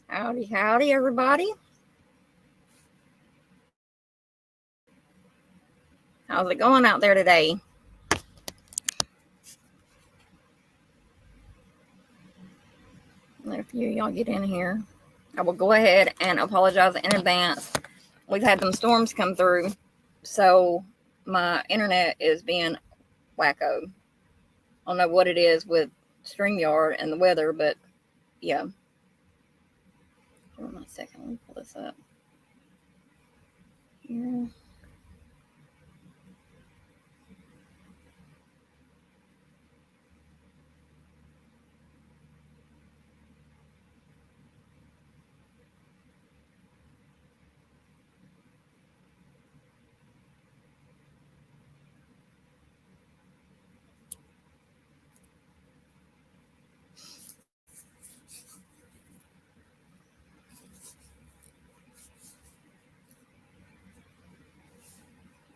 Howdy, howdy, everybody. How's it going out there today? Let a few of y'all get in here. I will go ahead and apologize in advance. We've had some storms come through, so my internet is being wacko. I don't know what it is with StreamYard and the weather, but yeah. Hold on a second. Let me pull this up. Here.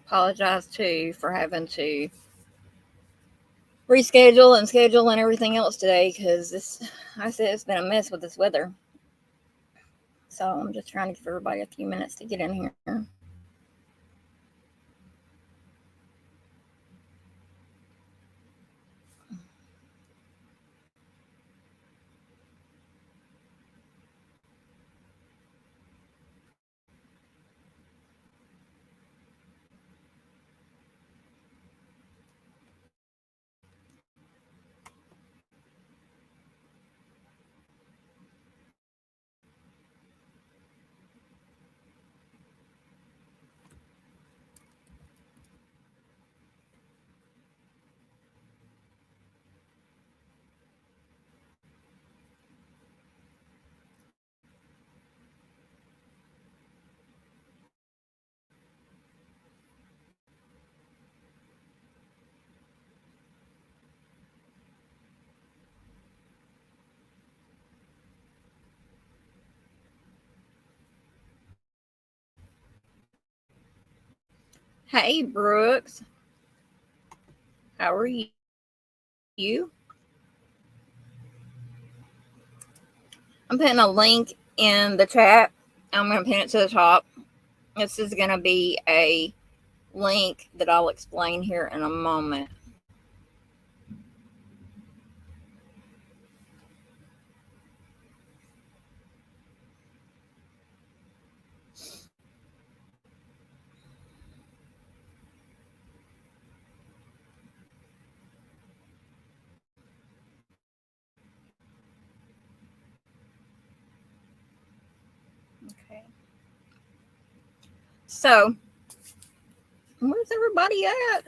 Apologize too for having to reschedule and schedule and everything else today because I said it's been a mess with this weather. So I'm just trying to give everybody a few minutes to get in here. Hey, Brooks. How are you? I'm putting a link in the chat. I'm going to pin it to the top. This is going to be a link that I'll explain here in a moment. Okay. So, where's everybody at?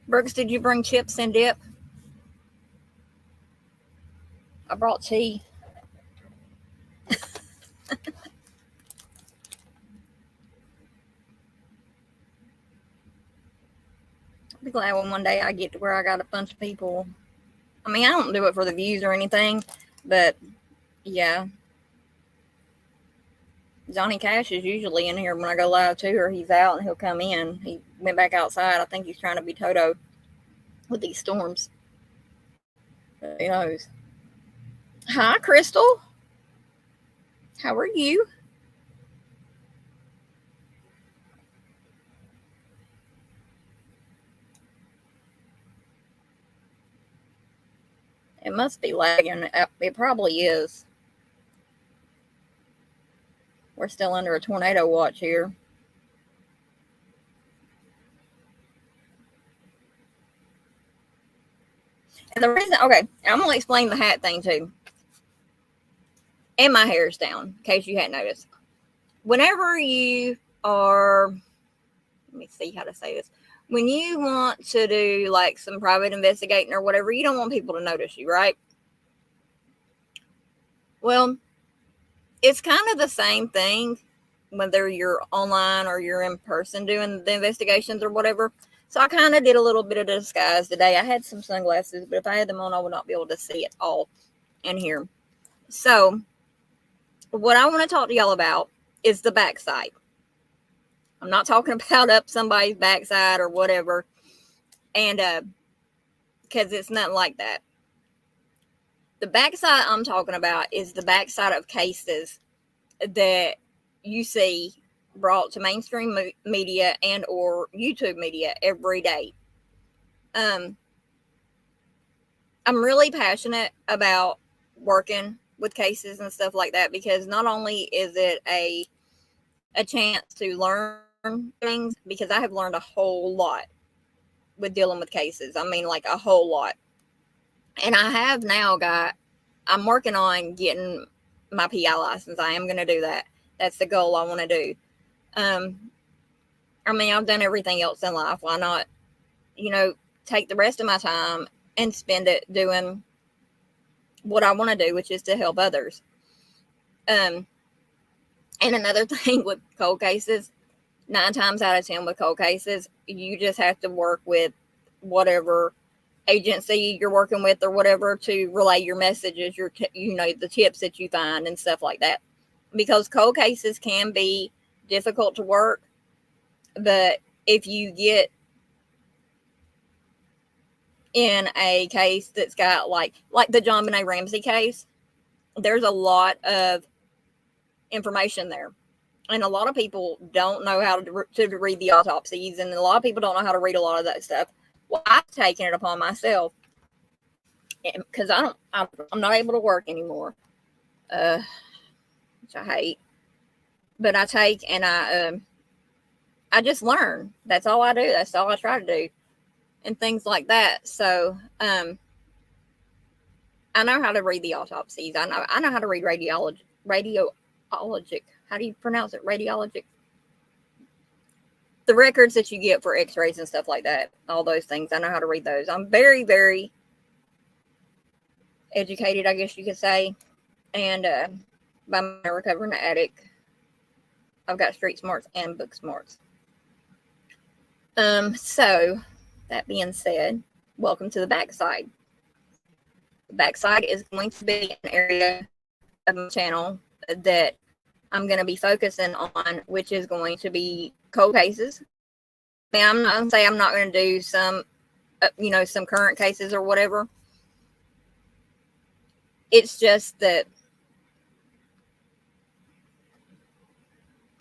Brooks, did you bring chips and dip? I brought tea. I'll be glad when one day I get to where I got a bunch of people. I mean, I don't do it for the views or anything, but yeah. Johnny Cash is usually in here when I go live too, or he's out and he'll come in. He went back outside. I think he's trying to be Toto with these storms. But who knows? Hi, Crystal. How are you? It must be lagging. It probably is. We're still under a tornado watch here. The reason, okay, I'm going to explain the hat thing too. And my hair's down, in case you hadn't noticed. Whenever you are, let me see how to say this. When you want to do like some private investigating or whatever, you don't want people to notice you, right? Well, it's kind of the same thing whether you're online or you're in person doing the investigations or whatever. So I kind of did a little bit of disguise today. I had some sunglasses, but if I had them on, I would not be able to see it all in here. So what I want to talk to y'all about is the backside. I'm not talking about up somebody's backside or whatever. And because it's nothing like that. The backside I'm talking about is the backside of cases that you see brought to mainstream media and or YouTube media every day. I'm really passionate about working with cases and stuff like that, because not only is it a chance to learn things, because I have learned a whole lot with dealing with cases. I mean, like a whole lot. And I have now I'm working on getting my PI license. I am going to do that. That's the goal I want to do. I mean, I've done everything else in life. Why not, take the rest of my time and spend it doing what I want to do, which is to help others. And another thing with cold cases, 9 times out of 10 with cold cases, you just have to work with whatever agency you're working with or whatever to relay your messages, the tips that you find and stuff like that. Because cold cases can be difficult to work, but if you get in a case that's got like the JonBenét Ramsey case, there's a lot of information there. And a lot of people don't know how to read the autopsies, and a lot of people don't know how to read a lot of that stuff. Well, I've taken it upon myself because I'm not able to work anymore, which I hate. But I take and I just learn. That's all I do. That's all I try to do, and things like that. So I know how to read the autopsies. I know how to read radiologic. How do you pronounce it? Radiologic. The records that you get for x-rays and stuff like that, all those things, I know how to read those. I'm very, very educated, I guess you could say. And by my recovering addict, I've got street smarts and book smarts. So that being said, welcome to the backside. The backside is going to be an area of my channel that I'm going to be focusing on, which is going to be cold cases. I mean, I'm not going to say I'm not going to do some, some current cases or whatever. It's just that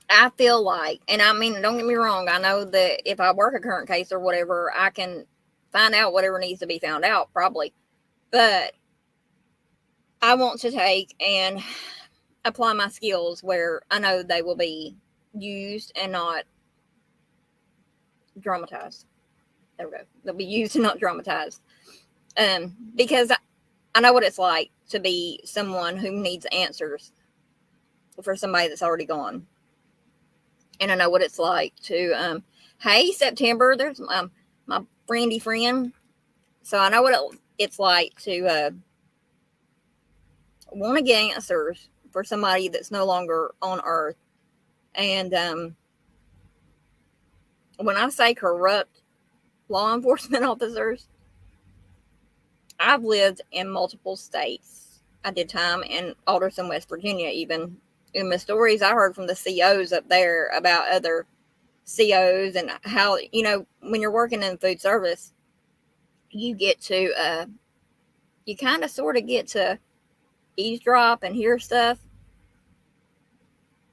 I feel like, and I mean, don't get me wrong, I know that if I work a current case or whatever, I can find out whatever needs to be found out, probably. But I want to take and apply my skills where I know they will be used and not dramatized. There we go. They'll be used and not dramatized. Because I know what it's like to be someone who needs answers for somebody that's already gone. And I know what it's like to, hey, September, there's my friendy friend. So I know what it's like to want to get answers for somebody that's no longer on earth. And when I say corrupt law enforcement officers, I've lived in multiple states. I did time in Alderson, West Virginia, even. In the stories I heard from the COs up there about other COs and how, when you're working in food service, you get to, you kind of sort of get to eavesdrop and hear stuff.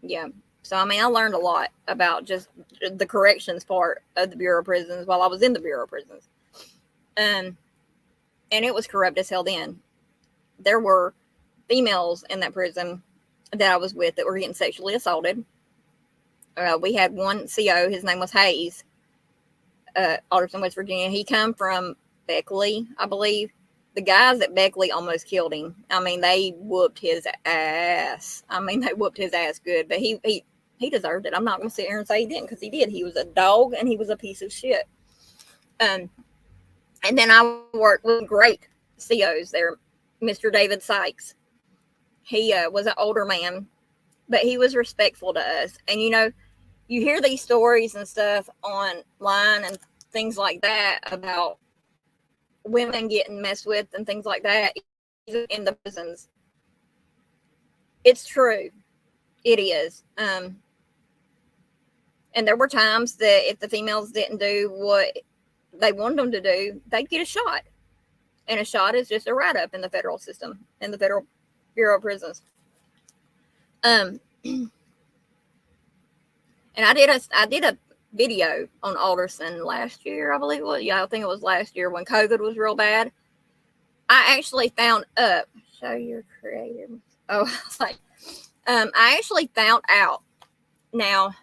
Yeah. So, I mean, I learned a lot about just the corrections part of the Bureau of Prisons while I was in the Bureau of Prisons. And it was corrupt as hell then. There were females in that prison that I was with that were getting sexually assaulted. We had one CO, his name was Hayes, Alderson, West Virginia. He come from Beckley, I believe. the guys at Beckley almost killed him. I mean, they whooped his ass. I mean, they whooped his ass good, but he deserved it. I'm not going to sit here and say he didn't, because he did. He was a dog and he was a piece of shit. And then I worked with great COs there, Mr. David Sykes. He was an older man, but he was respectful to us. And, you know, you hear these stories and stuff online and things like that about women getting messed with and things like that in the prisons. It's true. It is. And there were times that if the females didn't do what they wanted them to do, they'd get a shot. And a shot is just a write-up in the federal system, in the Federal Bureau of Prisons. And I did a video on Alderson last year, I believe it was. Yeah, I think it was last year when COVID was real bad. I actually found up. Show your creative. Oh, I was like, I actually found out. Now,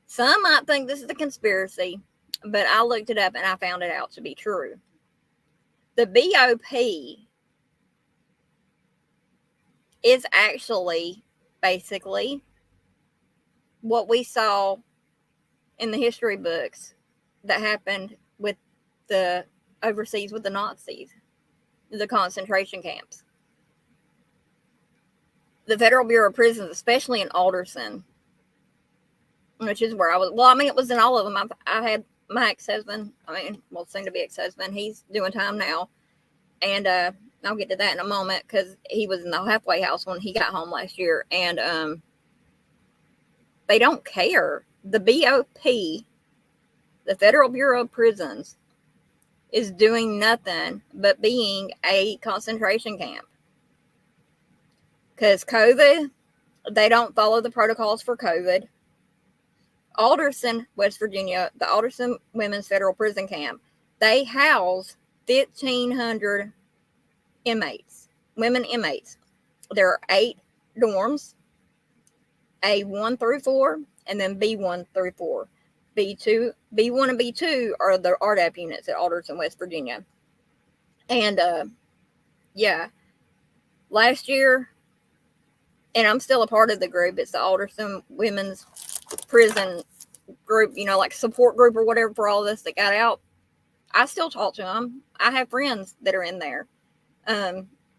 some might think this is a conspiracy, but I looked it up and I found it out to be true. The BOP is actually basically what we saw in the history books that happened with the overseas with the Nazis, the concentration camps. The Federal Bureau of Prisons, especially in Alderson, which is where I was. Well, I mean, it was in all of them. I had my ex-husband, soon to be ex-husband, he's doing time now. And I'll get to that in a moment, because he was in the halfway house when he got home last year. And they don't care. The BOP, the Federal Bureau of Prisons, is doing nothing but being a concentration camp. Because COVID, they don't follow the protocols for COVID. Alderson, West Virginia, the Alderson Women's Federal Prison Camp, they house 1,500 inmates, women inmates. There are 8 dorms, A1 through 4, and then B1 through 4. B1 and B2 are the RDAP units at Alderson, West Virginia. And, last year, and I'm still a part of the group, it's the Alderson Women's Prison group, like support group or whatever for all of us that got out. I still talk to them. I have friends that are in there.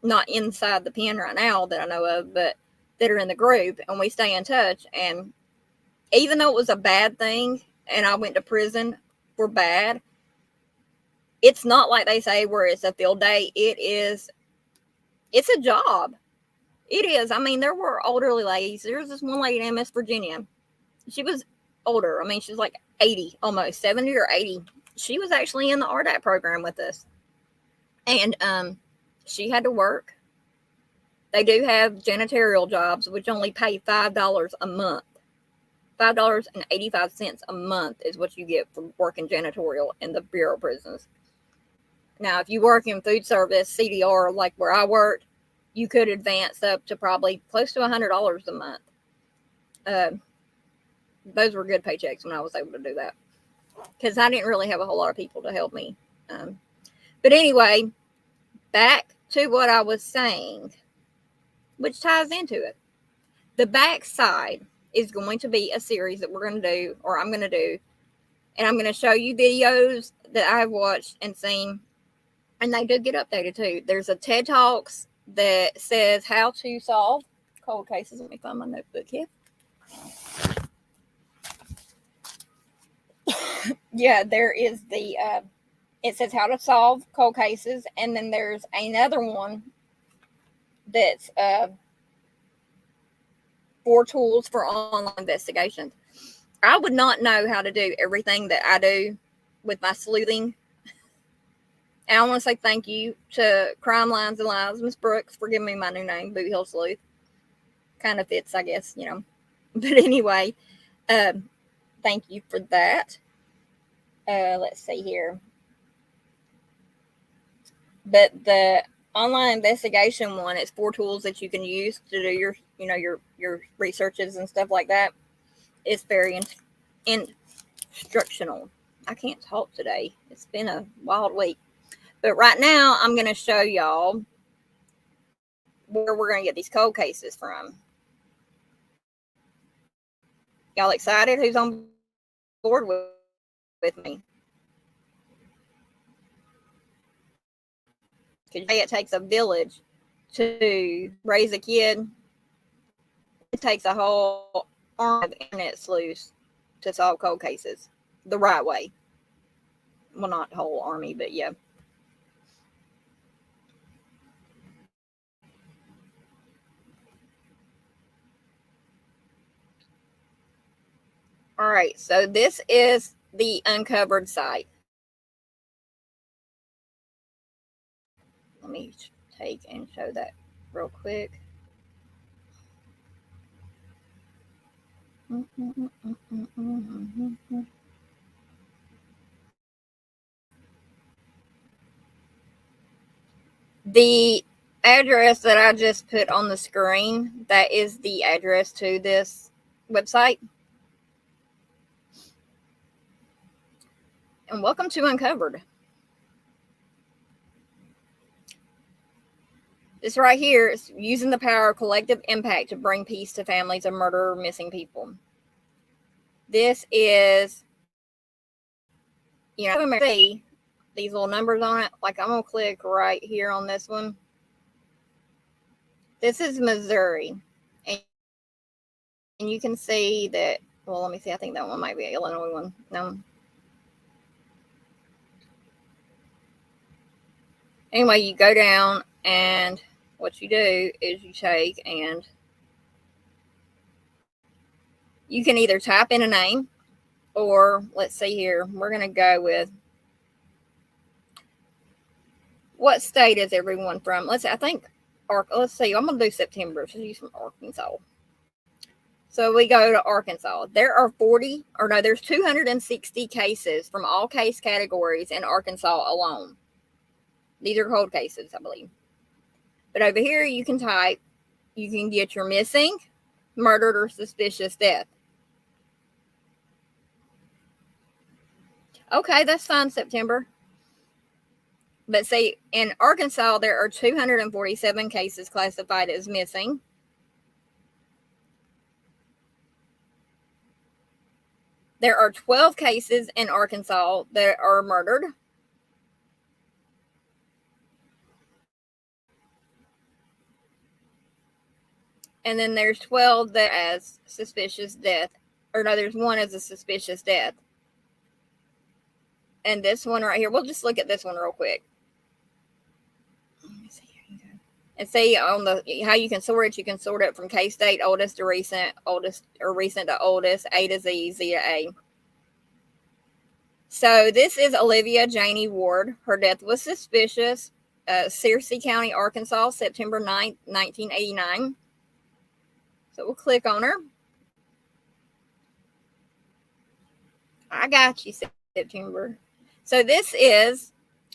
Not inside the pen right now that I know of, but that are in the group, and we stay in touch. And even though it was a bad thing and I went to prison for bad, it's not like they say where it's a field day. It's a job. It is. I mean, there were elderly ladies. There was this one lady in West Virginia. She was older. I mean, she was like 80, almost 70 or 80. She was actually in the RDAP program with us. And she had to work. They do have janitorial jobs, which only pay $5 a month. $5.85 a month is what you get for working janitorial in the Bureau of Prisons. Now, if you work in food service, CDR, like where I worked, you could advance up to probably close to $100 a month. Those were good paychecks when I was able to do that, because I didn't really have a whole lot of people to help me. But anyway, back to what I was saying, which ties into it. The backside is going to be a series that we're going to do, or I'm going to do, and I'm going to show you videos that I've watched and seen, and they do get updated too. There's a TED Talks that says how to solve cold cases. Let me find my notebook here. Yeah, there is the, it says how to solve cold cases, and then there's another one that's 4 tools for online investigations. I would not know how to do everything that I do with my sleuthing. And I want to say thank you to Crime Lines and Lies, Miss Brooks, for giving me my new name, Boot Hill Sleuth. Kind of fits, I guess, But anyway, thank you for that. Let's see here. But the online investigation one is 4 tools that you can use to do your, your researches and stuff like that. It's very instructional. I can't talk today. It's been a wild week. But right now, I'm going to show y'all where we're going to get these cold cases from. Y'all excited? Who's on board with me? Because it takes a village to raise a kid. It takes a whole army of internet sleuths to solve cold cases the right way. Well, not whole army, but yeah. All right, so this is the uncovered site. Let me take and show that real quick. The address that I just put on the screen, that is the address to this website. And welcome to Uncovered. This right here is using the power of collective impact to bring peace to families of murdered or missing people. This is, see these little numbers on it. Like, I'm going to click right here on this one. This is Missouri. And you can see that, well, let me see. I think that one might be an Illinois one. No. Anyway, you go down, and what you do is you take and you can either type in a name, or let's see here, we're going to go with, what state is everyone from? Let's see, I'm going to do September. So use from Arkansas. So we go to Arkansas. There are there's 260 cases from all case categories in Arkansas alone. These are cold cases, I believe. But over here, you can get your missing, murdered, or suspicious death. Okay, that's fine, September. But see, in Arkansas, there are 247 cases classified as missing. There are 12 cases in Arkansas that are murdered. And then there's 12 that as suspicious death. Or no, there's one as a suspicious death. And this one right here, we'll just look at this one real quick. Let me see. Here you go. And see on how you can sort it. You can sort it from case date, oldest to recent, oldest or recent to oldest, A to Z, Z to A. So this is Olivia Janie Ward. Her death was suspicious. Searcy County, Arkansas, September 9th, 1989. So we'll click on her. I got you, September. So this is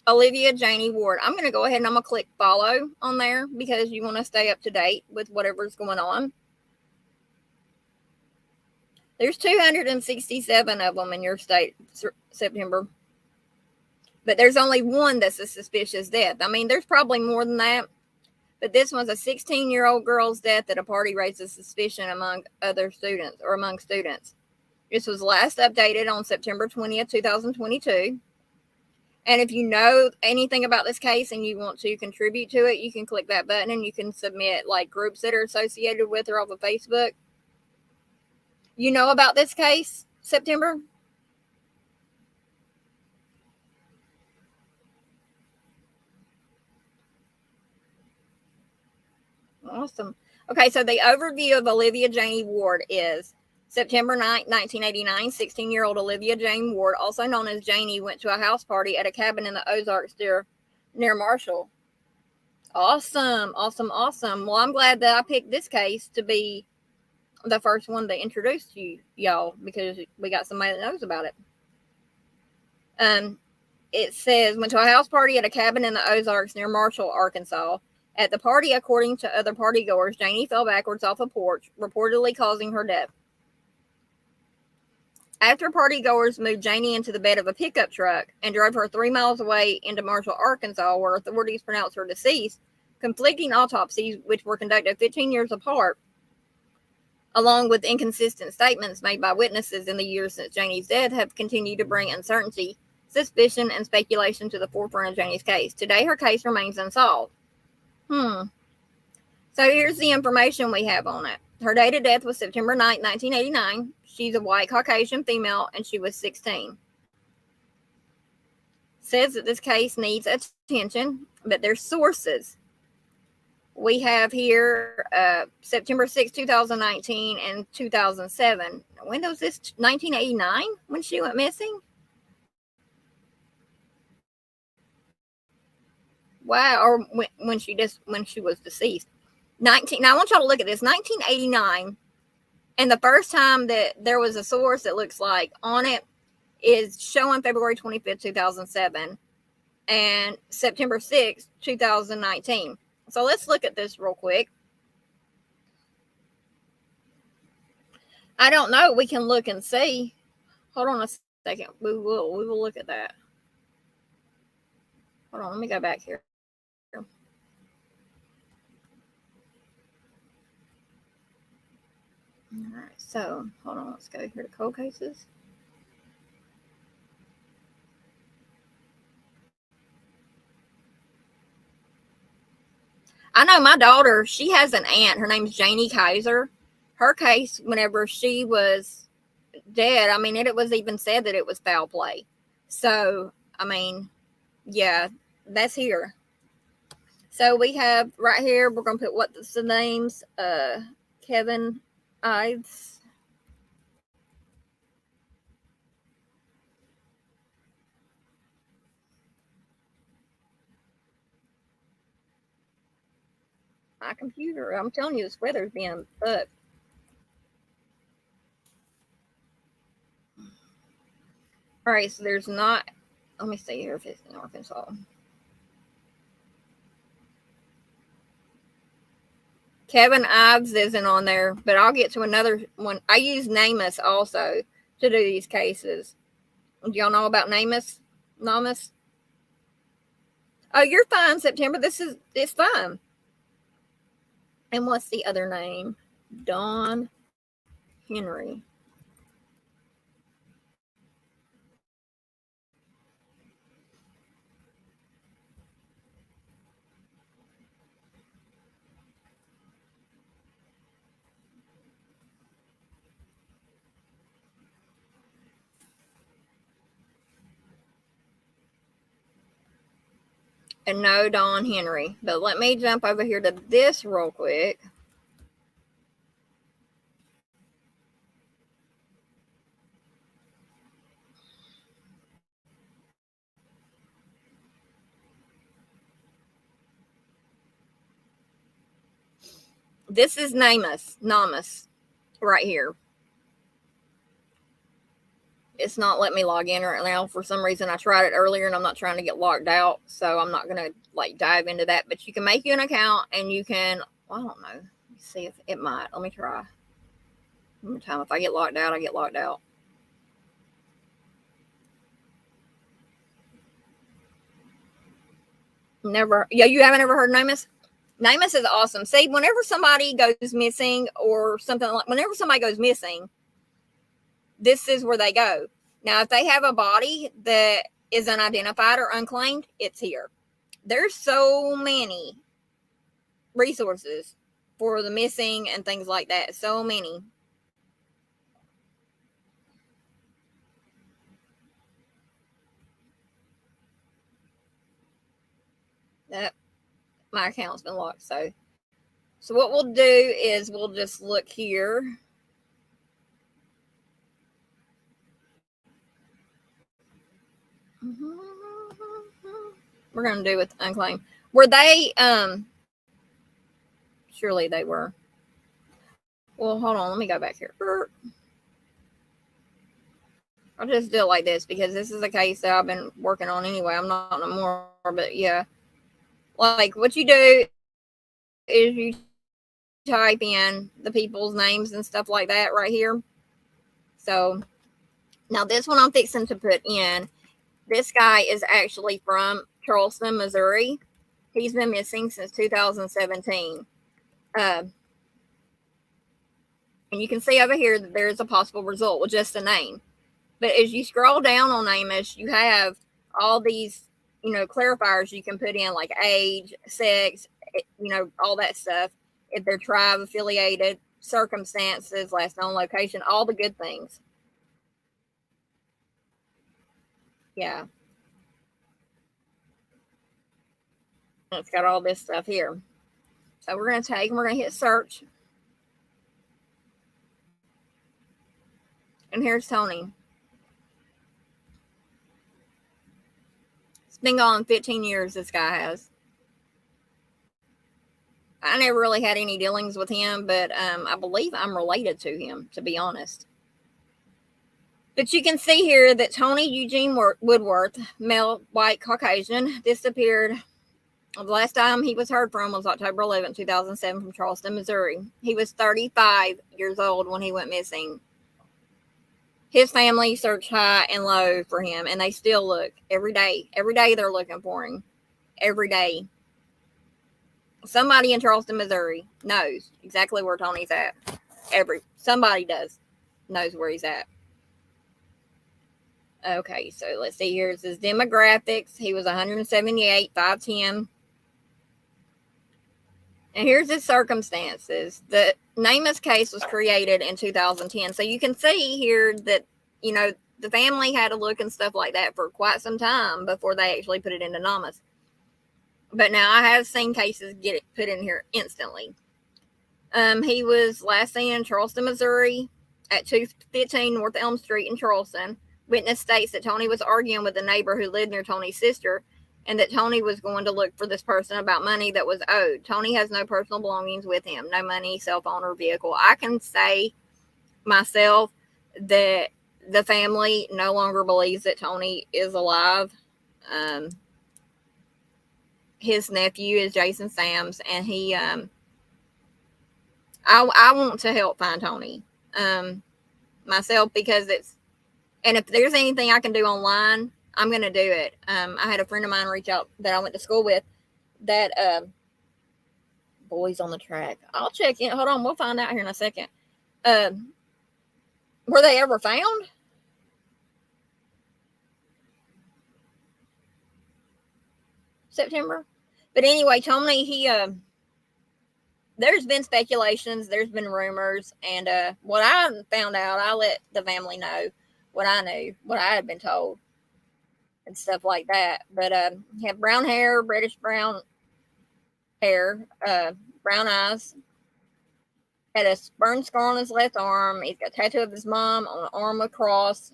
Olivia Janie Ward. I'm going to go ahead and I'm going to click follow on there because you want to stay up to date with whatever's going on. There's 267 of them in your state, September. But there's only one that's a suspicious death. I mean, there's probably more than that. But this one's a 16-year-old girl's death at a party raises suspicion among students. This was last updated on September 20th, 2022. And if you know anything about this case and you want to contribute to it, you can click that button and you can submit like groups that are associated with her off of Facebook. You know about this case, September? Awesome. Okay, so the overview of Olivia Janie Ward is September 9th, 1989, 16-year-old Olivia Jane Ward, also known as Janie, went to a house party at a cabin in the Ozarks near Marshall. Awesome. Well, I'm glad that I picked this case to be the first one to introduce y'all because we got somebody that knows about it. It says, went to a house party at a cabin in the Ozarks near Marshall, Arkansas. At the party, according to other partygoers, Janie fell backwards off a porch, reportedly causing her death. After partygoers moved Janie into the bed of a pickup truck and drove her 3 miles away into Marshall, Arkansas, where authorities pronounced her deceased, conflicting autopsies, which were conducted 15 years apart, along with inconsistent statements made by witnesses in the years since Janie's death, have continued to bring uncertainty, suspicion, and speculation to the forefront of Janie's case. Today, her case remains unsolved. So here's the information we have on it. Her date of death was September 9, 1989. She's a white Caucasian female, and she was 16. Says that this case needs attention, but there's sources. We have here September 6, 2019 and 2007. When was this? 1989 when she went missing? Wow, or when she was deceased. Now I want y'all to look at this. 1989, and the first time that there was a source that looks like on it is showing February 25th, 2007, and September 6th, 2019. So let's look at this real quick. I don't know. We can look and see. Hold on a second. We will look at that. Hold on. Let me go back here. All right. So hold on. Let's go here to cold cases. I know my daughter, she has an aunt. Her name's Janie Kaiser. Her case, whenever she was dead, I mean, it was even said that it was foul play. So, I mean, yeah, that's here. So we have right here, we're going to put what's the names? Kevin Ives. My computer, I'm telling you, this weather's being up. All right, so there's not, let me see here if it's in Arkansas. Kevin Ives isn't on there, but I'll get to another one. I use NamUs also to do these cases. Do y'all know about NamUs? NamUs? Oh, you're fine, September. It's fine. And what's the other name? Don Henry. And no Don Henry. But let me jump over here to this real quick. This is NamUs right here. It's not letting me log in right now. For some reason, I tried it earlier and I'm not trying to get locked out. So I'm not going to like dive into that. But you can make you an account and you can, well, I don't know. Let's see if it might. Let me try. One more time. If I get locked out, I get locked out. Never. Yeah, you haven't ever heard of NamUs? NamUs is awesome. See, whenever somebody goes missing or something like, whenever somebody goes missing, this is where they go. Now, if they have a body that is unidentified or unclaimed, it's here. There's so many resources for the missing and things like that. So many. That my account's been locked. So what we'll do is we'll just look here. We're going to do with unclaimed. Were they, surely they were. Well, hold on. Let me go back here. I'll just do it like this because this is a case that I've been working on anyway. I'm not no more, but yeah. Like what you do is you type in the people's names and stuff like that right here. So Now, this one I'm fixing to put in, this guy is actually from Charleston, Missouri. He's been missing since 2017. And you can see over here that there's a possible result with just a name. But as you scroll down on Amos, you have all these, clarifiers you can put in, like age, sex, all that stuff. If they're tribe affiliated, circumstances, last known location, all the good things. Yeah. And it's got all this stuff here. So we're going to take and we're going to hit search. And here's Tony. It's been gone 15 years, this guy has. I never really had any dealings with him, but I believe I'm related to him, to be honest. But you can see here that Tony Eugene Woodworth, male, white, Caucasian, disappeared. The last time he was heard from was October 11, 2007 from Charleston, Missouri. He was 35 years old when he went missing. His family searched high and low for him, and they still look every day. Every day they're looking for him. Every day. Somebody in Charleston, Missouri knows exactly where Tony's at. Somebody knows where he's at. Okay, so let's see here. It says demographics. He was 178, 5'10". And here's his circumstances. The Namus case was created in 2010. So you can see here that, the family had to look and stuff like that for quite some time before they actually put it into Namus. But now I have seen cases get it put in here instantly. He was last seen in Charleston, Missouri at 215 North Elm Street in Charleston. Witness states that Tony was arguing with a neighbor who lived near Tony's sister and that Tony was going to look for this person about money that was owed. Tony has no personal belongings with him, no money, cell phone, or vehicle. I can say myself that the family no longer believes that Tony is alive. His nephew is Jason Sams, and he, I want to help find Tony myself, because and if there's anything I can do online, I'm going to do it. I had a friend of mine reach out that I went to school with that, Boys on the Track. I'll check in. Hold on. We'll find out here in a second. Were they ever found? September? But anyway, Tony, there's been speculations, there's been rumors, and what I found out, I let the family know what I knew, what I had been told, and stuff like that. But he had brown hair, reddish brown hair, brown eyes, had a burn scar on his left arm. He's got a tattoo of his mom on an arm across,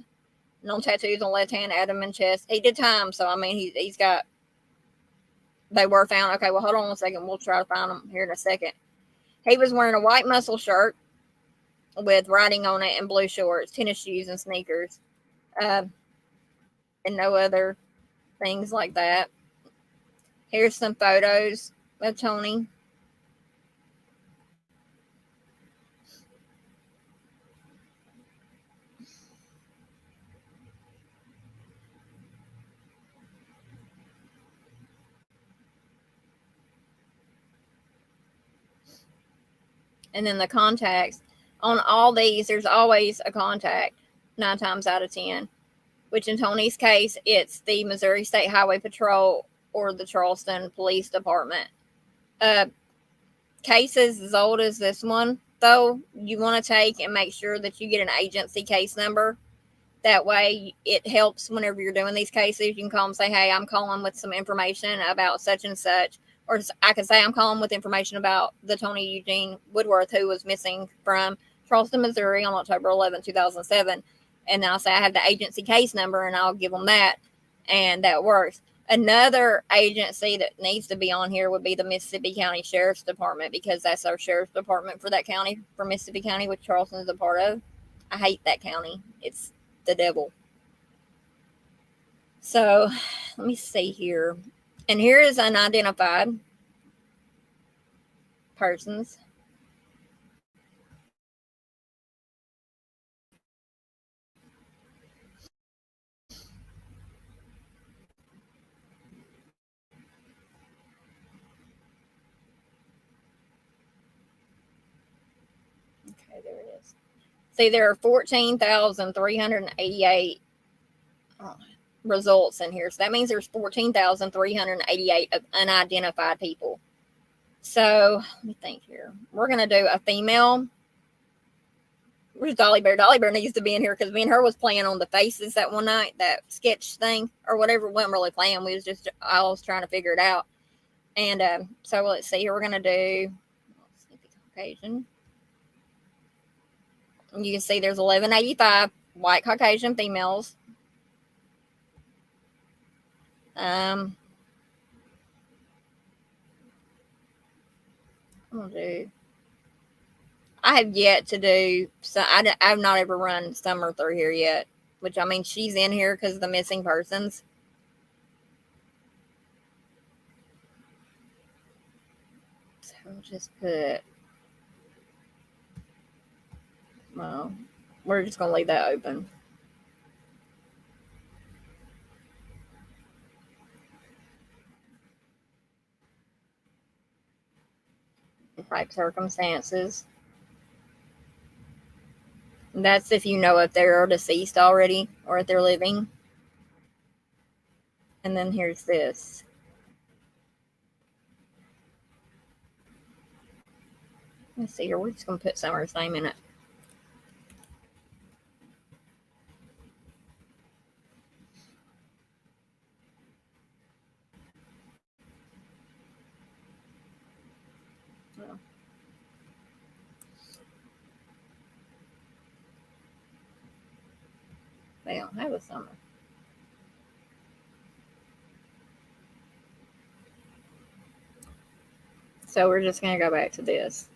no tattoos on left hand, abdomen, chest. He did time, so I mean, he's got. They were found. Okay, well, hold on a second. We'll try to find them here in a second. He was wearing a white muscle shirt with writing on it and blue shorts, tennis shoes, and sneakers, and no other things like that. Here's some photos of Tony. And then the contacts. On all these, there's always a contact, 9 times out of 10, which in Tony's case, it's the Missouri State Highway Patrol or the Charleston Police Department. Cases as old as this one, though, you want to take and make sure that you get an agency case number. That way, it helps whenever you're doing these cases. You can call and say, hey, I'm calling with some information about such and such. Or I can say I'm calling with information about the Tony Eugene Woodworth, who was missing from Charleston, Missouri on October 11, 2007. And I'll say I have the agency case number, and I'll give them that. And that works. Another agency that needs to be on here would be the Mississippi County Sheriff's Department, because that's our sheriff's department for that county, for Mississippi County, which Charleston is a part of. I hate that county. It's the devil. So let me see here. And here is unidentified persons. Okay, there it is. See, there are 14,388 results in here. So that means there's 14,388 of unidentified people. So let me think here. We're going to do a female. Where's Dolly Bear? Dolly Bear needs to be in here because me and her was playing on the faces that one night, that sketch thing or whatever. We wasn't really playing. We was just, I was trying to figure it out. And so let's see here. We're going to do Caucasian. You can see there's 1185 white Caucasian females. I'm gonna do. I have yet to do. So I've not ever run Summer through here yet. Which I mean, she's in here because of the missing persons. So we'll just put. Well, we're just gonna leave that open. Right circumstances. And that's if you know if they're deceased already or if they're living. And then here's this. Let's see here. We're just gonna put Summer's name in it. They don't have a Summer. So we're just going to go back to this.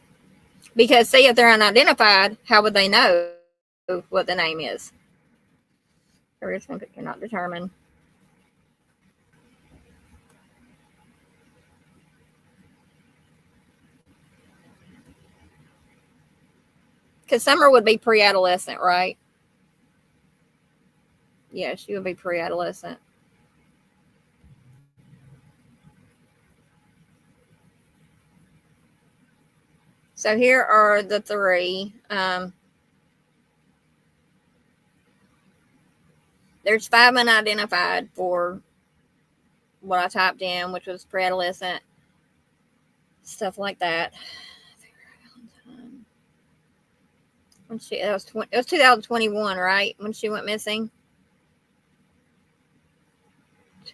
Because see, if they're unidentified, how would they know what the name is? So we're just going to put you're not determined. Because Summer would be pre-adolescent, right? Yeah, she would be pre-adolescent. So here are the three. There's 5 unidentified for what I typed in, which was pre-adolescent, stuff like that. When it was 2021, right? When she went missing.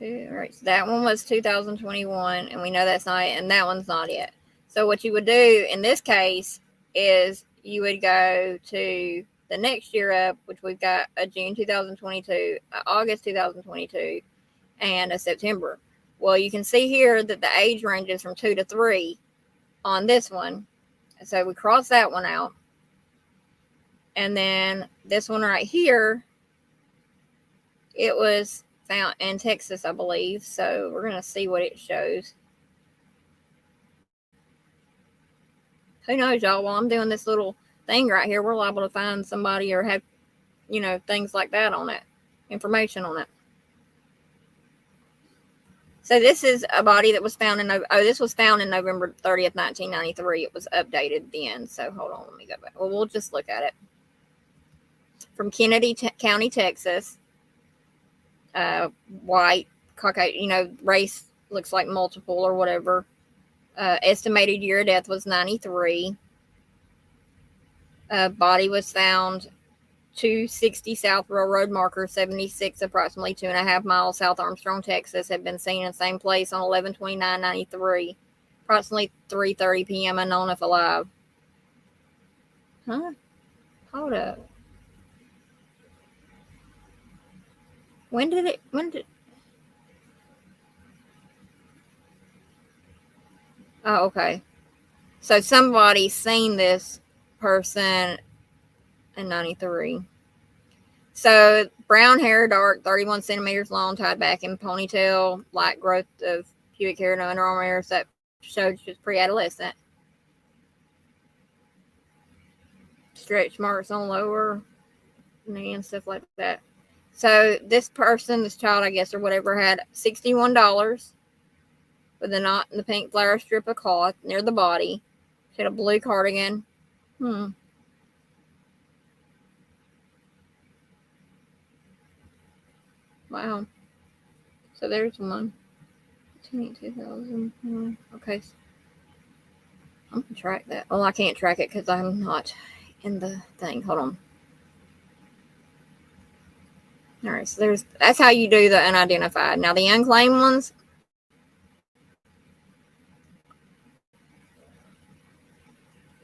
Right, so that one was 2021, and we know that's not it, and that one's not it. So what you would do in this case is you would go to the next year up, which we've got a June 2022, a August 2022, and a September. Well, you can see here that the age ranges from 2 to 3 on this one. So we cross that one out. And then this one right here, it was found in Texas, I believe. So we're going to see what it shows. Who knows, y'all? While I'm doing this little thing right here, we're liable to find somebody or have, things like that on it, information on it. So this is a body that was found this was found in November 30th, 1993. It was updated then. So hold on, let me go back. Well, we'll just look at it. From Kennedy County, Texas. White, Caucasian, race looks like multiple or whatever. Estimated year of death was 93. Body was found 260 South Railroad Marker 76, approximately 2.5 miles south Armstrong, Texas. Had been seen in the same place on 11/29/93, approximately 3:30 p.m. Unknown if alive. Huh? Hold up. When did? Oh, okay. So somebody seen this person in 93. So brown hair, dark, 31 centimeters long, tied back in ponytail, light growth of pubic hair and underarm hairs that showed she was pre-adolescent. Stretch marks on lower knee and stuff like that. So this person, this child, I guess, or whatever, had $61 with a knot in the pink flower strip of cloth near the body. She had a blue cardigan. Wow. So there's one. 22,000. Okay. I'm going to track that. Well, I can't track it because I'm not in the thing. Hold on. All right. So that's how you do the unidentified. Now, the unclaimed ones,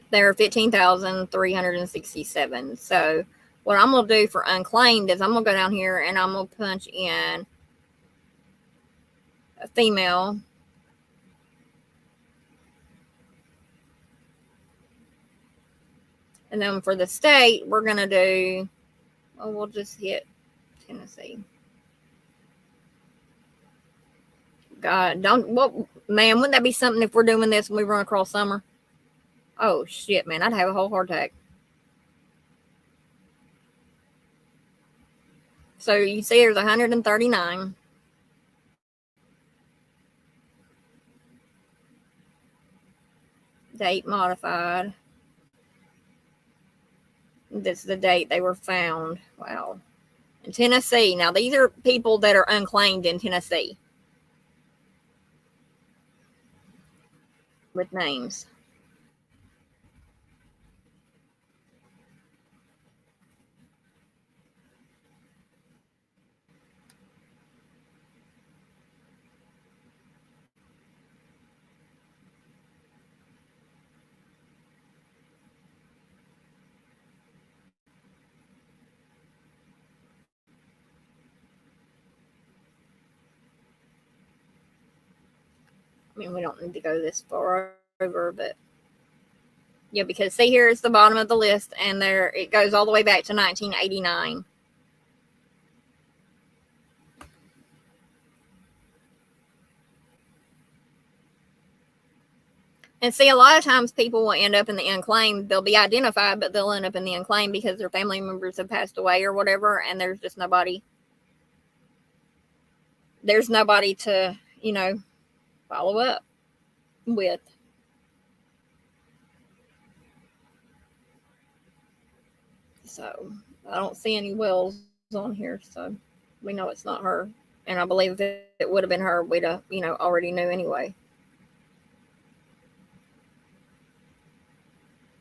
there are 15,367. So what I'm going to do for unclaimed is I'm going to go down here and I'm going to punch in a female. And then for the state, we're going to do, well, we'll just hit Tennessee. God, man, wouldn't that be something if we're doing this and we run across summer? Oh, shit, man, I'd have a whole heart attack. So you see there's 139. Date modified. This is the date they were found. Wow. In Tennessee. Now, these are people that are unclaimed in Tennessee. With names. I mean, we don't need to go this far over, but yeah, because see here is the bottom of the list, and there it goes all the way back to 1989. And see, a lot of times people will end up in the unclaimed. They'll be identified, but they'll end up in the unclaimed because their family members have passed away or whatever, and there's just nobody. There's nobody to, follow up with. So I don't see any wills on here, so we know it's not her. And I believe if it would have been her, we'd have, already knew anyway.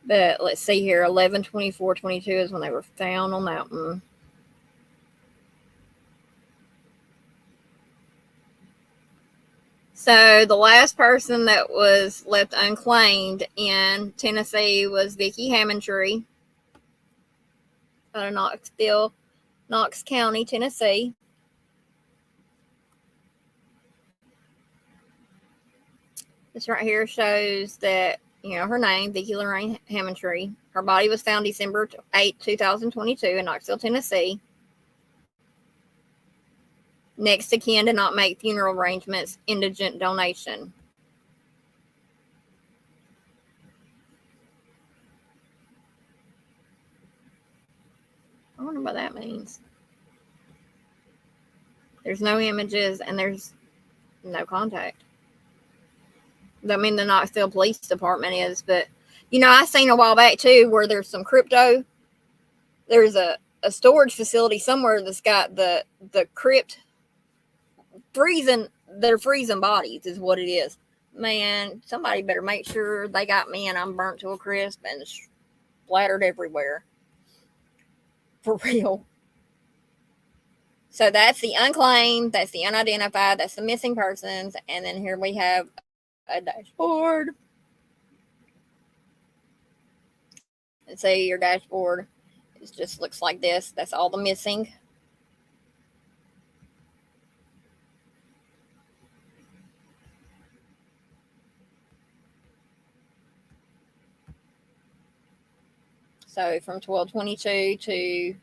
But let's see here, 11/24/22 is when they were found on that one. So the last person that was left unclaimed in Tennessee was Vicki Hammontree out of Knoxville, Knox County, Tennessee. This right here shows that, her name, Vicki Lorraine Hammontree. Her body was found December 8, 2022 in Knoxville, Tennessee. Next of kin did not make funeral arrangements, indigent donation. I wonder what that means. There's no images and there's no contact. I mean, the Knoxville Police Department is, but I seen a while back too where there's some crypto. There's a storage facility somewhere that's got the crypt freezing. They're freezing bodies, is what it is. Man, somebody better make sure they got me and I'm burnt to a crisp and splattered everywhere. For real. So that's the unclaimed, that's the unidentified, that's the missing persons, and then here we have a dashboard. And say your dashboard just looks like this. That's all the missing. So from 12/22 to,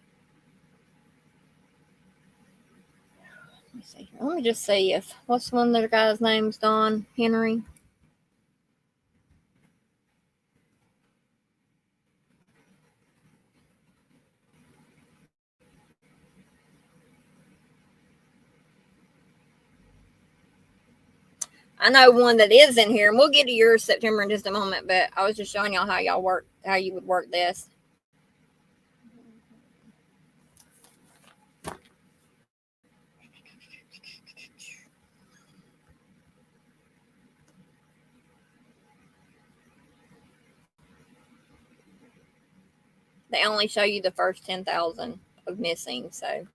let me see here. Let me just see if, what's one of the guy's name's Don Henry? I know one that is in here, and we'll get to yours September in just a moment, but I was just showing y'all how you would work this. they only show you the first 10,000 of missing. So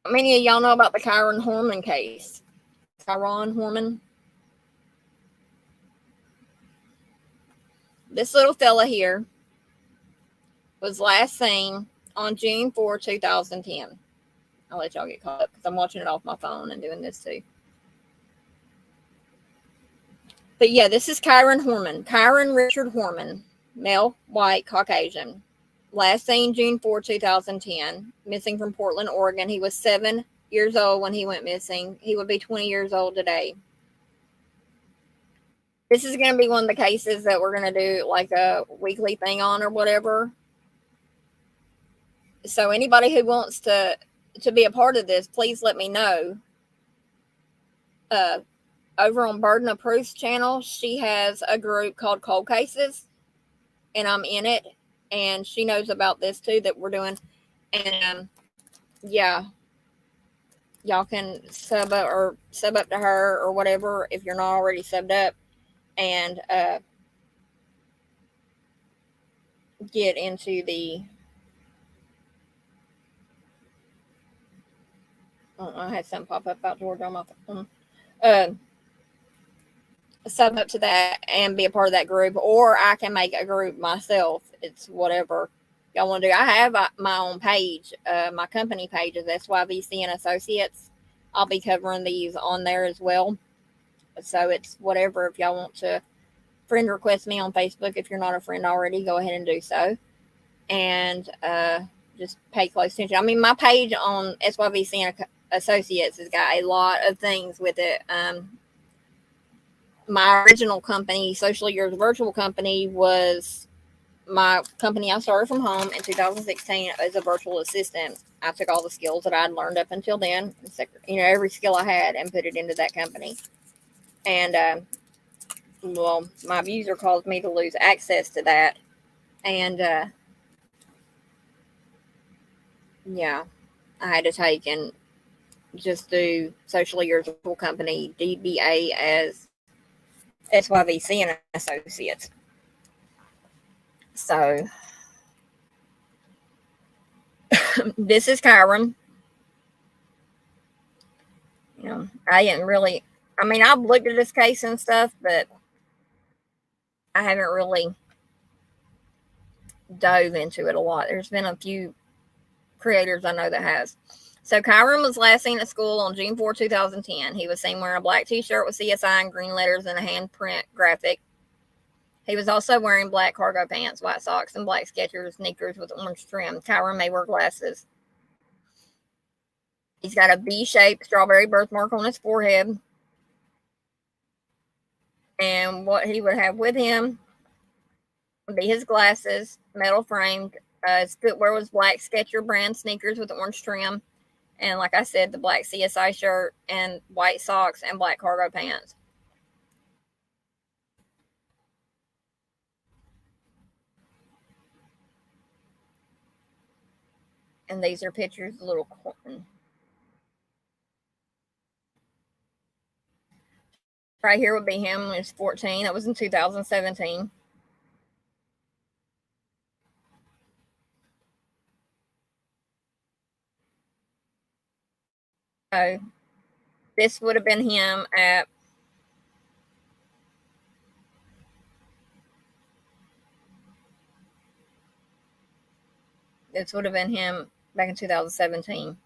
how many of y'all know about the Kyron Horman case? Kyron Horman. This little fella here was last seen on June 4, 2010. I'll let y'all get caught up because I'm watching it off my phone and doing this too. But yeah, this is Kyron Horman. Kyron Richard Horman, male, white, Caucasian. Last seen June 4, 2010. Missing from Portland, Oregon. He was 7 years old when he went missing. He would be 20 years old today. This is going to be one of the cases that we're going to do like a weekly thing on or whatever. So anybody who wants to be a part of this, please let me know. Over on Burden of Proof's channel, she has a group called Cold Cases, and I'm in it, and she knows about this too that we're doing. And yeah, y'all can sub up to her or whatever if you're not already subbed up, and get into the. I had something pop up about Georgia on my phone. Sub up to that and be a part of that group, or I can make a group myself. It's whatever y'all want to do. I have my own page. My company page is SYVC and Associates. I'll be covering these on there as well. So it's whatever. If y'all want to friend request me on Facebook, if you're not a friend already, go ahead and do so. And just pay close attention. I mean, my page on SYVC and Associates has got a lot of things with it. My original company, Social Years Virtual Company, was my company I started from home in 2016 as a virtual assistant. I took all the skills that I'd learned up until then, every skill I had, and put it into that company. And, well, my abuser caused me to lose access to that. And, yeah, I had to take and just do Social Years Virtual Company, DBA, as SYVC and Associates. So this is Kyron. I didn't really. I mean, I've looked at this case and stuff, but I haven't really dove into it a lot. There's been a few creators I know that has. So Kyron was last seen at school on June 4, 2010. He was seen wearing a black t-shirt with CSI in green letters and a handprint graphic. He was also wearing black cargo pants, white socks, and black Skechers sneakers with orange trim. Kyron may wear glasses. He's got a B-shaped strawberry birthmark on his forehead. And what he would have with him would be his glasses, metal framed. His footwear was black Skechers brand sneakers with orange trim. And like I said, the black CSI shirt and white socks and black cargo pants. And these are pictures of little corn. Right here would be him when he was 14. That was in 2017. So this would have been him at this would have been him back in 2017.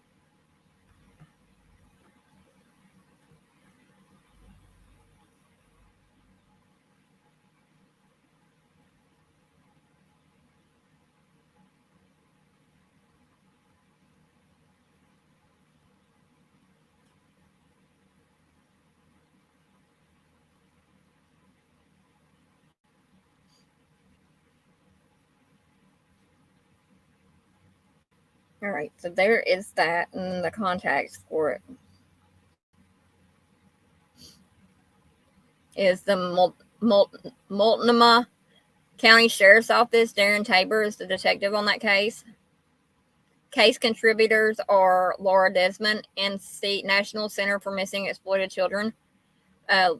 All right, so there is that and the contacts for it. Is the Multnomah County Sheriff's Office, Darren Tabor is the detective on that case. Case contributors are Laura Desmond, NC National Center for Missing Exploited Children.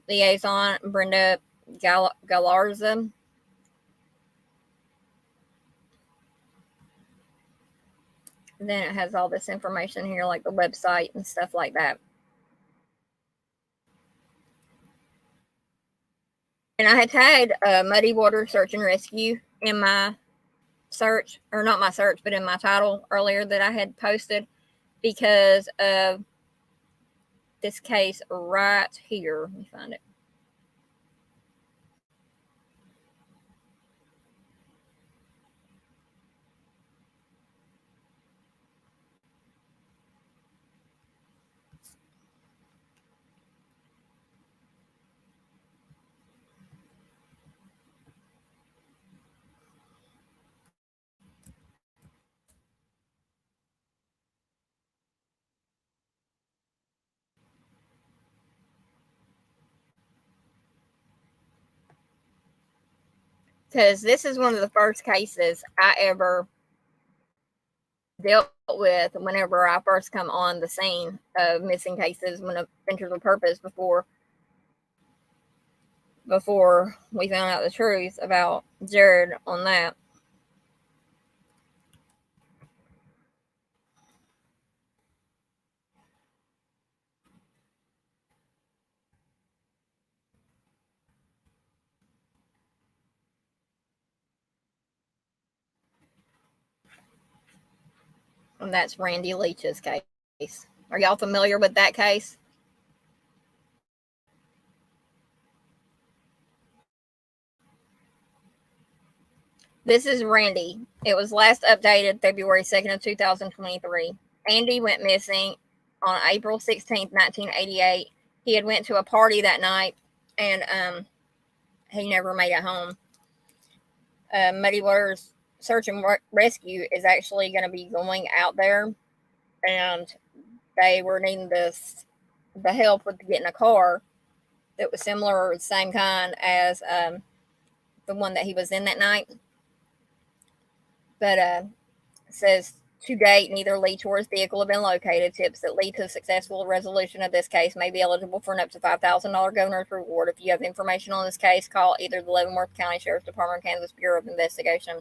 Liaison, Brenda Galarza. And then it has all this information here, like the website and stuff like that. And I had tagged Muddy Water Search and Rescue in my search, or not my search, but in my title earlier that I had posted because of this case right here. Let me find it. Because this is one of the first cases I ever dealt with whenever I first come on the scene of missing cases when Adventures with Purpose before we found out the truth about Jared on that. And that's Randy Leach's case. Are y'all familiar with that case? This is Randy. It was last updated February 2nd of 2023. Andy went missing on April 16th, 1988. He had went to a party that night, and he never made it home. Muddy Waters Search and Rescue is actually going to be going out there, and they were needing the help with getting a car that was similar or the same kind as the one that he was in that night. But it says, to date, neither Leach or his vehicle have been located. Tips that lead to a successful resolution of this case may be eligible for an up to $5,000 governor's reward. If you have information on this case, call either the Leavenworth County Sheriff's Department or Kansas Bureau of Investigation.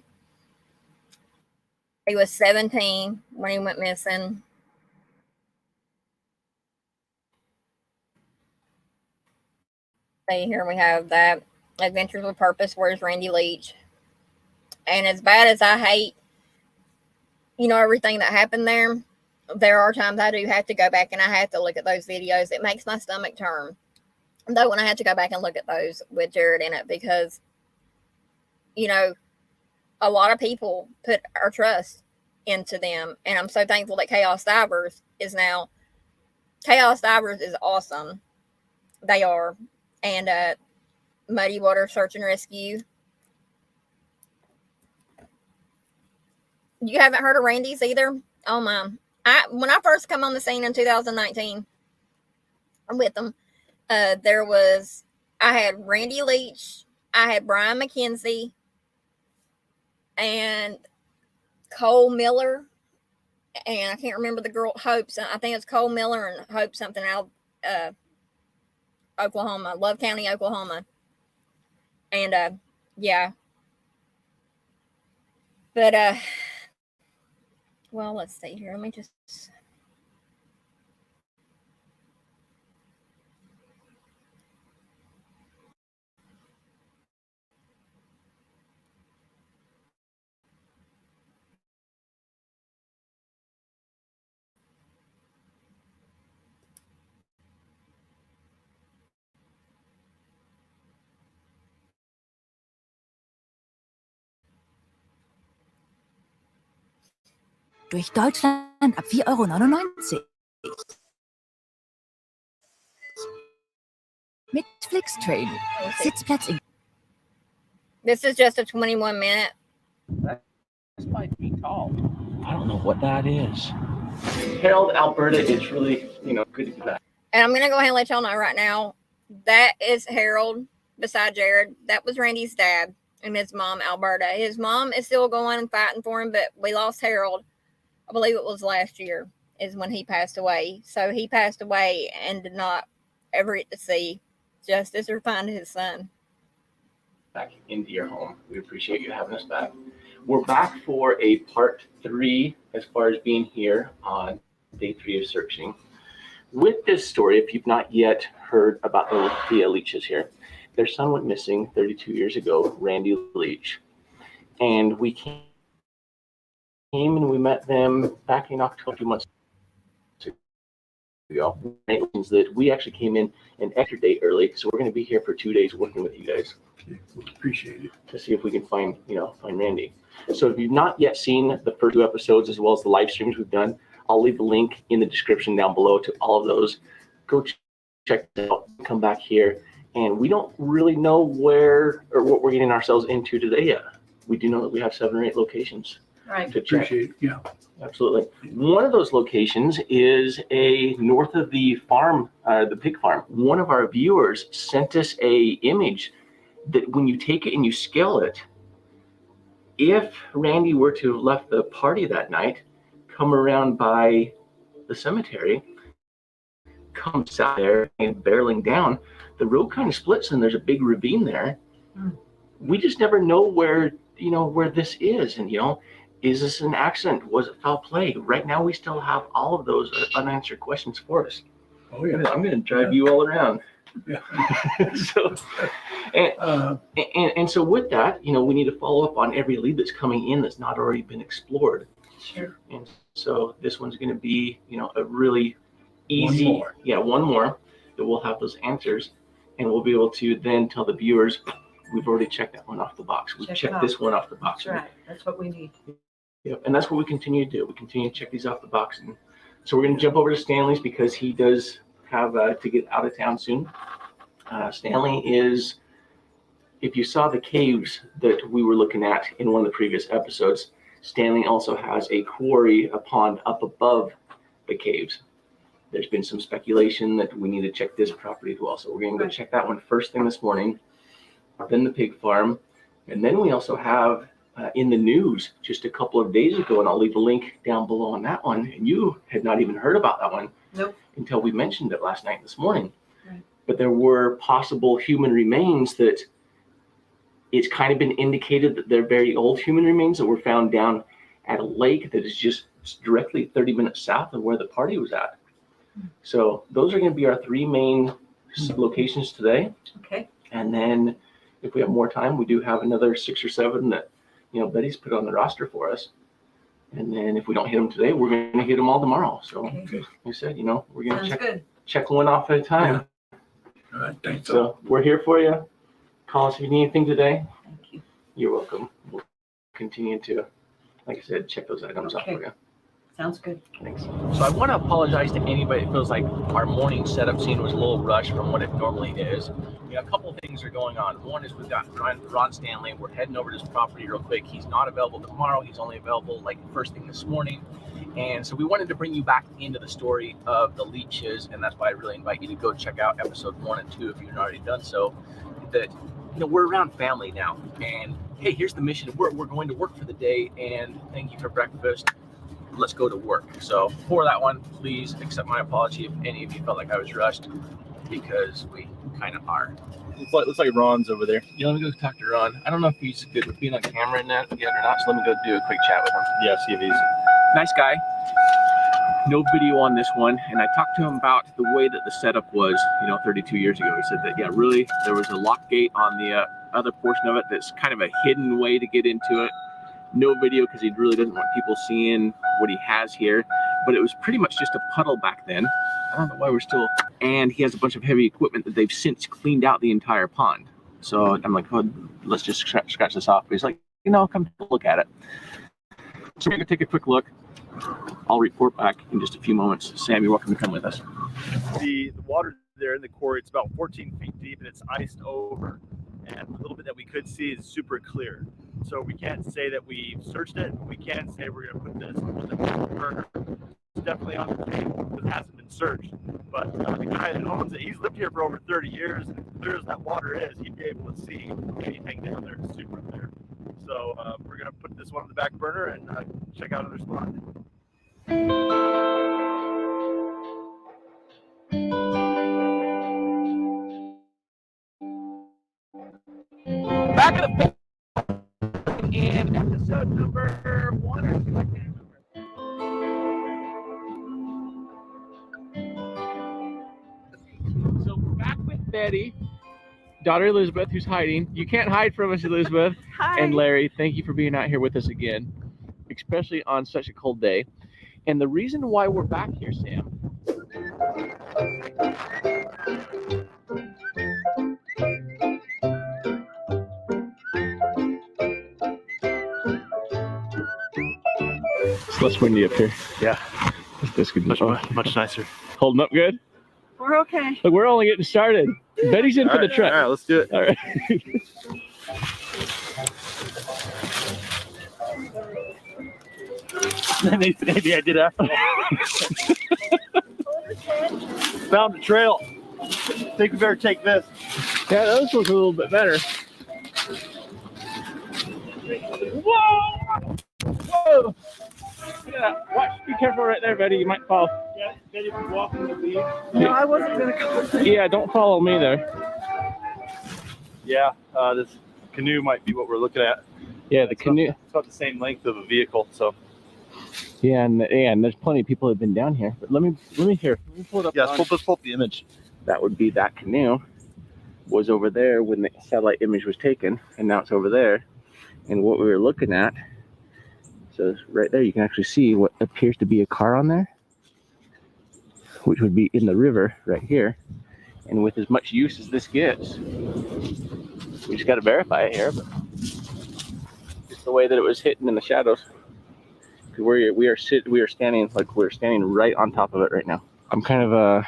He was 17 when he went missing. Here we have that. Adventures with Purpose, Where's Randy Leach? And as bad as I hate, everything that happened there are times I do have to go back and I have to look at those videos. It makes my stomach turn, though, when I have to go back and look at those with Jared in it, because, a lot of people put our trust into them. And I'm so thankful that Chaos Divers is awesome. They are. And Muddy Water Search and Rescue. You haven't heard of Randy's either? Oh my. When I first come on the scene in 2019, I'm with them. I had Randy Leach, I had Brian McKenzie, and Cole Miller, and I can't remember the girl, Hope. I think it's Cole Miller and Hope something out of Oklahoma, Love County, Oklahoma. And yeah. But well, let's see here. Let me just. Durch Deutschland ab 4,99 €. Mit Flixtrain. Sitzplatz in. This is just a 21-minute. This might be tall. I don't know what that is. Harold, Alberta, it's really, good to be back. And I'm going to go ahead and let y'all know right now, that is Harold beside Jared. That was Randy's dad. and his mom, Alberta. His mom is still going and fighting for him, but we lost Harold. I believe it was last year is when he passed away. So he passed away and did not ever get to see justice or find his son. Back into your home. We appreciate you having us back. We're back for a part 3 as far as being here on day 3 of searching. With this story, if you've not yet heard about the Leaches here, their son went missing 32 years ago, Randy Leach. And we came and we met them back in October, 2 months ago. It means that we actually came in an extra day early, so we're going to be here for 2 days working with you guys. Okay, we appreciate it. To see if we can find Randy. So if you've not yet seen the first 2 episodes as well as the live streams we've done, I'll leave a link in the description down below to all of those. Go check it out, come back here. And we don't really know where or what we're getting ourselves into today yet. We do know that we have 7 or 8 locations Right. to check. Appreciate it. Yeah. Absolutely. One of those locations is a north of the farm, the pig farm. One of our viewers sent us a image that when you take it and you scale it, if Randy were to have left the party that night, come around by the cemetery, come south there and barreling down, the road kind of splits and there's a big ravine there. We just never know where this is. And, is this an accident? Was it foul play? Right now, we still have all of those unanswered questions for us. Oh, yeah. I'm going to drive you all around. Yeah. So, and so with that, we need to follow up on every lead that's coming in that's not already been explored. Sure. And so this one's going to be, a really easy, one more that we'll have those answers, and we'll be able to then tell the viewers, we've already checked that one off the box. We've checked this one off the box. That's right. That's what we need. Yep, and that's what we continue to do. We continue to check these off the box, and so we're going to jump over to Stanley's because he does have to get out of town soon. Stanley is, if you saw the caves that we were looking at in one of the previous episodes, Stanley also has a quarry, a pond up above the caves. There's been some speculation that we need to check this property as well. So we're going to go check that one first thing this morning, then the pig farm. And then we also have in the news just a couple of days ago, and I'll leave a link down below on that one. And you had not even heard about that one until we mentioned it last night, this morning. Right. But there were possible human remains that it's kind of been indicated that they're very old human remains that were found down at a lake that is just directly 30 minutes south of where the party was at. So those are going to be our 3 main locations today. Okay. And then if we have more time, we do have another 6 or 7 that, Betty's put on the roster for us. And then if we don't hit them today, we're going to hit them all tomorrow. So Okay. like I said, we're going Sounds to good. check one off at a time. All right. Thanks. So we're here for you. Call us if you need anything today. Thank you. You're welcome. We'll continue to, like I said, check those items off Okay. for you. Sounds good. Thanks. So I want to apologize to anybody that feels like our morning setup scene was a little rushed from what it normally is. A couple of things are going on. One is we've got Ron Stanley. We're heading over to his property real quick. He's not available tomorrow. He's only available like first thing this morning. And so we wanted to bring you back into the story of the Leaches, and that's why I really invite you to go check out episode 1 and 2 if you've not already done so. That we're around family now, and hey, here's the mission. We're going to work for the day, and thank you for breakfast. Let's go to work. So for that one, please accept my apology if any of you felt like I was rushed, because we kind of are. Looks like Ron's over there. Let me go talk to Ron. I don't know if he's good with being on camera in that yet or not, so let me go do a quick chat with him. Yeah, see if he's. Nice guy. No video on this one, and I talked to him about the way that the setup was, 32 years ago. He said that, really, there was a lock gate on the other portion of it that's kind of a hidden way to get into it. No video because he really doesn't want people seeing what he has here, but it was pretty much just a puddle back then. I don't know why we're still, and he has a bunch of heavy equipment that they've since cleaned out the entire pond. So I'm like, oh, let's just scratch this off. But he's like, come look at it. So we're gonna take a quick look. I'll report back in just a few moments. Sam, you're welcome to come with us. The water there in the quarry, it's about 14 feet deep and it's iced over. And the little bit that we could see is super clear. So we can't say that we searched it. We can say we're going to put this on the burner definitely on the table because it hasn't been searched. But the guy that owns it, he's lived here for over 30 years, and as clear as that water is, he'd be able to see anything down there. It's super clear. So we're gonna put this one on the back burner and check out other spots. Back at the in episode number 1 or 2, I can't remember. So we're back with Betty, daughter Elizabeth, who's hiding. You can't hide from us, Elizabeth. Hi. And Larry, thank you for being out here with us again, especially on such a cold day. And the reason why we're back here, Sam, it's less windy up here. Yeah. This could be much nicer. Holding up good? We're okay. Look, we're only getting started. Betty's in for the trek. All right, let's do it. All right. Maybe I did after all. Found the trail. Think we better take this. Yeah, those look a little bit better. Whoa! Whoa! Yeah, watch. Be careful right there, Betty. You might fall. Yeah, Betty, if you walk in the lead. No, I wasn't gonna go. Yeah, don't follow me there. Yeah, this canoe might be what we're looking at. Yeah, the canoe. It's about the same length of a vehicle, so. Yeah, and there's plenty of people that have been down here. But let me pull it up. Yeah, let's pull up the image. That would be that canoe was over there when the satellite image was taken, and now it's over there. And what we were looking at, so right there you can actually see what appears to be a car on there, which would be in the river right here. And with as much use as this gets, we just got to verify it here, but just the way that it was hitting in the shadows. We are standing right on top of it right now. I'm kind of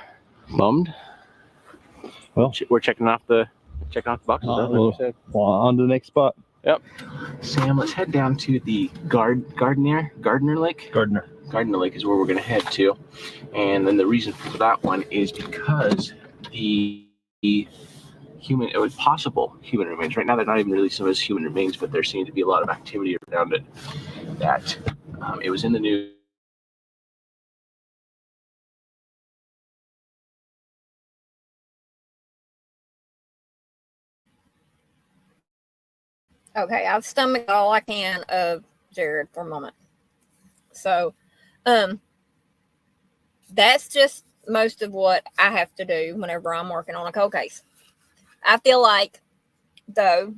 bummed. Well, we're checking off the boxes. Well, on to the next spot. Yep. Sam, let's head down to the Gardner Lake. Gardner Lake is where we're going to head to, and then the reason for that one is because the possible human remains. Right now, they're not even really some as human remains, but there seems to be a lot of activity around it. That it was in the news. Okay, I've stomached all I can of Jared for a moment. So, that's just most of what I have to do whenever I'm working on a cold case. I feel like, though,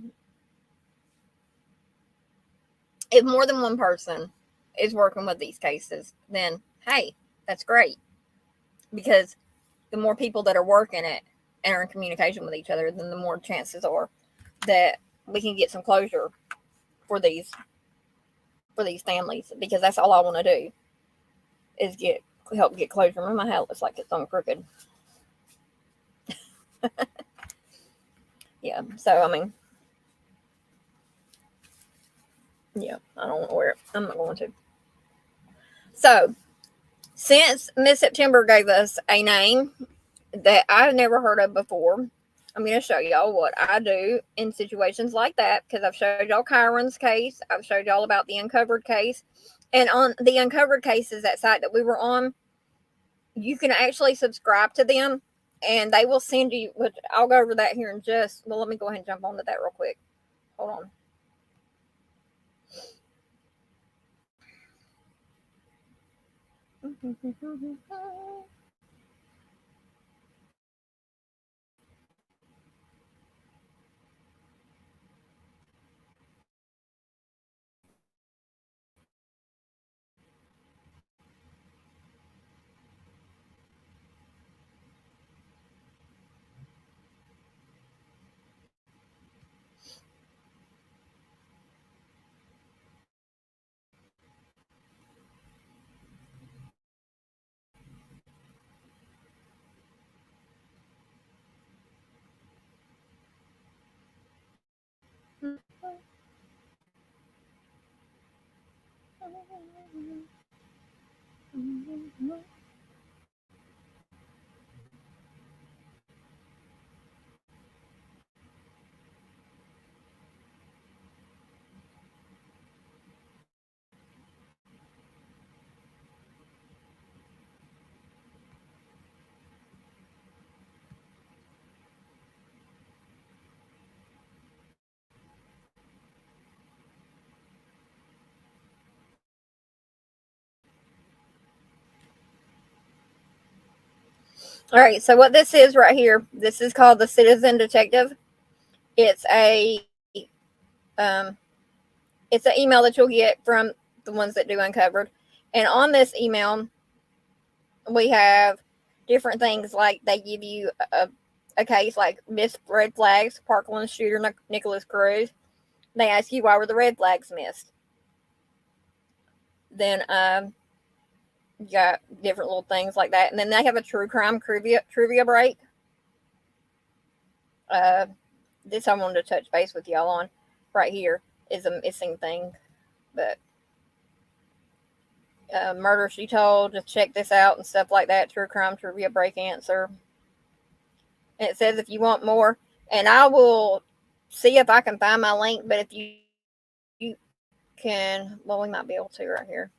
if more than one person is working with these cases, then hey, that's great. Because the more people that are working it and are in communication with each other, then the more chances are that we can get some closure for these families. Because that's all I want to do is help get closure. Remember, my hat looks like it's on crooked. Yeah. So I mean, yeah, I don't want to wear it. I'm not going to. So, since Miss September gave us a name that I've never heard of before, I'm going to show y'all what I do in situations like that, because I've showed y'all Kyron's case. I've showed y'all about the uncovered case. And on the uncovered cases, that site that we were on, you can actually subscribe to them, and they will send you, which I'll go over that here in just, well, let me go ahead and jump onto that real quick. Hold on. All right, so what this is right here, this is called the Citizen Detective. It's um, it's an email that you'll get from the ones that do Uncovered, and on this email, we have different things like they give you a case like missed red flags, Parkland shooter Nicholas Cruz. They ask you why were the red flags missed. Then you got different little things like that, and then they have a true crime trivia break. This I wanted to touch base with y'all on. Right here is a missing thing, but murder she told. Just check this out and stuff like that. True crime trivia break answer. And it says if you want more, and I will see if I can find my link. But if you can, well, we might be able to right here.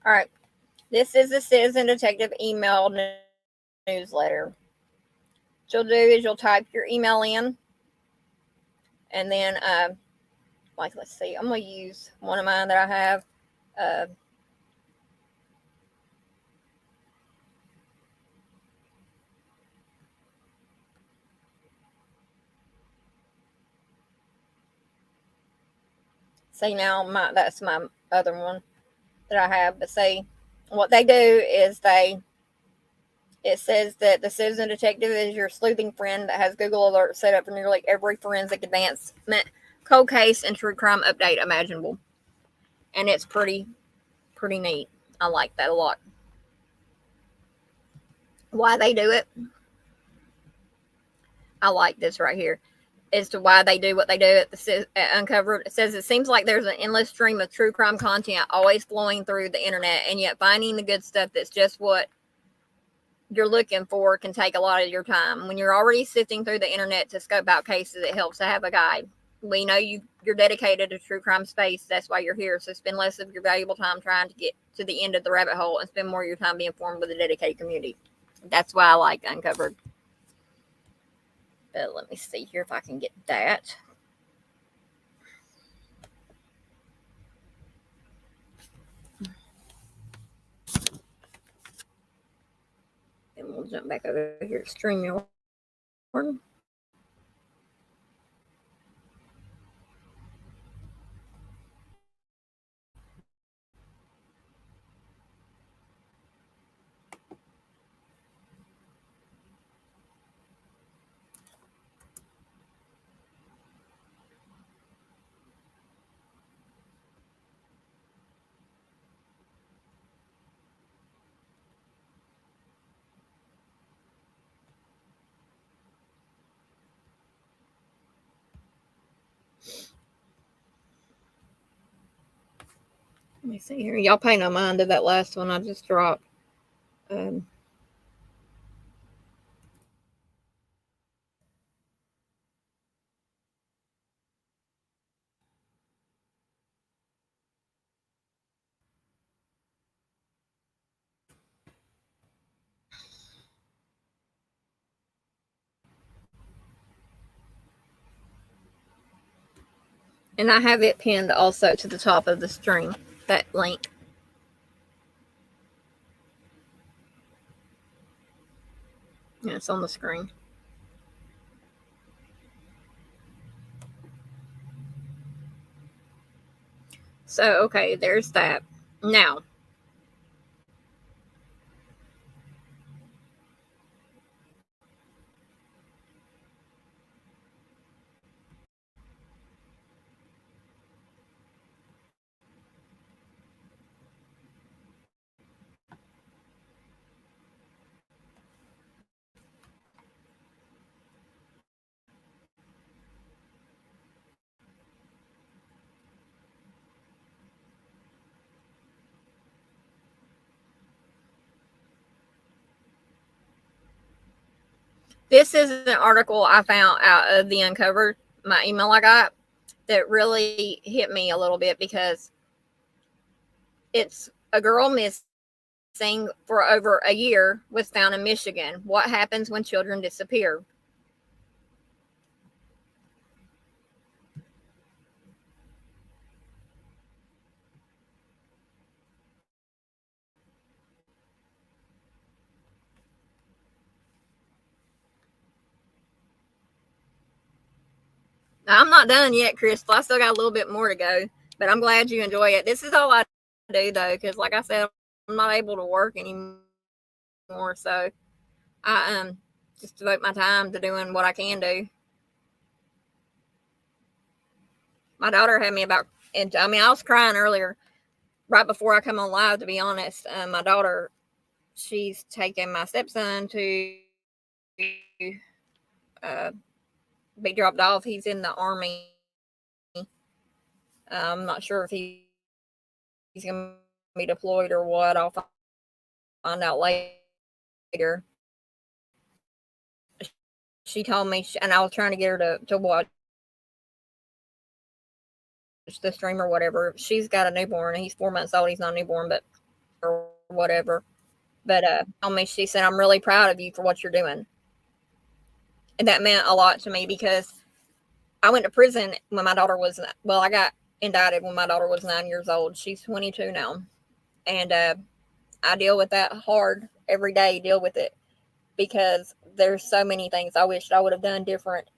All right. This is the Citizen Detective email newsletter. What you'll do is you'll type your email in, and then, like, let's see, I'm going to use one of mine that I have. See, now that's my other one that I have. But see, what they do is it says that the Citizen Detective is your sleuthing friend that has Google Alerts set up for nearly every forensic advancement, cold case, and true crime update imaginable. And it's pretty neat. I like that a lot. Why they do it, I like this right here. As to why they do what they do at Uncovered. It says it seems like there's an endless stream of true crime content always flowing through the internet, and yet finding the good stuff that's just what you're looking for can take a lot of your time. When you're already sifting through the internet to scope out cases, it helps to have a guide. We know you're dedicated to true crime space. That's why you're here. So spend less of your valuable time trying to get to the end of the rabbit hole and spend more of your time being informed with a dedicated community. That's why I like Uncovered. But let me see here if I can get that. And we'll jump back over here to StreamYard. Let me see here. Y'all pay no mind to that last one I just dropped. And I have it pinned also to the top of the stream, that link. Yeah, it's on the screen. So, okay, there's that. Now, this is an article I found out of the Uncovered, my email I got, that really hit me a little bit because it's a girl missing for over a year was found in Michigan. What happens when children disappear? Now, I'm not done yet, Crystal. I still got a little bit more to go, but I'm glad you enjoy it. This is all I do, though, because like I said, I'm not able to work anymore, so I just devote my time to doing what I can do. My daughter had me about, and I mean, I was crying earlier, right before I come on live, to be honest. My daughter, she's taken my stepson to be dropped off. He's in the Army. I'm not sure if he's going to be deployed or what. I'll find out later. She told me, and I was trying to get her to watch the stream or whatever. She's got a newborn. He's 4 months old. He's not a newborn, but or whatever. But told me, she said, I'm really proud of you for what you're doing. And that meant a lot to me because I went to prison when my daughter was, well, I got indicted when my daughter was 9 years old. She's 22 now. And I deal with that hard every day, deal with it, because there's so many things I wish I would have done different,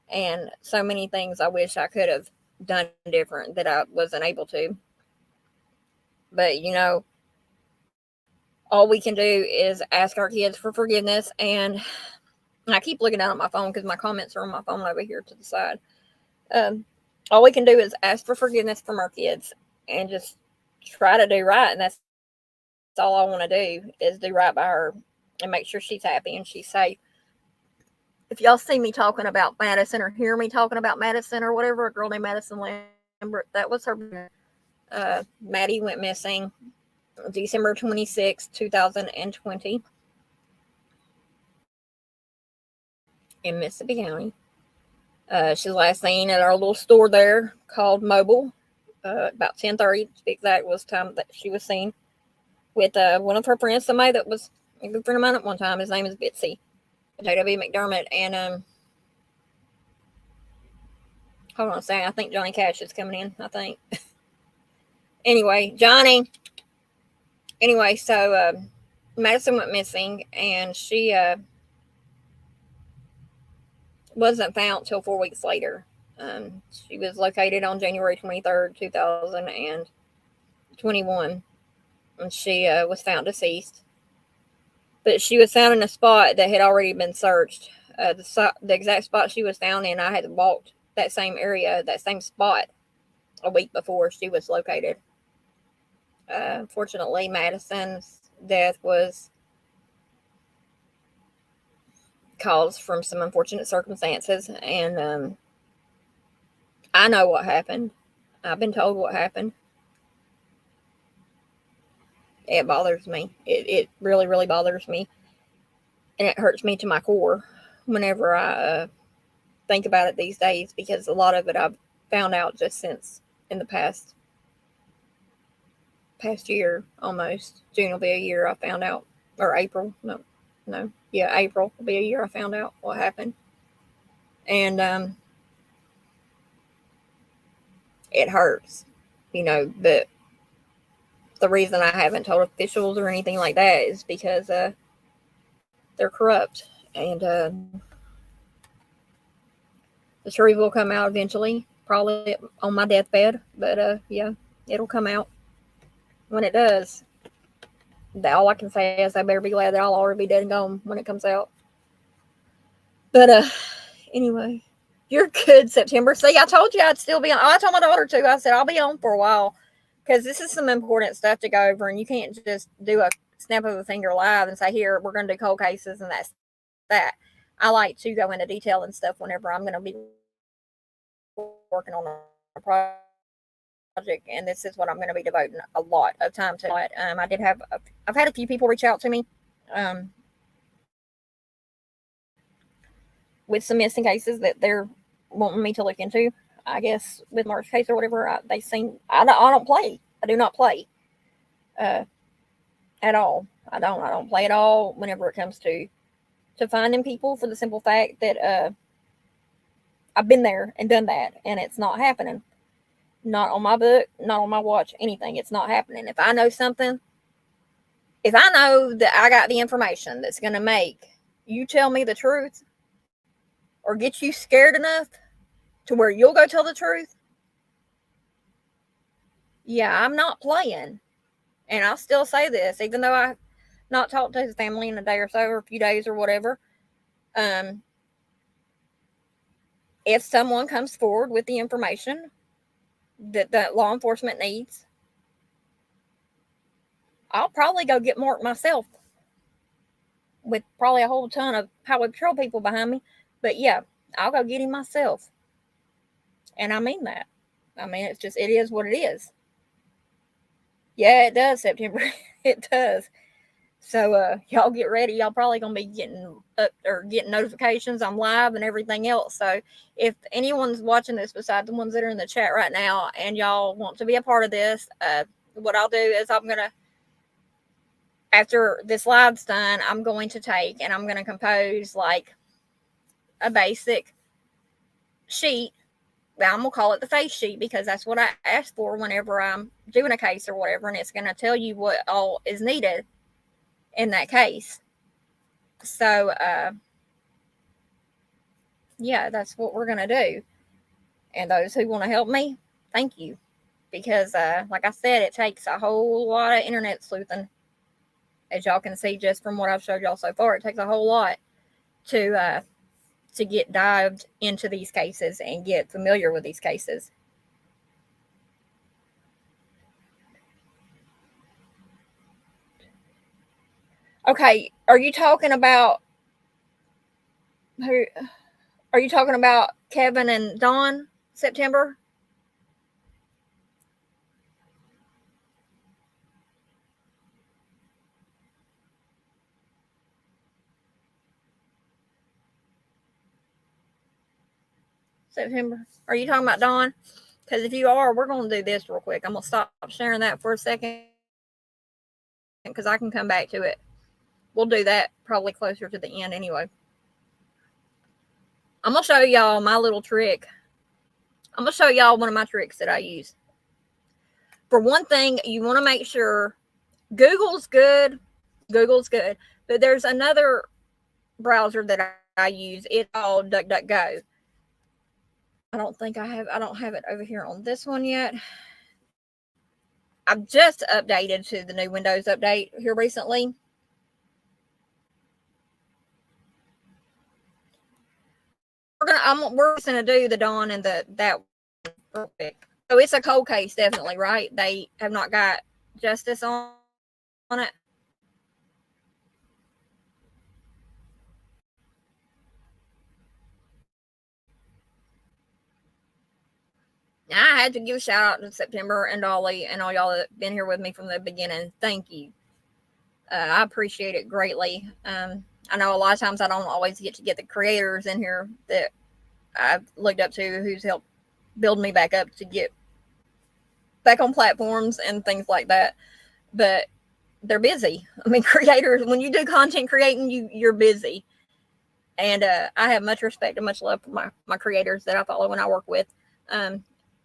and so many things I wish I could have done different that I wasn't able to. But, you know, all we can do is ask our kids for forgiveness. And I keep looking down at my phone because my comments are on my phone over here to the side. All we can do is ask for forgiveness from our kids and just try to do right. And that's all I want to do, is do right by her and make sure she's happy and she's safe. If y'all see me talking about Madison or hear me talking about Madison or whatever, a girl named Madison Lambert, that was her. Maddie went missing December 26, 2020 in Mississippi County. She was last seen at our little store there called Mobile, about 10:30 to be exact was the time that she was seen, with one of her friends, somebody that was a good friend of mine at one time. His name is Bitsy, J.W. McDermott. And hold on a second, I think Johnny Cash is coming in, I think. Anyway, Johnny. Anyway, so Madison went missing, and she wasn't found till 4 weeks later. She was located on January 23rd, 2021, and she was found deceased. But she was found in a spot that had already been searched. The exact spot she was found in, I had walked that same area, that same spot, a week before she was located. Unfortunately, Madison's death was caused from some unfortunate circumstances, and I know what happened. I've been told what happened. It bothers me. It really, really bothers me, and it hurts me to my core whenever I think about it these days, because a lot of it I've found out just since in the past year, almost. June will be a year I found out, or April. Yeah, April will be a year I found out what happened. And it hurts, you know, but the reason I haven't told officials or anything like that is because they're corrupt, and the truth will come out eventually, probably on my deathbed. But yeah, It'll come out. When it does, all I can say is I better be glad that I'll already be dead and gone when it comes out. But anyway, you're good, September. See, I told you I'd still be on. I told my daughter too. I said I'll be on for a while because this is some important stuff to go over, and you can't just do a snap of a finger live and say, here, we're going to do cold cases, and that's that. I like to go into detail and stuff whenever I'm going to be working on a project, and this is what I'm going to be devoting a lot of time to. I've had a few people reach out to me with some missing cases that they're wanting me to look into. I guess with Mark's case or whatever, I don't play. I do not play at all. I don't play at all whenever it comes to finding people, for the simple fact that I've been there and done that, and it's not happening. Not on my book, not on my watch, anything. It's not happening. If I know something, if I know that I got the information that's going to make you tell me the truth or get you scared enough to where you'll go tell the truth, yeah, I'm not playing. And I'll still say this, even though I've not talked to his family in a day or so, or a few days or whatever. If someone comes forward with the information that law enforcement needs, I'll probably go get Mark myself with probably a whole ton of Highway Patrol people behind me. But yeah, I'll go get him myself. And I mean that. I mean, it is what it is. Yeah, it does, September. It does. So y'all get ready. Y'all probably gonna be getting notifications. I'm live and everything else. So if anyone's watching this besides the ones that are in the chat right now, and y'all want to be a part of this, what I'll do is I'm gonna, after this live's done, I'm going to take and I'm gonna compose like a basic sheet. I'm gonna call it the face sheet because that's what I asked for whenever I'm doing a case or whatever, and it's gonna tell you what all is needed in that case. So yeah, that's what we're gonna do. And those who want to help me, thank you, because like I said, it takes a whole lot of internet sleuthing, as y'all can see just from what I've showed y'all so far. It takes a whole lot to get dived into these cases and get familiar with these cases. Okay, are you talking about who? Are you talking about Kevin and Dawn, September? September. Are you talking about Dawn? Because if you are, we're going to do this real quick. I'm going to stop sharing that for a second because I can come back to it. We'll do that probably closer to the end anyway. I'm going to show y'all my little trick. I'm going to show y'all one of my tricks that I use. For one thing, you want to make sure Google's good. Google's good. But there's another browser that I use. It's called DuckDuckGo. I don't have it over here on this one yet. I've just updated to the new Windows update here recently. We're gonna do the Dawn and that real quick. So it's a cold case, definitely, right? They have not got justice on it. I had to give a shout out to September and Dolly and all y'all that been here with me from the beginning. Thank you. I appreciate it greatly. I know a lot of times I don't always get to get the creators in here that I've looked up to, who's helped build me back up to get back on platforms and things like that. But they're busy. I mean, creators, when you do content creating, you're busy. And I have much respect and much love for my creators that I follow and I work with.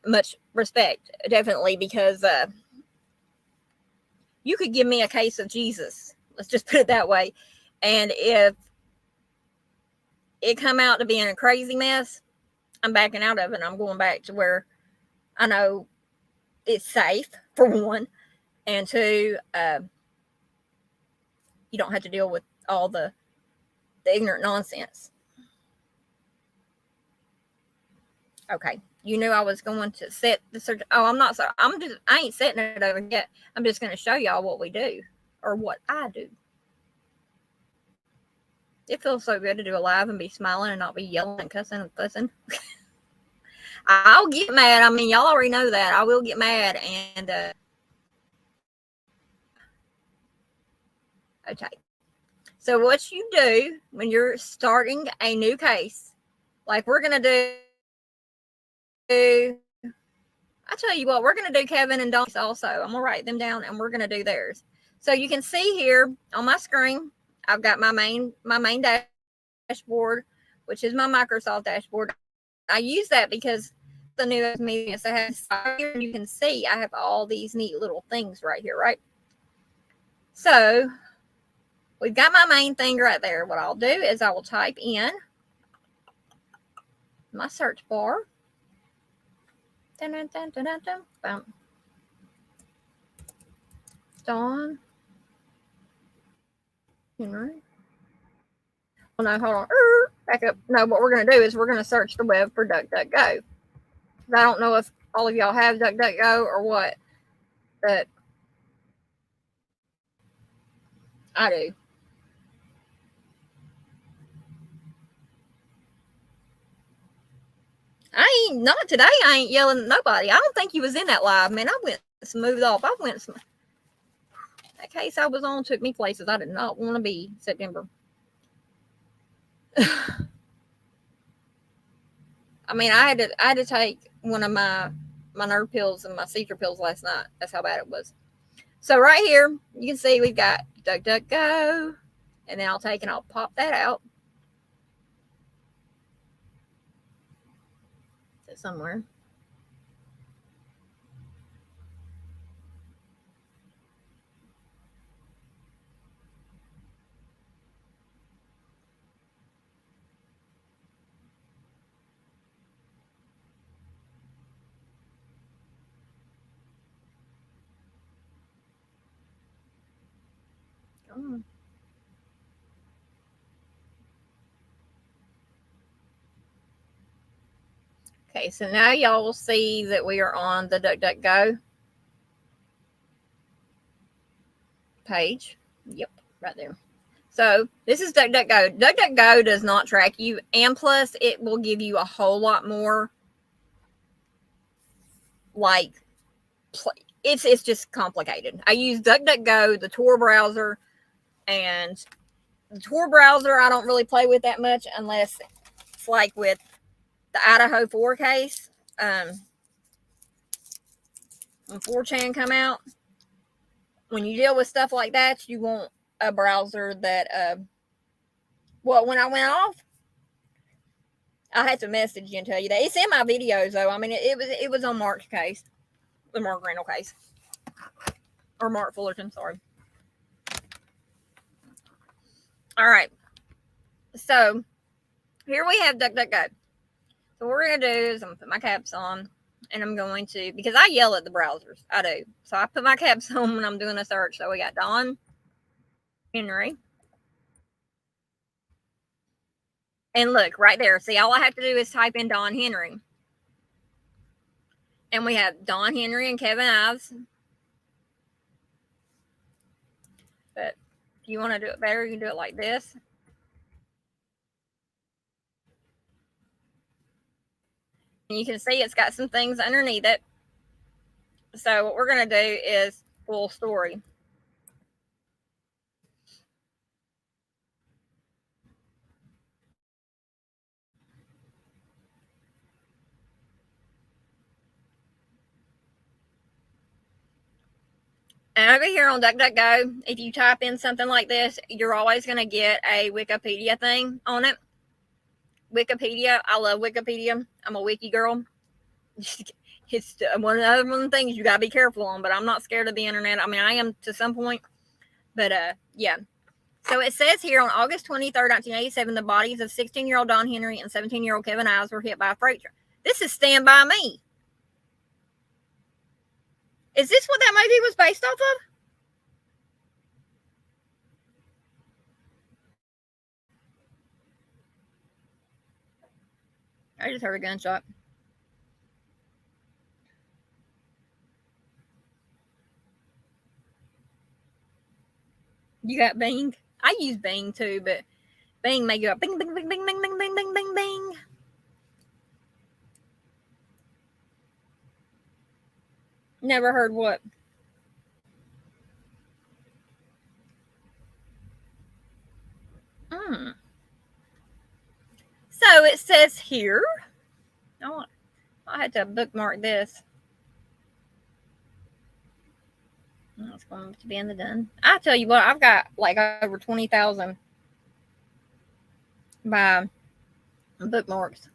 Much respect, definitely, because you could give me a case of Jesus. Let's just put it that way. And if it come out to being a crazy mess, I'm backing out of it. I'm going back to where I know it's safe, for one, and two, you don't have to deal with all the ignorant nonsense. Okay, you knew I was going to set the search. Oh, I'm not. So I ain't setting it over yet. I'm just going to show y'all what we do, or what I do. It feels so good to do a live and be smiling and not be yelling and cussing and fussing. I'll get mad. I mean, y'all already know that. I will get mad. And, okay. So what you do when you're starting a new case, like we're going to do, I tell you what, we're going to do Kevin and Don's also. I'm going to write them down and we're going to do theirs. So you can see here on my screen, I've got my main dashboard, which is my Microsoft dashboard. I use that because the newest media, so here you can see I have all these neat little things right here, right? So we've got my main thing right there. What I'll do is I will type in my search bar. Dun, dun, dun, dun, dun, dun, dun. Dawn Henry. Oh no, hold on. Back up. No, what we're going to do is we're going to search the web for DuckDuckGo. I don't know if all of y'all have DuckDuckGo or what, but I do. I ain't, not today. I ain't yelling at nobody. I don't think he was in that live, man. I went smooth off. That case I was on took me places I did not want to be September. I mean, I had to take one of my nerve pills and my seizure pills last night. That's how bad it was. So right here, you can see we've got DuckDuckGo, and then I'll pop that out somewhere. Okay, so now y'all will see that we are on the DuckDuckGo page. Yep, right there. So this is DuckDuckGo. DuckDuckGo does not track you, and plus it will give you a whole lot more. Like, it's just complicated. I use DuckDuckGo, the Tor browser, and the Tor browser I don't really play with that much unless it's like with the Idaho 4 case. When 4chan come out, when you deal with stuff like that, you want a browser that, well, when I went off, I had to message you and tell you that. It's in my videos, though. I mean, it was on Mark's case, the Mark Randall case, or Mark Fullerton, sorry. All right. So here we have DuckDuckGo. So what we're going to do is I'm going to put my caps on, and I'm going to, because I yell at the browsers. I do. So I put my caps on when I'm doing a search. So we got Don Henry. And look, right there. See, all I have to do is type in Don Henry. And we have Don Henry and Kevin Ives. But if you want to do it better, you can do it like this. And you can see it's got some things underneath it. So what we're going to do is full story. And over here on DuckDuckGo, if you type in something like this, you're always going to get a Wikipedia thing on it. Wikipedia, I love Wikipedia. I'm a wiki girl. It's one of the things you got to be careful on, but I'm not scared of the internet. I mean, I am to some point, but yeah. So it says here on August 23rd, 1987, the bodies of 16-year-old Don Henry and 17-year-old Kevin Ives were hit by a freight train. This is Stand By Me. Is this what that movie was based off of? I just heard a gunshot. You got Bing? I use Bing too, but Bing may go bing, bing, bing, bing, bing, bing, bing, bing, bing, bing. Never heard what? So it says here. Oh, I had to bookmark this. It's going to be in the done. I tell you what, I've got like over 20,000 by bookmarks.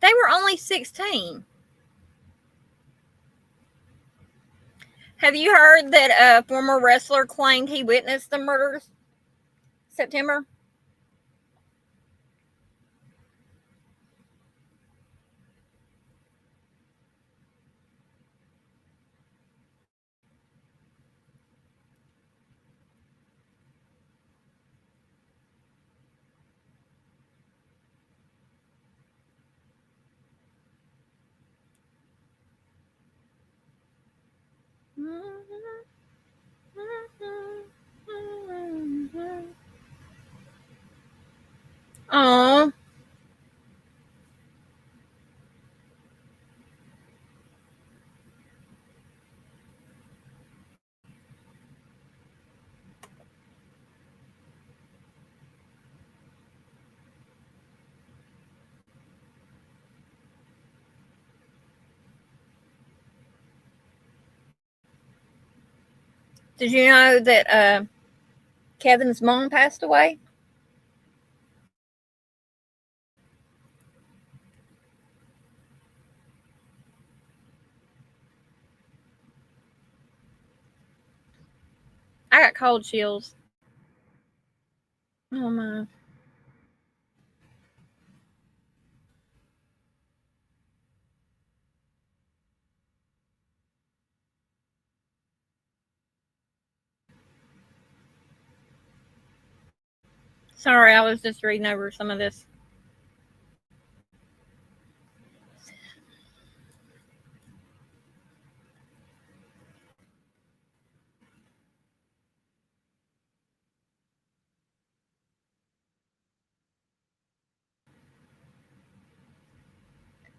They were only 16. Have you heard that a former wrestler claimed he witnessed the murders? September? Oh. Did you know that Kevin's mom passed away? I got cold chills. Oh my. Sorry, I was just reading over some of this.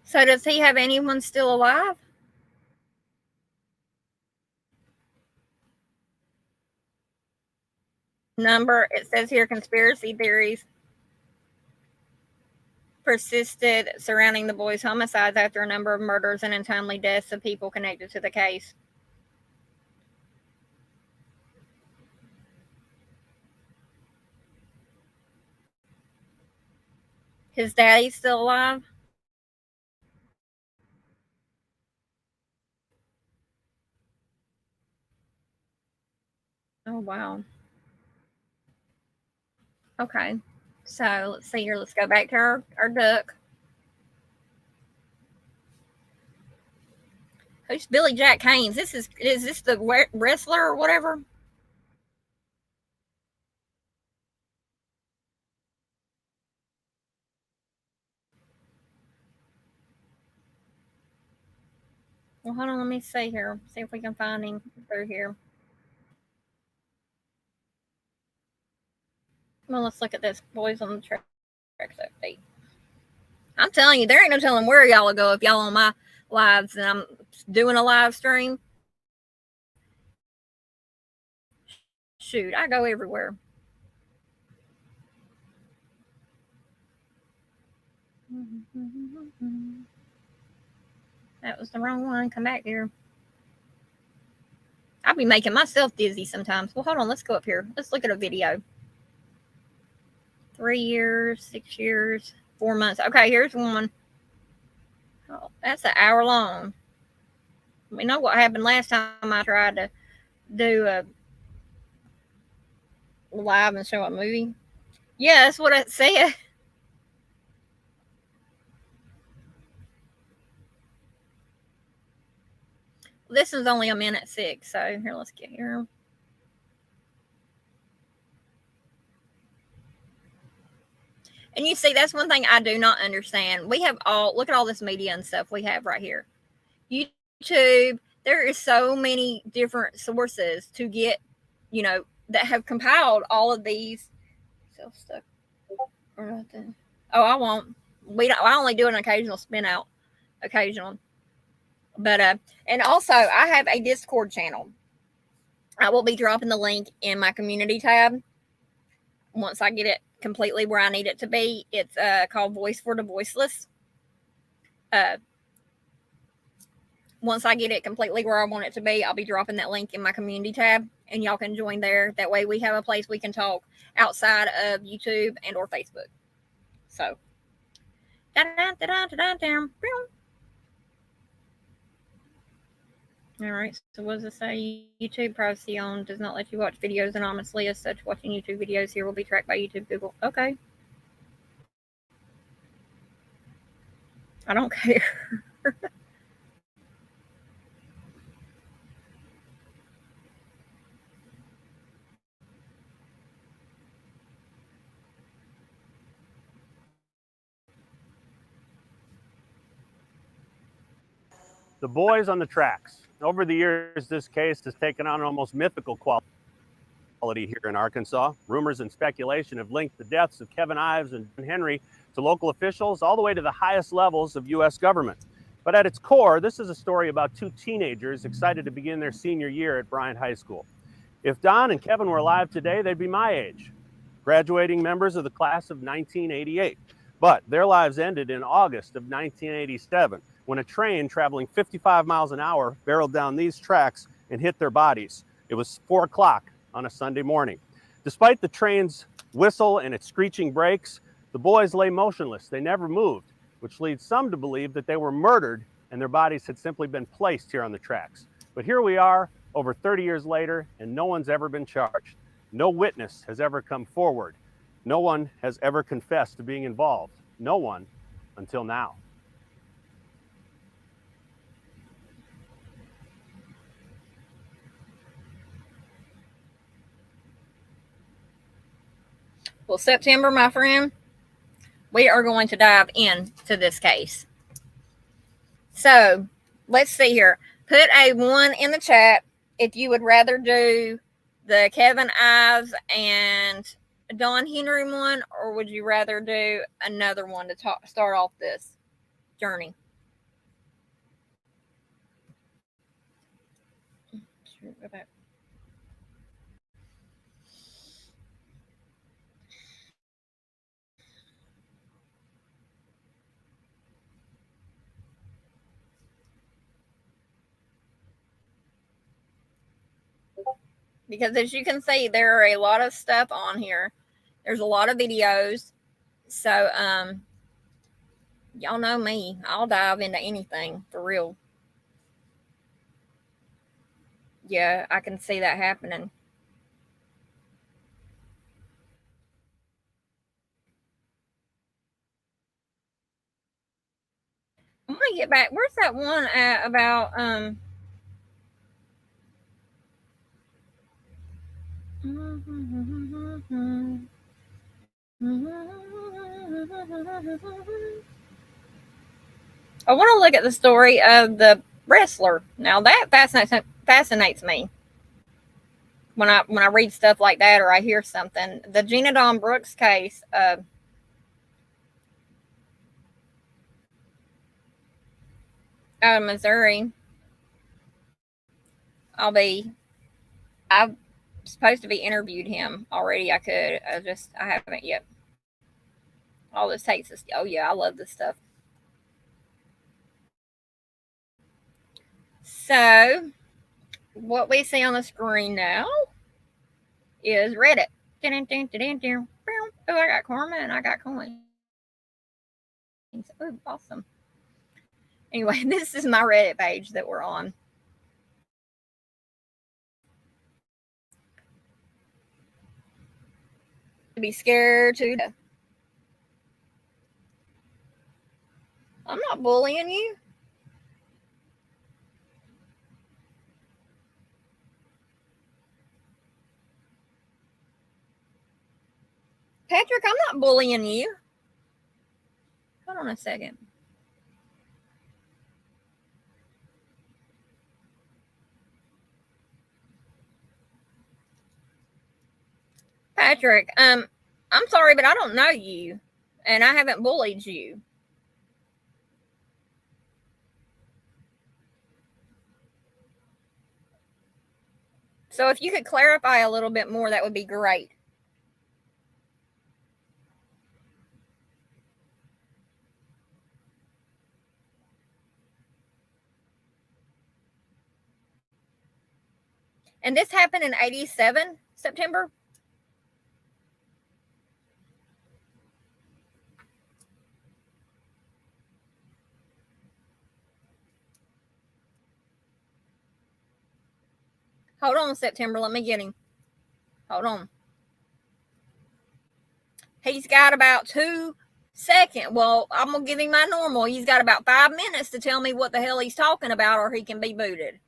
So does he have anyone still alive? Number, it says here, conspiracy theories persisted surrounding the boys' homicides after a number of murders and untimely deaths of people connected to the case. His daddy's still alive? Oh, wow. Okay. So let's see here. Let's go back to our duck. Who's Billy Jack Haynes? Is this the wrestler or whatever? Well, hold on. Let me see here. See if we can find him through here. Well, let's look at this. Boys on the Tracks update. I'm telling you, there ain't no telling where y'all will go if y'all on my lives and I'm doing a live stream. Shoot, I go everywhere. That was the wrong one. Come back here. I'll be making myself dizzy sometimes. Well, hold on. Let's go up here. Let's look at a video. 3 years, 6 years, 4 months. Okay, here's one. Oh, that's an hour long. We know what happened last time I tried to do a live and show a movie. Yeah, that's what it said. This is only 1:06, so here, let's get here. And you see, that's one thing I do not understand. We have look at all this media and stuff we have right here. YouTube, there is so many different sources to get, that have compiled all of these self-stuck or nothing. Oh, I won't. I only do an occasional spin out, occasional. But and also I have a Discord channel. I will be dropping the link in my community tab once I get it completely where I need it to be. It's called Voice for the Voiceless. Once I get it completely where I want it to be, I'll be dropping that link in my community tab, and y'all can join there. That way we have a place we can talk outside of YouTube and or Facebook. So, all right. So what does it say? YouTube privacy on does not let you watch videos anonymously. As such, watching YouTube videos here will be tracked by YouTube, Google. Okay. I don't care. The Boys on the Tracks. Over the years, this case has taken on an almost mythical quality here in Arkansas. Rumors and speculation have linked the deaths of Kevin Ives and Henry to local officials all the way to the highest levels of U.S. government. But at its core, this is a story about two teenagers excited to begin their senior year at Bryant High School. If Don and Kevin were alive today, they'd be my age, graduating members of the class of 1988. But their lives ended in August of 1987. When a train traveling 55 miles an hour barreled down these tracks and hit their bodies. It was 4 o'clock on a Sunday morning. Despite the train's whistle and its screeching brakes, the boys lay motionless. They never moved, which leads some to believe that they were murdered and their bodies had simply been placed here on the tracks. But here we are, over 30 years later, and no one's ever been charged. No witness has ever come forward. No one has ever confessed to being involved. No one until now. Well, September, my friend, we are going to dive into this case. So let's see here. Put a 1 in the chat if you would rather do the Kevin Ives and Don Henry one, or would you rather do another one to start off this journey? Go back. Because as you can see, there are a lot of stuff on here. There's a lot of videos. So, y'all know me. I'll dive into anything for real. Yeah, I can see that happening. I'm gonna get back. Where's that one at about I want to look at the story of the wrestler. Now that fascinates me. When I read stuff like that or I hear something, the Gina Dawn Brooks case. Out of Missouri. I'm supposed to be interviewed him already. I haven't yet. All this takes is, oh yeah, I love this stuff. So, what we see on the screen now is Reddit. Oh, I got karma and I got coins. Oh, awesome. Anyway, this is my Reddit page that we're on. be scared to death. I'm not bullying you. Patrick, I'm not bullying you. Hold on a second. Patrick, I'm sorry, but I don't know you, and I haven't bullied you. So if you could clarify a little bit more, that would be great. And this happened in 87, September? Hold on, September. Let me get him. Hold on. He's got about 2 seconds. Well, I'm going to give him my normal. He's got about 5 minutes to tell me what the hell he's talking about, or he can be booted.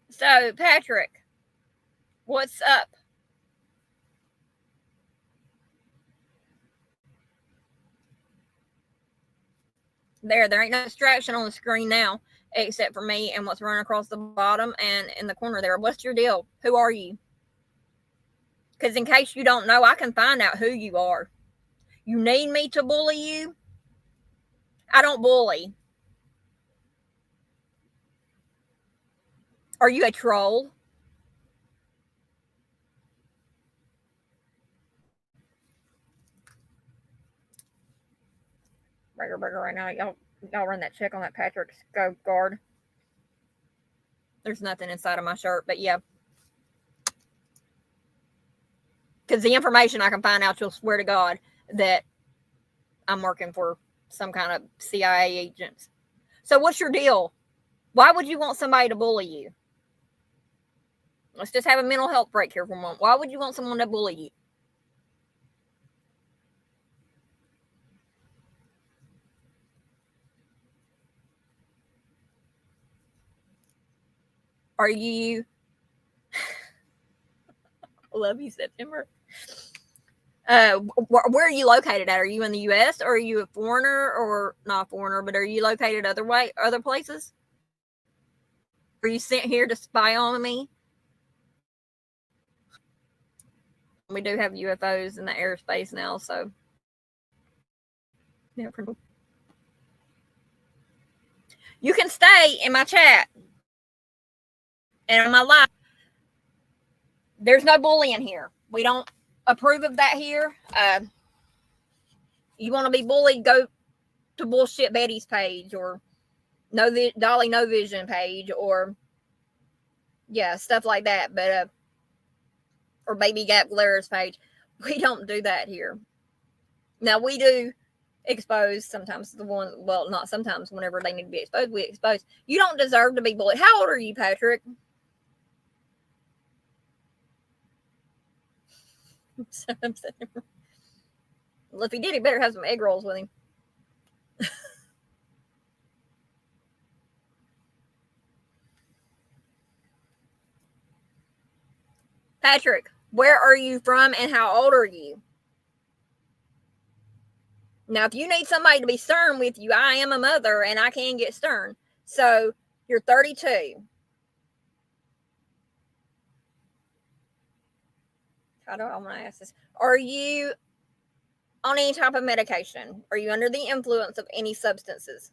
So, Patrick, what's up? There ain't no distraction on the screen now, except for me and what's running across the bottom and in the corner there. What's your deal? Who are you? Because in case you don't know, I can find out who you are. You need me to bully you? I don't bully. Are you a troll? Burger right now. Y'all run that check on that Patrick's Go guard. There's nothing inside of my shirt, but yeah. Because the information I can find out, you'll swear to God that I'm working for some kind of CIA agents. So what's your deal? Why would you want somebody to bully you? Let's just have a mental health break here for a moment. Why would you want someone to bully you? Are you... Love you, September. Where are you located at? Are you in the U.S. or are you a foreigner, or not a foreigner, but are you located other places? Are you sent here to spy on me? We do have UFOs in the airspace now, so yeah. You can stay in my chat and in my live. There's no bullying here. We don't approve of that here. You want to be bullied, go to Bullshit Betty's page, or Dolly No Vision page, or yeah, stuff like that. But or Baby Gap Glara's page. We don't do that here. Now we do expose sometimes the one. Well, not sometimes. Whenever they need to be exposed, we expose. You don't deserve to be bullied. How old are you, Patrick? Well, if he did, he better have some egg rolls with him. Patrick, where are you from and how old are you? Now, if you need somebody to be stern with you, I am a mother and I can get stern. So you're 32. How do I want to ask this? Are you on any type of medication? Are you under the influence of any substances?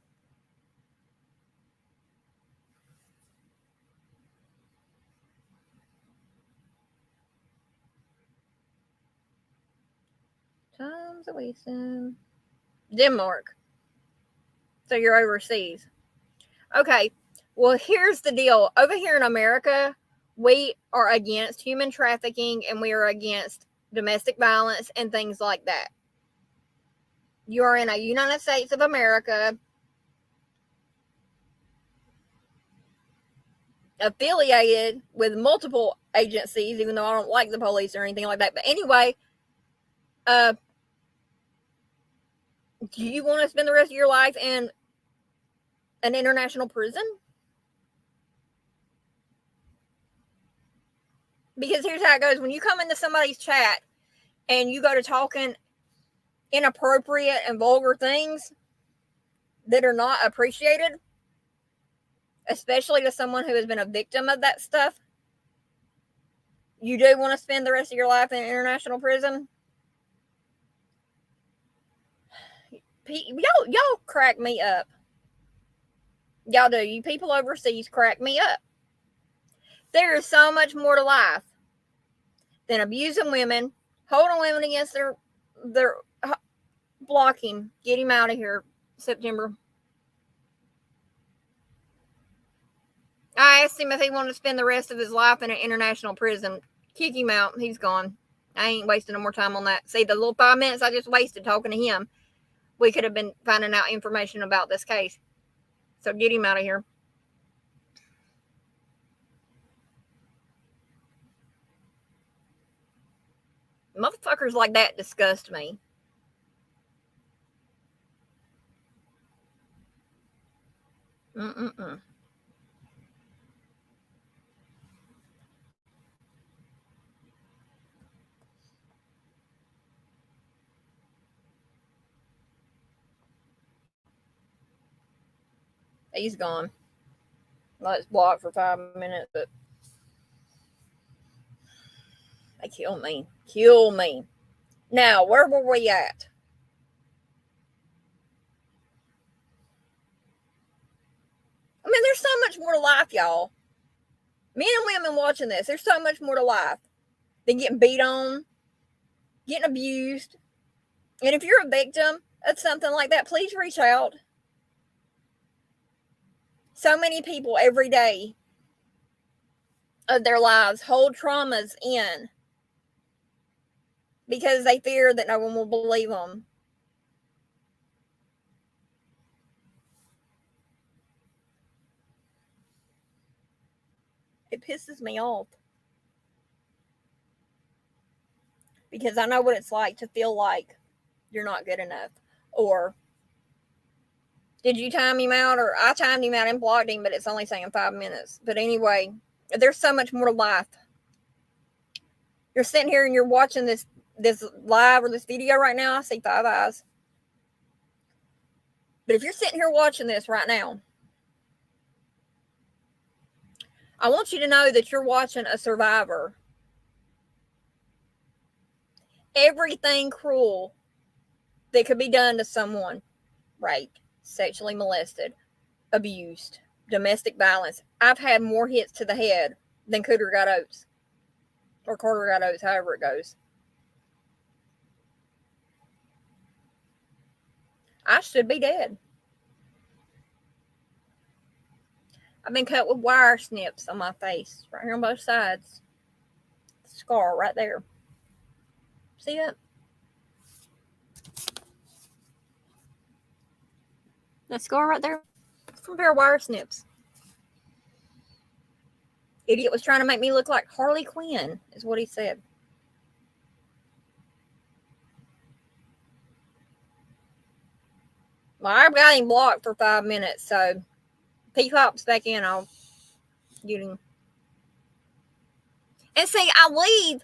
Time's a wasting. Denmark. So you're overseas. Okay. Well, here's the deal. Over here in America, We are against human trafficking and we are against domestic violence and things like that. You are in a United States of America, affiliated with multiple agencies, even though I don't like the police or anything like that. But anyway, do you want to spend the rest of your life in an international prison? Because here's how it goes. When you come into somebody's chat and you go to talking inappropriate and vulgar things that are not appreciated, especially to someone who has been a victim of that stuff, you do want to spend the rest of your life in an international prison? Y'all crack me up. Y'all do. You people overseas crack me up. There is so much more to life than abusing women, holding women against their block him. Get him out of here, September. I asked him if he wanted to spend the rest of his life in an international prison. Kick him out. He's gone. I ain't wasting no more time on that. See, the little 5 minutes I just wasted talking to him, we could have been finding out information about this case. So get him out of here. Motherfuckers like that disgust me. Mm-mm-mm. He's gone. Let's block for 5 minutes, but they kill me. Kill me. Now, where were we at? I mean, there's so much more to life, y'all. Men and women watching this, there's so much more to life than getting beat on, getting abused. And if you're a victim of something like that, please reach out. So many people every day of their lives hold traumas in because they fear that no one will believe them. It pisses me off because I know what it's like to feel like you're not good enough, or did you time him out? Or I timed him out and blocked him, but it's only saying 5 minutes. But anyway, there's so much more to life. You're sitting here and you're watching this live or this video right now. I see 5 eyes. But if you're sitting here watching this right now, I want you to know that you're watching a survivor. Everything cruel that could be done to someone, raped, sexually molested, abused, domestic violence. I've had more hits to the head than Cooter got Oates. Or Carter got Oates, however it goes. I should be dead. I've been cut with wire snips on my face, right here on both sides. Scar right there. See that? That scar right there? From a pair of wire snips. Idiot was trying to make me look like Harley Quinn, is what he said. Well, I've got him blocked for 5 minutes, so if he pops back in, I'll get him. And see, I leave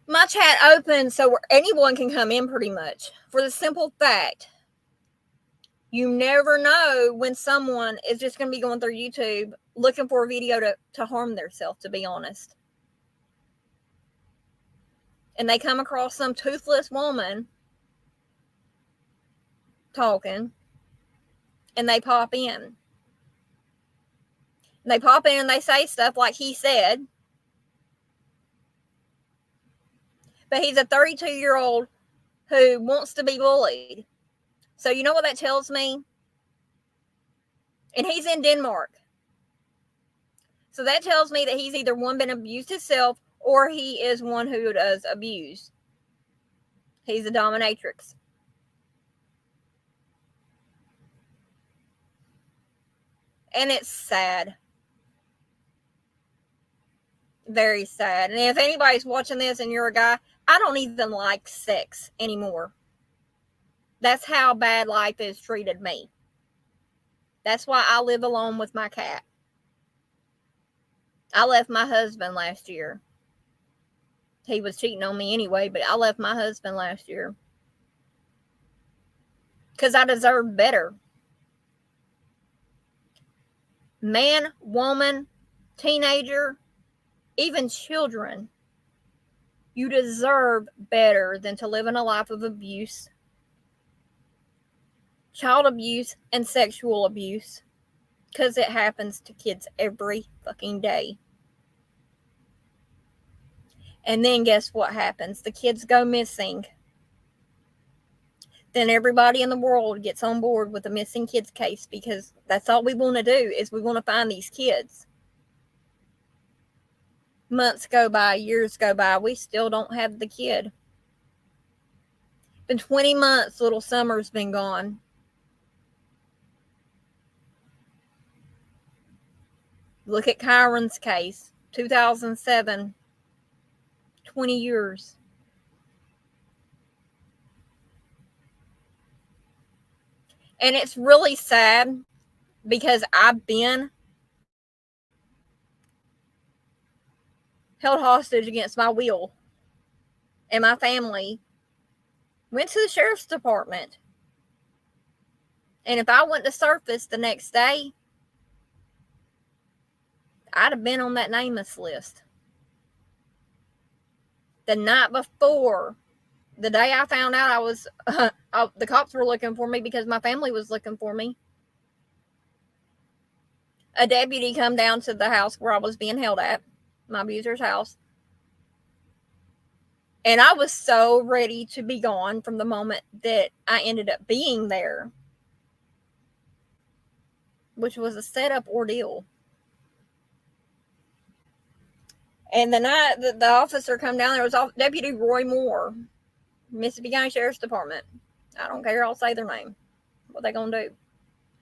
my chat open so anyone can come in pretty much. For the simple fact, you never know when someone is just going to be going through YouTube looking for a video to harm themselves, to be honest. And they come across some toothless woman talking, and they pop in. And they pop in and they say stuff like he said. But he's a 32-year-old who wants to be bullied. So you know what that tells me? And he's in Denmark. So that tells me that he's either one been abused himself or he is one who does abuse. He's a dominatrix. And it's sad. Very sad. And if anybody's watching this and you're a guy, I don't even like sex anymore. That's how bad life has treated me. That's why I live alone with my cat. I left my husband last year. He was cheating on me anyway, but I left my husband last year. Because I deserve better. Man, woman, teenager, even children. You deserve better than to live in a life of abuse, child abuse, and sexual abuse. Because it happens to kids every fucking day. And then guess what happens? The kids go missing. Then everybody in the world gets on board with the missing kids case because that's all we want to do is we want to find these kids. Months go by, years go by, we still don't have the kid. Been 20 months, little Summer's been gone. Look at Kyron's case, 2007, 20 years. And it's really sad because I've been held hostage against my will. And my family went to the sheriff's department. And if I went to surface the next day, I'd have been on that nameless list. The night before, the day I found out I was, the cops were looking for me because my family was looking for me. A deputy come down to the house where I was being held at, my abuser's house. And I was so ready to be gone from the moment that I ended up being there, which was a setup ordeal. And the night that the officer come down, there was Deputy Roy Moore, Mississippi County Sheriff's Department. I don't care. I'll say their name. What they gonna do?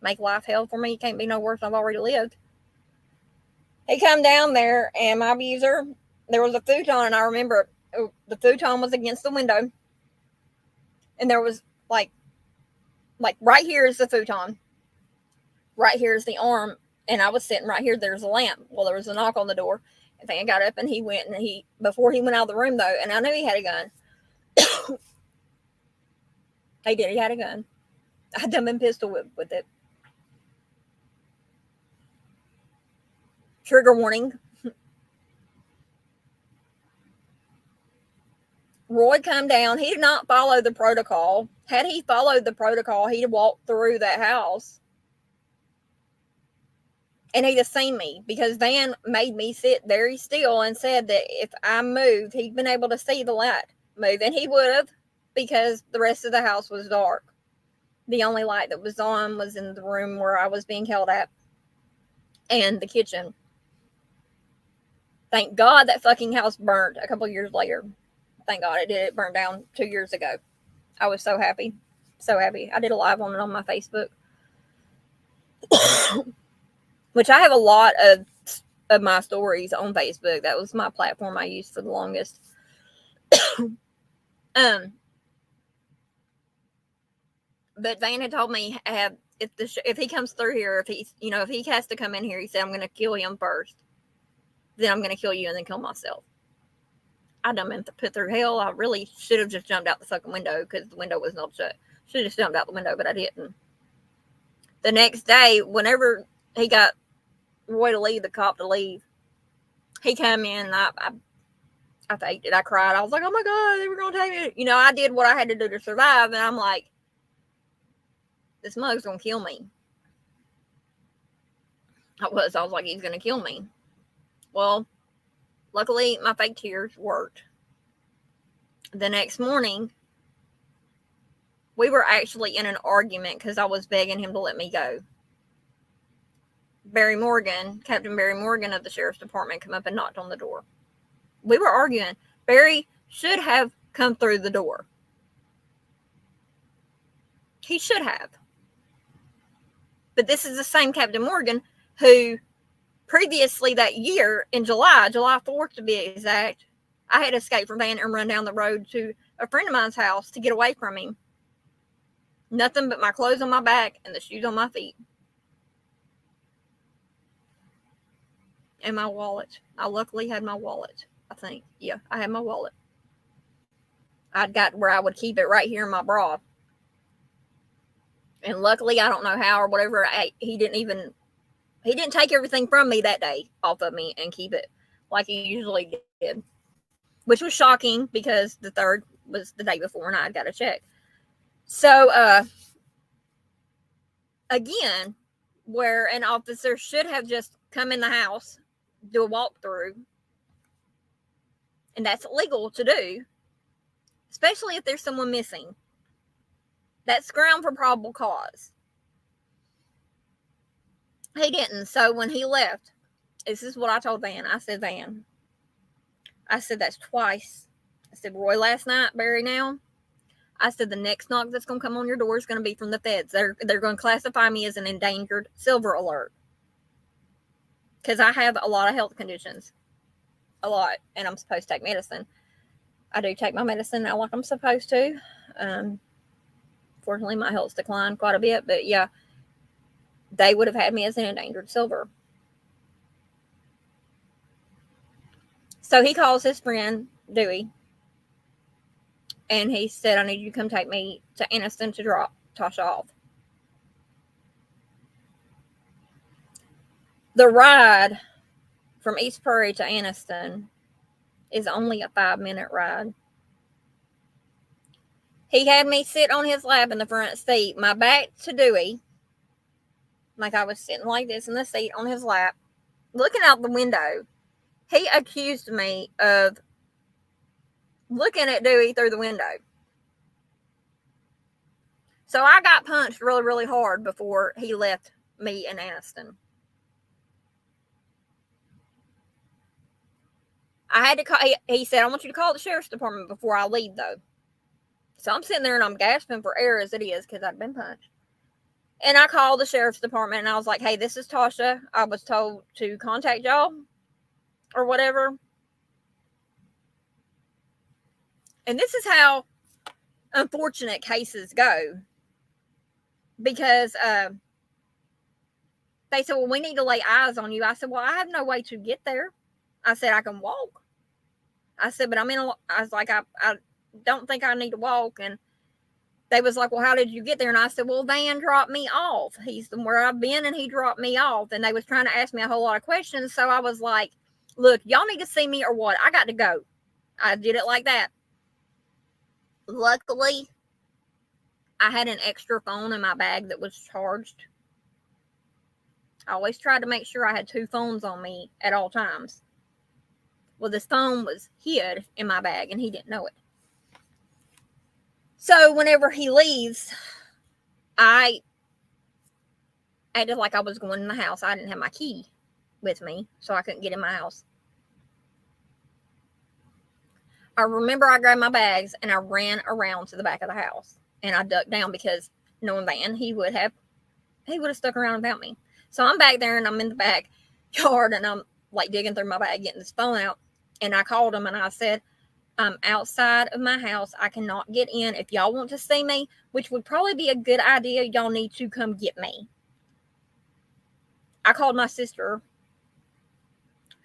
Make life hell for me? Can't be no worse than I've already lived. He come down there, and my abuser, there was a futon, and I remember the futon was against the window. And there was like right here is the futon. Right here is the arm. And I was sitting right here. There's a lamp. Well, there was a knock on the door. I think I got up and he went, and before he went out of the room though, and I knew he had a gun. He did. He had a gun. I done been pistol whipped with it. Trigger warning. Roy come down. He did not follow the protocol. Had he followed the protocol, he'd have walked through that house. And he'd have seen me because Van made me sit very still and said that if I moved, he'd been able to see the light move. And he would have because the rest of the house was dark. The only light that was on was in the room where I was being held at and the kitchen. Thank God that fucking house burned a couple years later. Thank God it did. It burned down 2 years ago. I was so happy. So happy. I did a live on it on my Facebook. Which I have a lot of my stories on Facebook. That was my platform I used for the longest. But Van had told me if he comes through here, if he has to come in here, he said, I'm going to kill him first. Then I'm going to kill you and then kill myself. I done been put through hell. I really should have just jumped out the fucking window because the window was not shut. Should have just jumped out the window, but I didn't. The next day, whenever he got Roy to leave, the cop to leave, he come in and I faked it. I cried. I was like, oh my God, they were going to take me. I did what I had to do to survive. And I'm like, this mug's going to kill me. I was like, he's going to kill me. Well, luckily my fake tears worked. The next morning, we were actually in an argument because I was begging him to let me go. Barry Morgan, Captain Barry Morgan of the Sheriff's Department, come up and knocked on the door. We were arguing. Barry should have come through the door. He should have. But this is the same Captain Morgan who previously that year in July 4th to be exact, I had escaped from Van and run down the road to a friend of mine's house to get away from him. Nothing but my clothes on my back and the shoes on my feet. And my wallet. I luckily had my wallet, I think. Yeah, I had my wallet. I'd got where I would keep it right here in my bra. And luckily, I don't know how or whatever, he didn't take everything from me that day off of me and keep it like he usually did. Which was shocking because the 3rd was the day before and I got a check. So, again, where an officer should have just come in the house, do a walkthrough, and that's illegal to do, especially if there's someone missing. That's ground for probable cause. He didn't. So when he left, this is what I told Van. I said, Van, I said, that's twice. I said, Roy last night, Barry now. I said, the next knock that's going to come on your door is going to be from the feds. They're going to classify me as an endangered silver alert. Because I have a lot of health conditions. A lot. And I'm supposed to take medicine. I do take my medicine now like I'm supposed to. Fortunately, my health's declined quite a bit. But yeah, they would have had me as an endangered silver. So he calls his friend, Dewey. And he said, I need you to come take me to Anniston to drop Tasha off. The ride from East Prairie to Anniston is only a 5-minute ride. He had me sit on his lap in the front seat, my back to Dewey, like I was sitting like this in the seat on his lap, looking out the window. He accused me of looking at Dewey through the window. So I got punched really, really hard before he left me in Anniston. I had to call, he said, I want you to call the sheriff's department before I leave, though. So I'm sitting there and I'm gasping for air as it is because I'd been punched. And I called the sheriff's department and I was like, hey, this is Tasha. I was told to contact y'all or whatever. And this is how unfortunate cases go. Because they said, well, we need to lay eyes on you. I said, well, I have no way to get there. I said, I can walk. I said, but I was like, I don't think I need to walk. And they was like, well, how did you get there? And I said, well, Van dropped me off. He's where I've been and he dropped me off. And they was trying to ask me a whole lot of questions. So I was like, look, y'all need to see me or what? I got to go. I did it like that. Luckily, I had an extra phone in my bag that was charged. I always tried to make sure I had 2 phones on me at all times. Well, this phone was hid in my bag and he didn't know it. So whenever he leaves, I acted like I was going in the house. I didn't have my key with me, so I couldn't get in my house. I remember I grabbed my bags and I ran around to the back of the house. And I ducked down because knowing Van, he would have stuck around without me. So I'm back there and I'm in the backyard and I'm like digging through my bag, getting this phone out. And I called him and I said, I'm outside of my house. I cannot get in. If y'all want to see me, which would probably be a good idea, y'all need to come get me. I called my sister,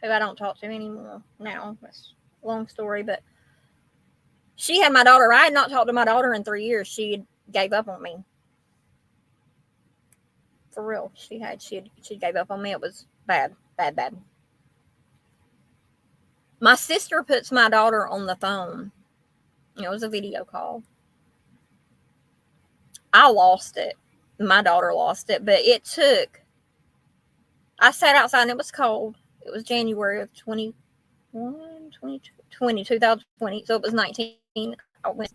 who I don't talk to anymore now. That's a long story, but she had my daughter. I had not talked to my daughter in 3 years. She gave up on me. For real. She gave up on me. It was bad. My sister puts my daughter on the phone. It was a video call. I lost it. My daughter lost it, but it took. I sat outside and it was cold. It was January of 2020. So it was 19. I went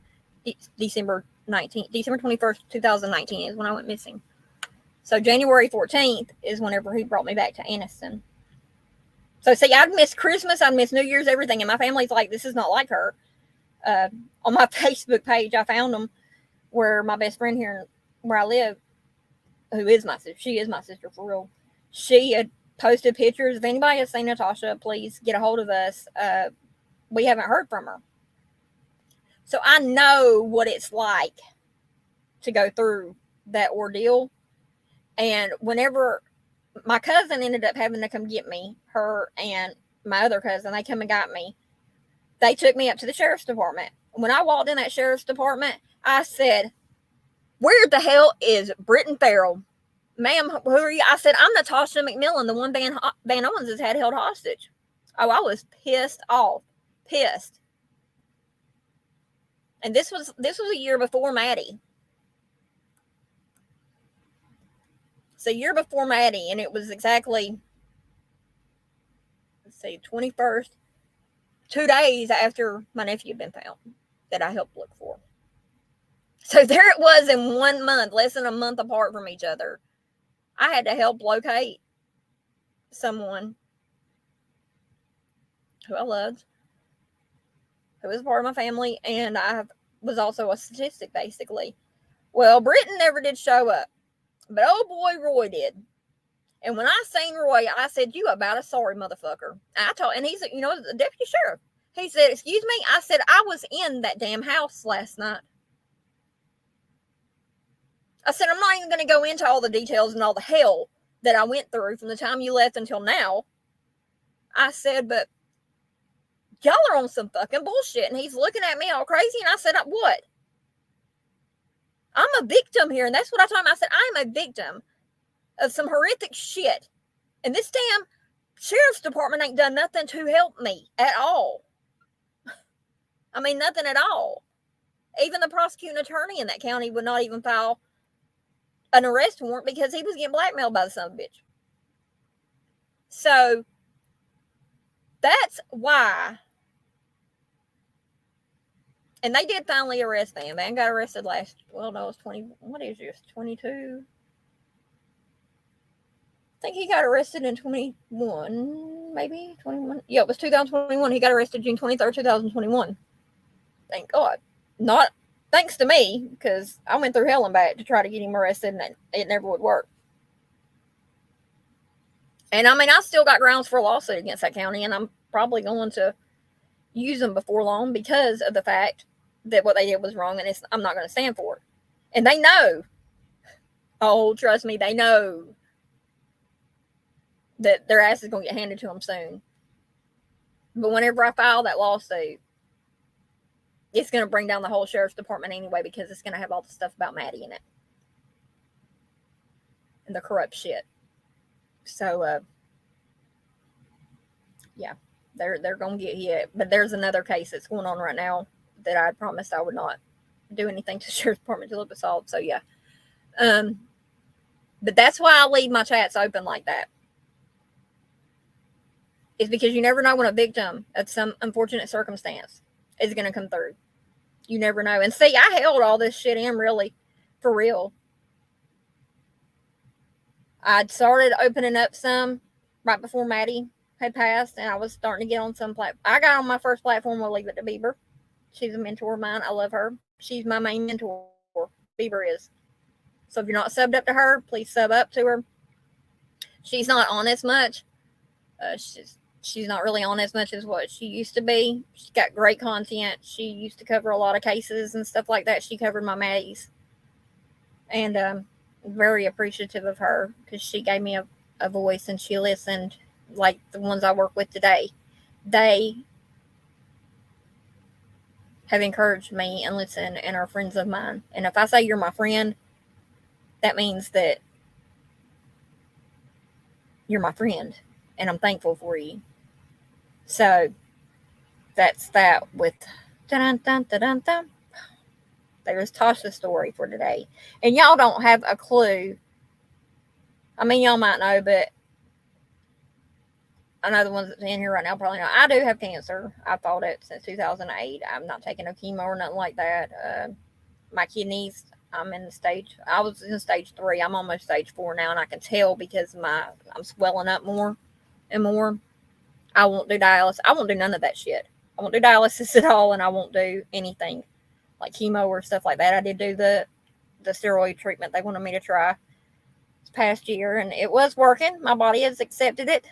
December 21st, 2019 is when I went missing. So January 14th is whenever he brought me back to Anniston. So see, I'd missed Christmas, I'd missed New Year's, everything. And my family's like, this is not like her. On my Facebook page, I found them where my best friend here where I live, who is my sister, she is my sister for real. She had posted pictures. If anybody has seen Natasha, please get a hold of us. We haven't heard from her. So I know what it's like to go through that ordeal. And whenever my cousin ended up having to come get me, her and my other cousin, they come and got me. They took me up to the sheriff's department. When I walked in that sheriff's department, I said, where the hell is Britton Farrell? Ma'am, who are you? I said, I'm Natasha McMillan, the one Van Owens has had held hostage. Oh, I was pissed off. Pissed. And this was a year before Maddie. It's a year before Maddie, and it was exactly, let's see, 21st, 2 days after my nephew had been found that I helped look for. So there it was in 1 month, less than a month apart from each other. I had to help locate someone who I loved, who was part of my family, and I was also a statistic, basically. Well, Britton never did show up, but oh boy, Roy did. And when I seen Roy, I said, you about a sorry motherfucker. And he's, the deputy sheriff. He said, excuse me? I said, I was in that damn house last night. I said, I'm not even going to go into all the details and all the hell that I went through from the time you left until now. I said, but y'all are on some fucking bullshit. And he's looking at me all crazy. And I said, what? I'm a victim here. And that's what I told him. I said, I'm a victim of some horrific shit. And this damn sheriff's department ain't done nothing to help me at all. I mean, nothing at all. Even the prosecuting attorney in that county would not even file an arrest warrant because he was getting blackmailed by the son of a bitch. So that's why. And they did finally arrest Van. Van got arrested it was 22? I think he got arrested in 21, maybe 21. Yeah, it was 2021. He got arrested June 23rd, 2021. Thank God. Not thanks to me, because I went through hell and back to try to get him arrested, and it never would work. And I mean, I still got grounds for a lawsuit against that county, and I'm probably going to use them before long because of the fact that what they did was wrong, and I'm not going to stand for it. And they know. Oh, trust me, they know that their ass is going to get handed to them soon. But whenever I file that lawsuit, it's going to bring down the whole sheriff's department anyway, because it's going to have all the stuff about Maddie in it. And the corrupt shit. So, yeah, they're going to get hit. But there's another case that's going on right now that I promised I would not do anything to the sheriff's department till it was solved. So, yeah. But that's why I leave my chats open like that. It's because you never know when a victim of some unfortunate circumstance is going to come through. You never know. And see, I held all this shit in really, for real. I'd started opening up some right before Maddie had passed, and I was starting to get on some platform. I got on my first platform with Leave It to Bieber. She's a mentor of mine. I love her. She's my main mentor. Bieber is. So if you're not subbed up to her, please sub up to her. She's not on as much. She's not really on as much as what she used to be. She's got great content. She used to cover a lot of cases and stuff like that. She covered my Maddies. And very appreciative of her because she gave me a voice and she listened, like the ones I work with today. They have encouraged me and listen and are friends of mine. And if I say you're my friend, that means that you're my friend. And I'm thankful for you. So that's that with dun-dun-dun-dun-dun. There's Tasha's story for today. And y'all don't have a clue. I mean, y'all might know, but I know the ones that's in here right now probably know. I do have cancer. I've fought it since 2008. I'm not taking no chemo or nothing like that. My kidneys I'm in I was in stage 3. I'm almost stage 4 now, and I can tell because I'm swelling up more and more. I won't do dialysis. I won't do none of that shit. I won't do dialysis at all, and I won't do anything like chemo or stuff like that. I did do the steroid treatment they wanted me to try this past year, and it was working. My body has accepted it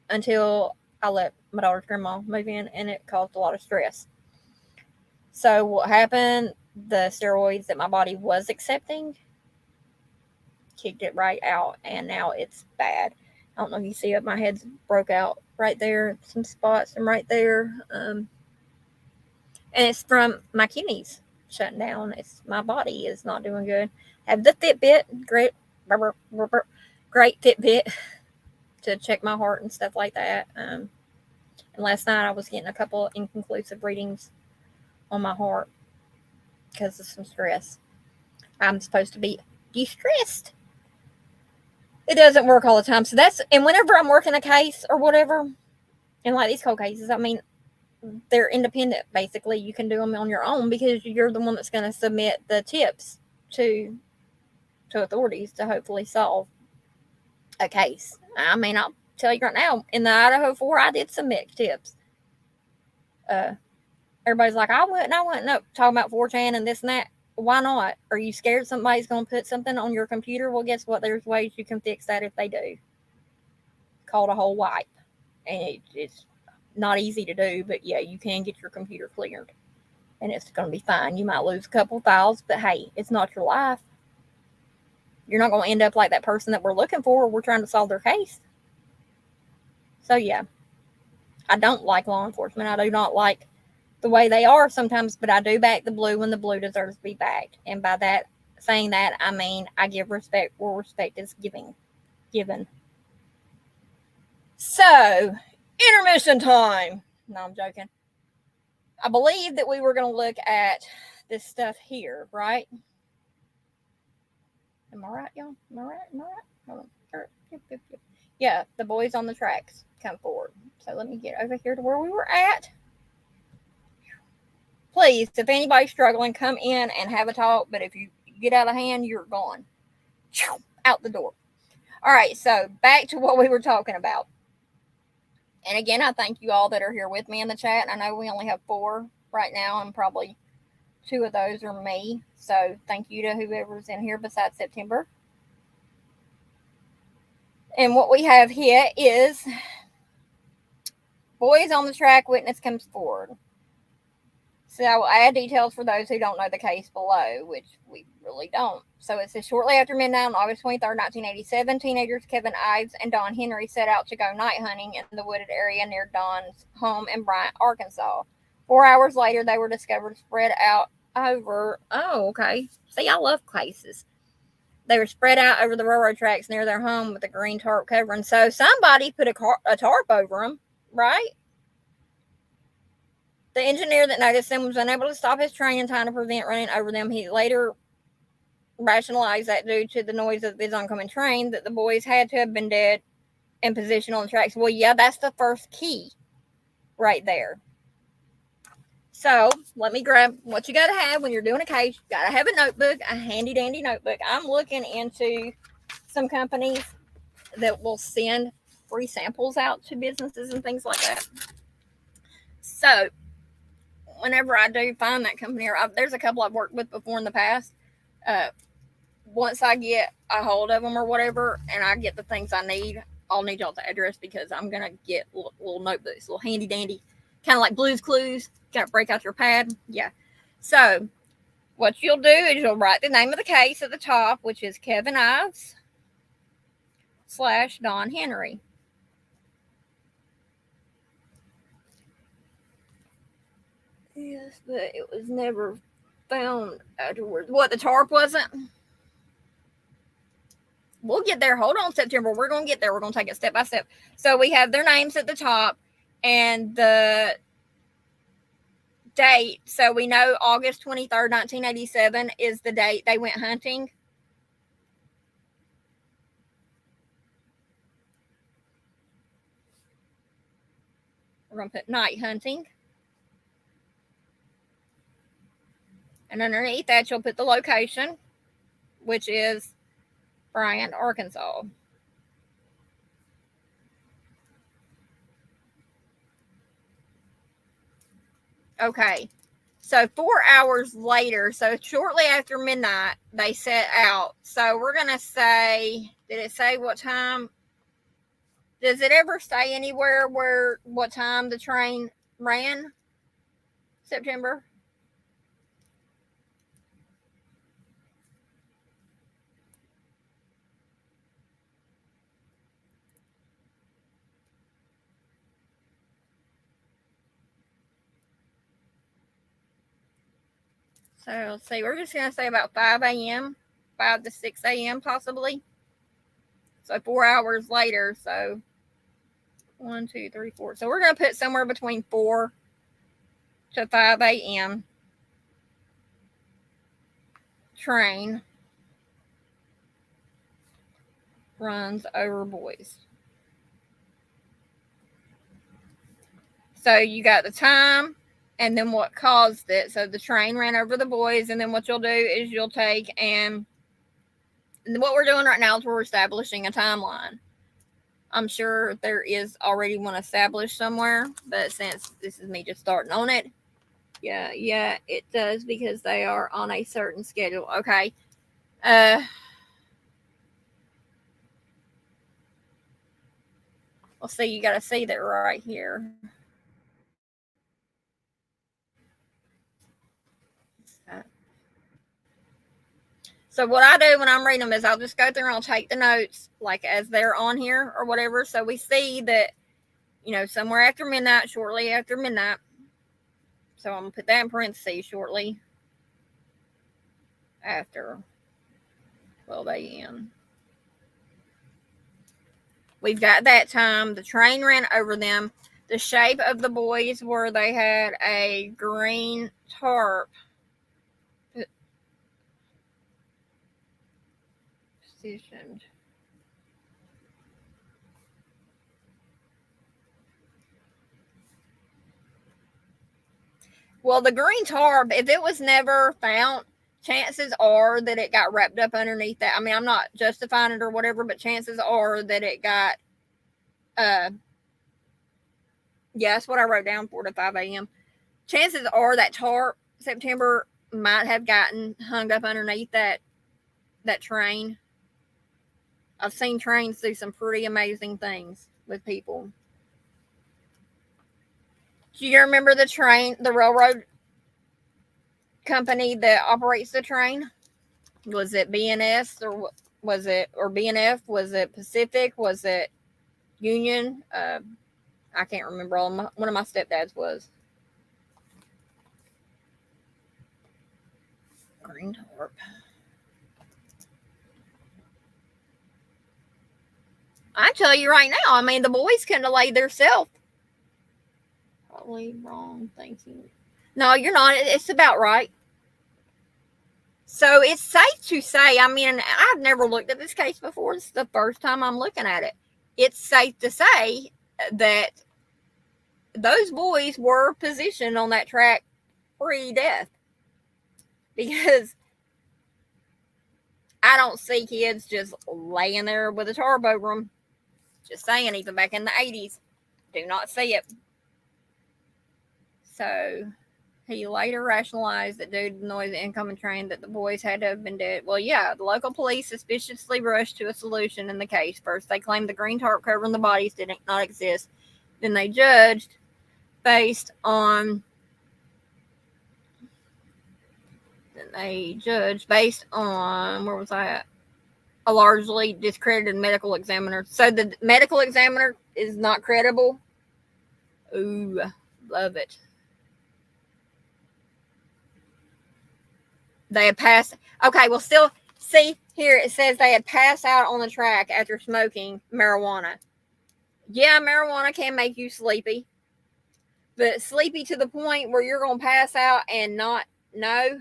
until I let my daughter's grandma move in, and it caused a lot of stress. So what happened, the steroids that my body was accepting kicked it right out, and now it's bad. I don't know if you see it, my head's broke out right there, some spots, and right there. And it's from my kidneys shutting down. It's my body is not doing good. I have the Fitbit, great Fitbit to check my heart and stuff like that. And last night I was getting a couple inconclusive readings on my heart because of some stress. I'm supposed to be de-stressed. It doesn't work all the time. So and whenever I'm working a case or whatever, and like these cold cases, I mean, they're independent, basically. You can do them on your own because you're the one that's going to submit the tips to authorities to hopefully solve a case. I mean, I'll tell you right now, in the Idaho 4, I did submit tips. Everybody's like, I wouldn't. No, talking about 4chan and this and that. Why not? Are you scared somebody's going to put something on your computer? Well, guess what? There's ways you can fix that if they do. Called a whole wipe. And it's not easy to do, but yeah, you can get your computer cleared. And it's going to be fine. You might lose a couple files, but hey, it's not your life. You're not going to end up like that person that we're looking for. We're trying to solve their case. So yeah, I don't like law enforcement. I do not like the way they are sometimes, but I do back the blue when the blue deserves to be backed. And by that, saying that, I mean, I give respect where respect is given. So, intermission time. No, I'm joking. I believe that we were going to look at this stuff here, right? Am I right, y'all? Am I right? Hold on. Yep. Yeah, the boys on the tracks come forward. So let me get over here to where we were at. Please, if anybody's struggling, come in and have a talk. But if you get out of hand, you're gone. Out the door. All right, so back to what we were talking about. And again, I thank you all that are here with me in the chat. I know we only have 4 right now, and probably 2 of those are me. So thank you to whoever's in here besides September. And what we have here is boys on the track, witness comes forward. So I will add details for those who don't know the case below, which we really don't. So it says, shortly after midnight on August 23rd, 1987, teenagers Kevin Ives and Don Henry set out to go night hunting in the wooded area near Don's home in Bryant, Arkansas. 4 hours later, they were discovered spread out over... Oh, okay. See, I love cases. They were spread out over the railroad tracks near their home with a green tarp covering. So somebody put a tarp over them, right? The engineer that noticed them was unable to stop his train in time to prevent running over them. He later rationalized that due to the noise of his oncoming train, that the boys had to have been dead in position on the tracks. Well, yeah, that's the first key right there. So let me grab what you got to have when you're doing a case. You got to have a notebook, a handy dandy notebook. I'm looking into some companies that will send free samples out to businesses and things like that. So whenever I do find that company, or there's a couple I've worked with before in the past, once I get a hold of them or whatever, and I get the things I need, I'll need y'all's address because I'm going to get little notebooks, little handy dandy, kind of like Blue's Clues. Got to break out your pad. Yeah. So what you'll do is you'll write the name of the case at the top, which is Kevin Ives / Don Henry. Yes, but it was never found afterwards. What, the tarp wasn't? We'll get there. Hold on, September. We're going to get there. We're going to take it step by step. So we have their names at the top and the date. So we know August 23rd, 1987 is the date they went hunting. We're going to put night hunting. And underneath that, you'll put the location. which is Bryant, Arkansas. Okay. So 4 hours later, so shortly after midnight, they set out. So we're going to say, did it say what time? Does it ever say anywhere what time the train ran? September? So let's see, we're just going to say about 5 a.m., 5 to 6 a.m. possibly. So 4 hours later, so 1, 2, 3, 4. So we're going to put somewhere between 4 to 5 a.m. train runs over boys. So you got the time and then what caused it. So the train ran over the boys, and then what you'll do is you'll take and what we're doing right now is we're establishing a timeline. I'm sure there is already one established somewhere, but since this is me just starting on it, yeah, it does because they are on a certain schedule. Okay. Let's see, you got to see that right here. So what I do when I'm reading them is I'll just go through and I'll take the notes like as they're on here or whatever. So we see that, somewhere after midnight, shortly after midnight. So I'm going to put that in parentheses, shortly after 12 a.m. We've got that time. The train ran over them. The shape of the boys were they had a green tarp positioned. Well, the green tarp, if it was never found, chances are that it got wrapped up underneath that. I mean, I'm not justifying it or whatever, but chances are that it got, yeah, that's what I wrote down, 4 to 5 a.m. Chances are that tarp, September, might have gotten hung up underneath that train. I've seen trains do some pretty amazing things with people. Do you remember the railroad company that operates the train? Was it BNS or BNF? Was it Pacific? Was it Union? I can't remember. One of my stepdads was. Green tarp. I tell you right now, I mean, the boys couldn't have laid their self. Probably wrong thinking. No, you're not. It's about right. So it's safe to say, I mean, I've never looked at this case before. This is the first time I'm looking at it. It's safe to say that those boys were positioned on that track pre-death. Because I don't see kids just laying there with a tarp over them. Just saying, even back in the 80s. Do not see it. So he later rationalized that due to the noise of the incoming train that the boys had to have been dead. Well, yeah, the local police suspiciously rushed to a solution in the case. First, they claimed the green tarp covering the bodies did not exist. Then they judged based on where was I at? A largely discredited medical examiner. So the medical examiner is not credible. Ooh, love it. They had passed. Okay, well, still, see here, it says they had passed out on the track after smoking marijuana. Yeah, marijuana can make you sleepy. But sleepy to the point where you're going to pass out and not know.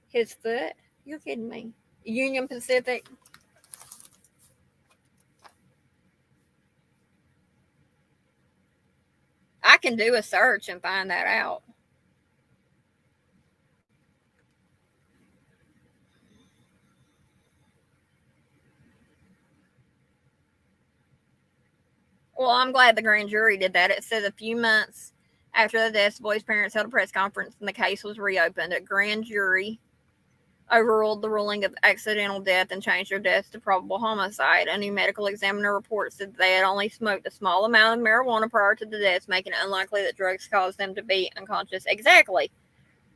His foot? You're kidding me. Union Pacific. I can do a search and find that out. Well, I'm glad the grand jury did that. It says a few months after the deaths, the boys' parents held a press conference and the case was reopened. A grand jury overruled the ruling of accidental death and changed their deaths to probable homicide. A new medical examiner report said they had only smoked a small amount of marijuana prior to the deaths, making it unlikely that drugs caused them to be unconscious. Exactly.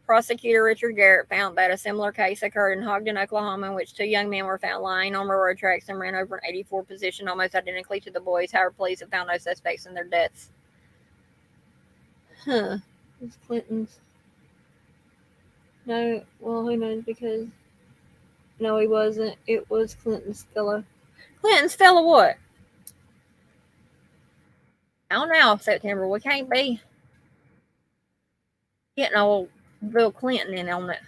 Prosecutor Richard Garrett found that a similar case occurred in Ogden, Oklahoma, in which 2 young men were found lying on railroad tracks and ran over an 84 position almost identically to the boys. However, police have found no suspects in their deaths. Huh. It's Clinton's. No, well, who knows, because no, he wasn't. It was Clinton's fella. Clinton's fella what? I don't know, September. We can't be getting old Bill Clinton in on it.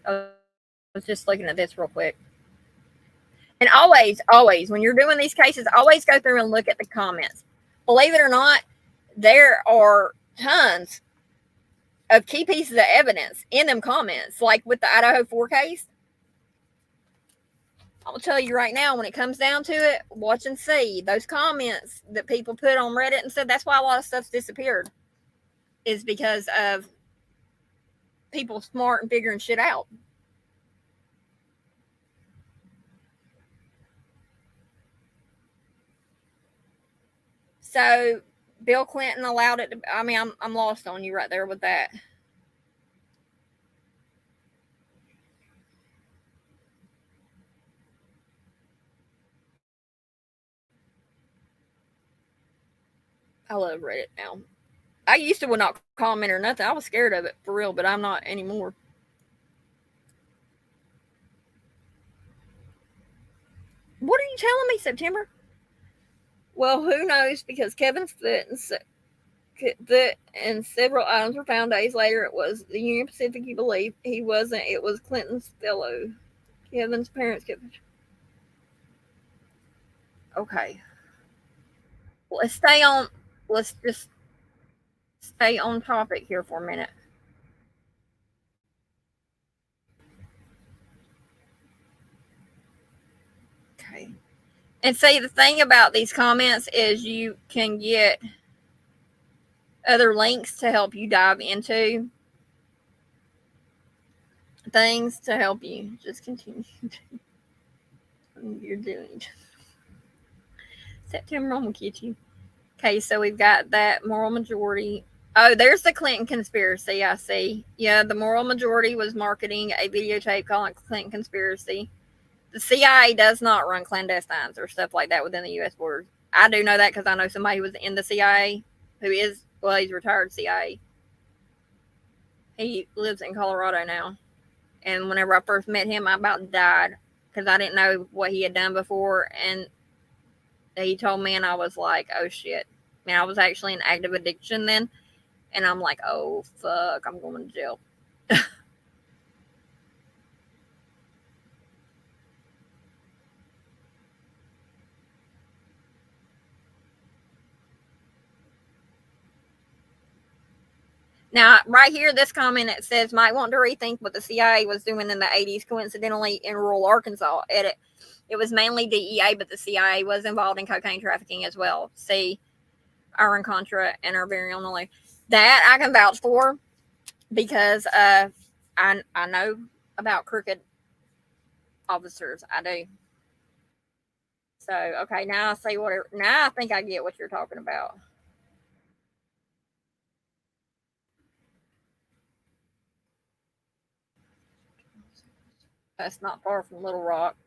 I was just looking at this real quick. And always, when you're doing these cases, always go through and look at the comments. Believe it or not, there are tons of key pieces of evidence in them comments, like with the Idaho 4 case. I'll tell you right now, when it comes down to it, watch and see. Those comments that people put on Reddit and stuff, that's why a lot of stuff's disappeared, is because of people smart and figuring shit out. So Bill Clinton allowed it to, I mean, I'm lost on you right there with that. I love Reddit now. I used to would not comment or nothing. I was scared of it for real, but I'm not anymore. What are you telling me, September? Well, who knows? Because Kevin's foot and several items were found days later. It was the Union Pacific, you believe. He wasn't. It was Clinton's fellow. Kevin's parents kept. Okay. Let's just stay on topic here for a minute. Okay. And see, the thing about these comments is you can get other links to help you dive into things to help you. Just continue. You're doing September, I'm gonna get you. Okay, so we've got that moral majority. Oh, there's the Clinton conspiracy. I see. Yeah, the moral majority was marketing a videotape calling Clinton conspiracy. The CIA does not run clandestines or stuff like that within the U.S. borders. I do know that because I know somebody who was in the CIA who is, well, he's retired CIA. He lives in Colorado now. And whenever I first met him, I about died because I didn't know what he had done before. And he told me, and I was like, oh shit. Man, I was actually in active addiction then. And I'm like, oh fuck, I'm going to jail. Now, right here, this comment, it says, might want to rethink what the CIA was doing in the 80s, coincidentally, in rural Arkansas. Edit. It was mainly DEA, but the CIA was involved in cocaine trafficking as well. See, Iran-Contra and our very own knowledge. That I can vouch for because I know about crooked officers. I do. So, okay, now I see what. Now I think I get what you're talking about. That's not far from Little Rock.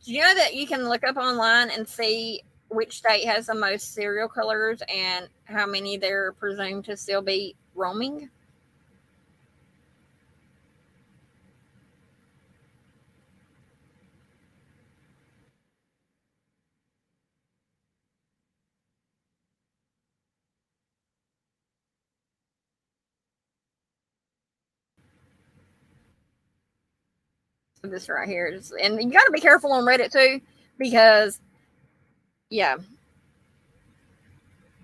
Do you know that you can look up online and see which state has the most serial killers and how many they're presumed to still be roaming? This right here, and you got to be careful on Reddit too, because yeah,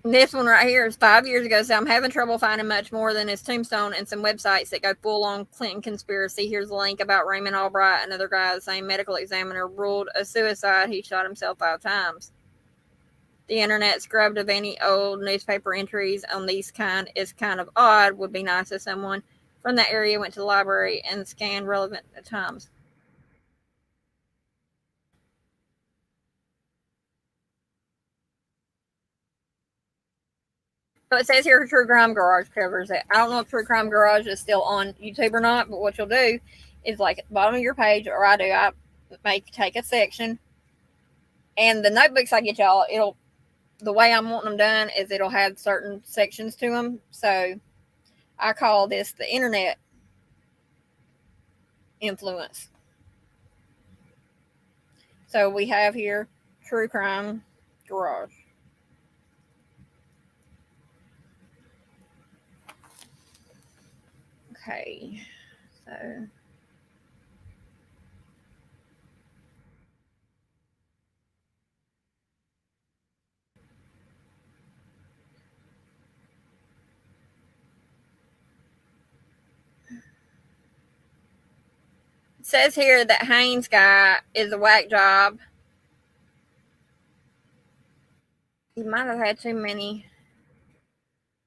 This one right here is 5 years ago, so I'm having trouble finding much more than his tombstone and some websites that go full on Clinton conspiracy. Here's a link about Raymond Albright, another guy, the same medical examiner, ruled a suicide. He shot himself 5 times. The internet scrubbed of any old newspaper entries on these kind is kind of odd. Would be nice if someone from that area went to the library and scanned relevant times. So it says here True Crime Garage covers it. I don't know if True Crime Garage is still on YouTube or not, but what you'll do is, like, at the bottom of your page, or I do, I take a section, and the notebooks I get y'all, the way I'm wanting them done is it'll have certain sections to them. So I call this the internet influence. So we have here True Crime Garage. Okay, so it says here that Haynes guy is a whack job. He might have had too many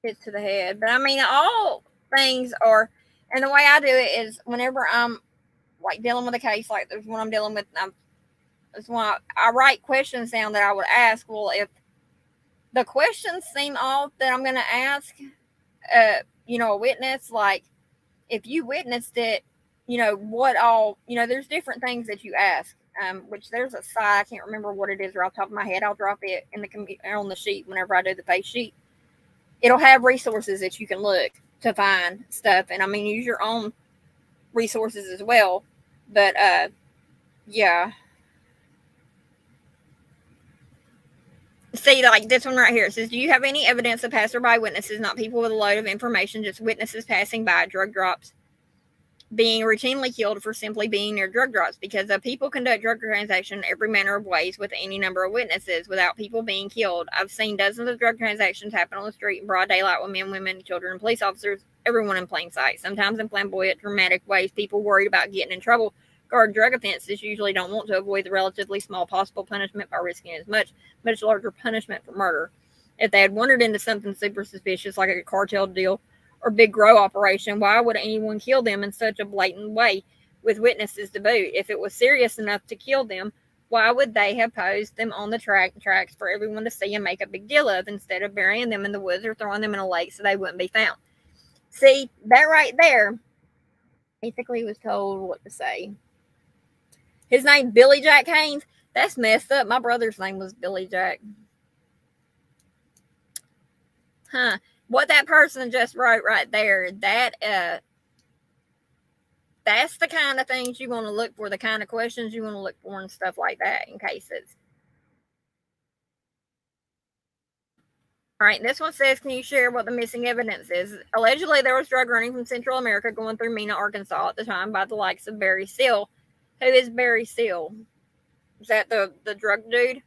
hits to the head, but I mean, all things are, and the way I do it is whenever I'm like dealing with a case, like there's one I'm dealing with, there's one I write questions down that I would ask. Well, if the questions seem off that I'm going to ask, a witness, like if you witnessed it, what all, there's different things that you ask, which there's a site, I can't remember what it is right off the top of my head. I'll drop it on the sheet whenever I do the face sheet. It'll have resources that you can look to find stuff. And I mean, use your own resources as well. But, yeah. See, like this one right here. It says, do you have any evidence of passerby witnesses, not people with a load of information, just witnesses passing by, drug drops, being routinely killed for simply being near drug drops? Because people conduct drug transactions every manner of ways with any number of witnesses without people being killed. I've seen dozens of drug transactions happen on the street in broad daylight with men, women, children, and police officers, everyone in plain sight. Sometimes in flamboyant, dramatic ways, people worried about getting in trouble guard drug offenses usually don't want to avoid the relatively small possible punishment by risking as much larger punishment for murder. If they had wandered into something super suspicious like a cartel deal or big grow operation, why would anyone kill them in such a blatant way with witnesses to boot? If it was serious enough to kill them, why would they have posed them on the tracks for everyone to see and make a big deal of, instead of burying them in the woods or throwing them in a lake so they wouldn't be found? See, that right there, basically was told what to say. His name, Billy Jack Haynes. That's messed up. My brother's name was Billy Jack. Huh. What that person just wrote right there, that's the kind of things you want to look for, the kind of questions you want to look for and stuff like that in cases. All right, this one says, can you share what the missing evidence is? Allegedly, there was drug running from Central America going through Mena, Arkansas at the time by the likes of Barry Seal. Who is Barry Seal? Is that the drug dude?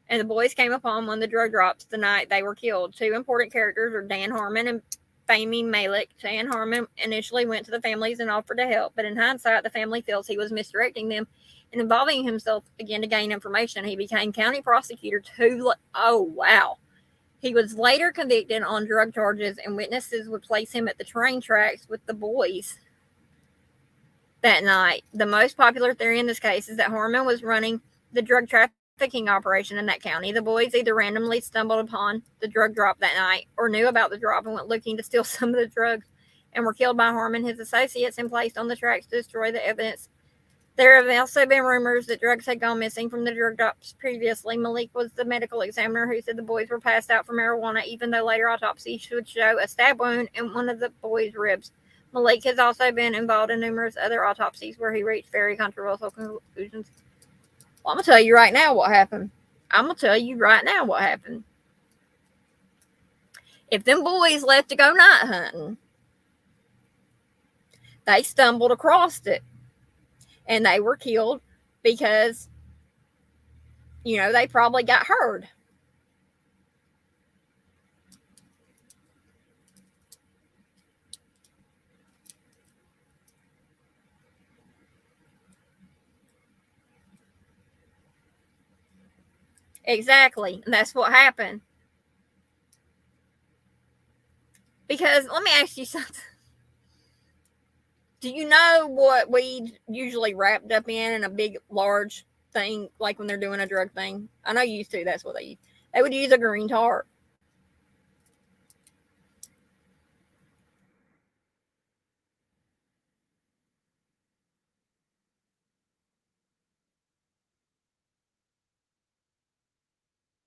And the boys came upon one of the drug drops the night they were killed. Two important characters are Dan Harmon and Fahmy Malik. Dan Harmon initially went to the families and offered to help, but in hindsight, the family feels he was misdirecting them and involving himself again to gain information. He became county prosecutor oh, wow. He was later convicted on drug charges, and witnesses would place him at the train tracks with the boys that night. The most popular theory in this case is that Harmon was running the drug trafficking operation in that county. The boys either randomly stumbled upon the drug drop that night or knew about the drop and went looking to steal some of the drugs and were killed by Harmon, his associates, and placed on the tracks to destroy the evidence. There have also been rumors that drugs had gone missing from the drug drops previously. Malik was the medical examiner who said the boys were passed out for marijuana, even though later autopsies should show a stab wound in one of the boys' ribs. Malik has also been involved in numerous other autopsies where he reached very controversial conclusions. Well, I'm going to tell you right now what happened. If them boys left to go night hunting, they stumbled across it. And they were killed because, they probably got hurt. Exactly. And that's what happened. Because let me ask you something. Do you know what weed usually wrapped up in a big, large thing, like when they're doing a drug thing? I know you used to. That's what they use. They would use a green tarp.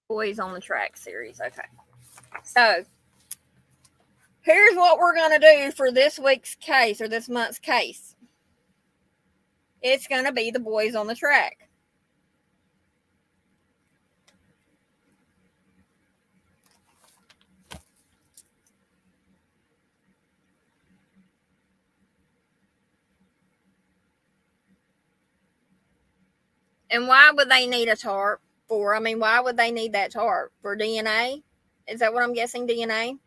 Boys on the Track series. Okay. So here's what we're going to do for this week's case or this month's case. It's going to be the Boys on the Track. And why would they need a tarp for? I mean, why would they need that tarp? For DNA? Is that what I'm guessing, DNA?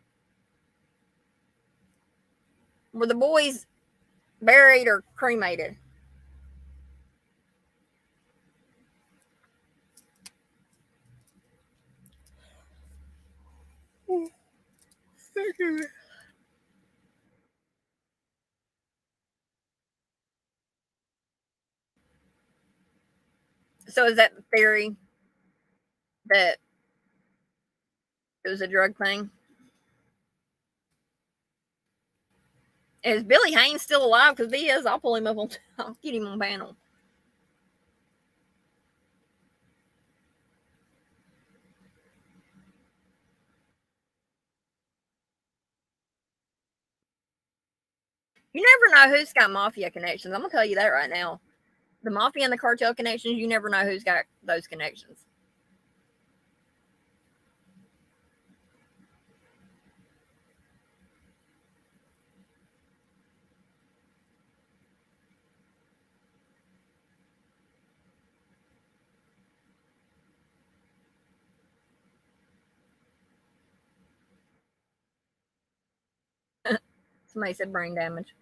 Were the boys buried or cremated? So is that the theory that it was a drug thing? Is Billy Haynes still alive? Because if he is, I'll pull him up on. I'll get him on panel. You never know who's got mafia connections. I'm gonna tell you that right now. The mafia and the cartel connections. You never know who's got those connections. Somebody said brain damage.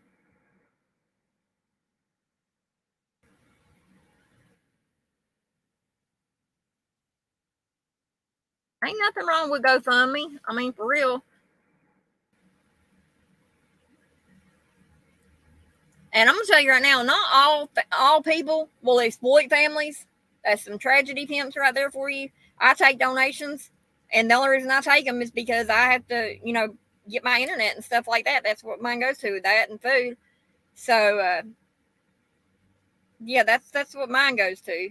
Ain't nothing wrong with GoFundMe. I mean, for real. And I'm gonna tell you right now, not all people will exploit families. That's some tragedy pimps right there for you. I take donations, and the only reason I take them is because I have to, get my internet and stuff like that. That's what mine goes to, that and food. So, yeah, that's what mine goes to.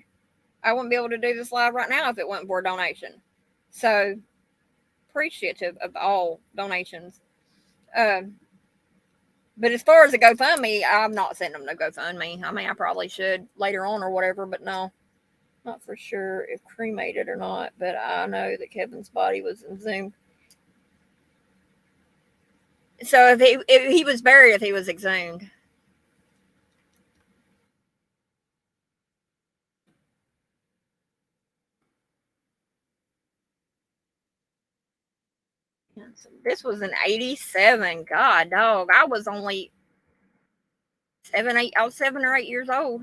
I wouldn't be able to do this live right now if it wasn't for a donation. So, appreciative of all donations. But as far as the GoFundMe, I'm not sending them to GoFundMe. I mean, I probably should later on or whatever, but no, not for sure if cremated or not. But I know that Kevin's body was exhumed. So if he was buried, if he was exhumed. This was in 87. God, dog. I was only 8. I was 7 or 8 years old.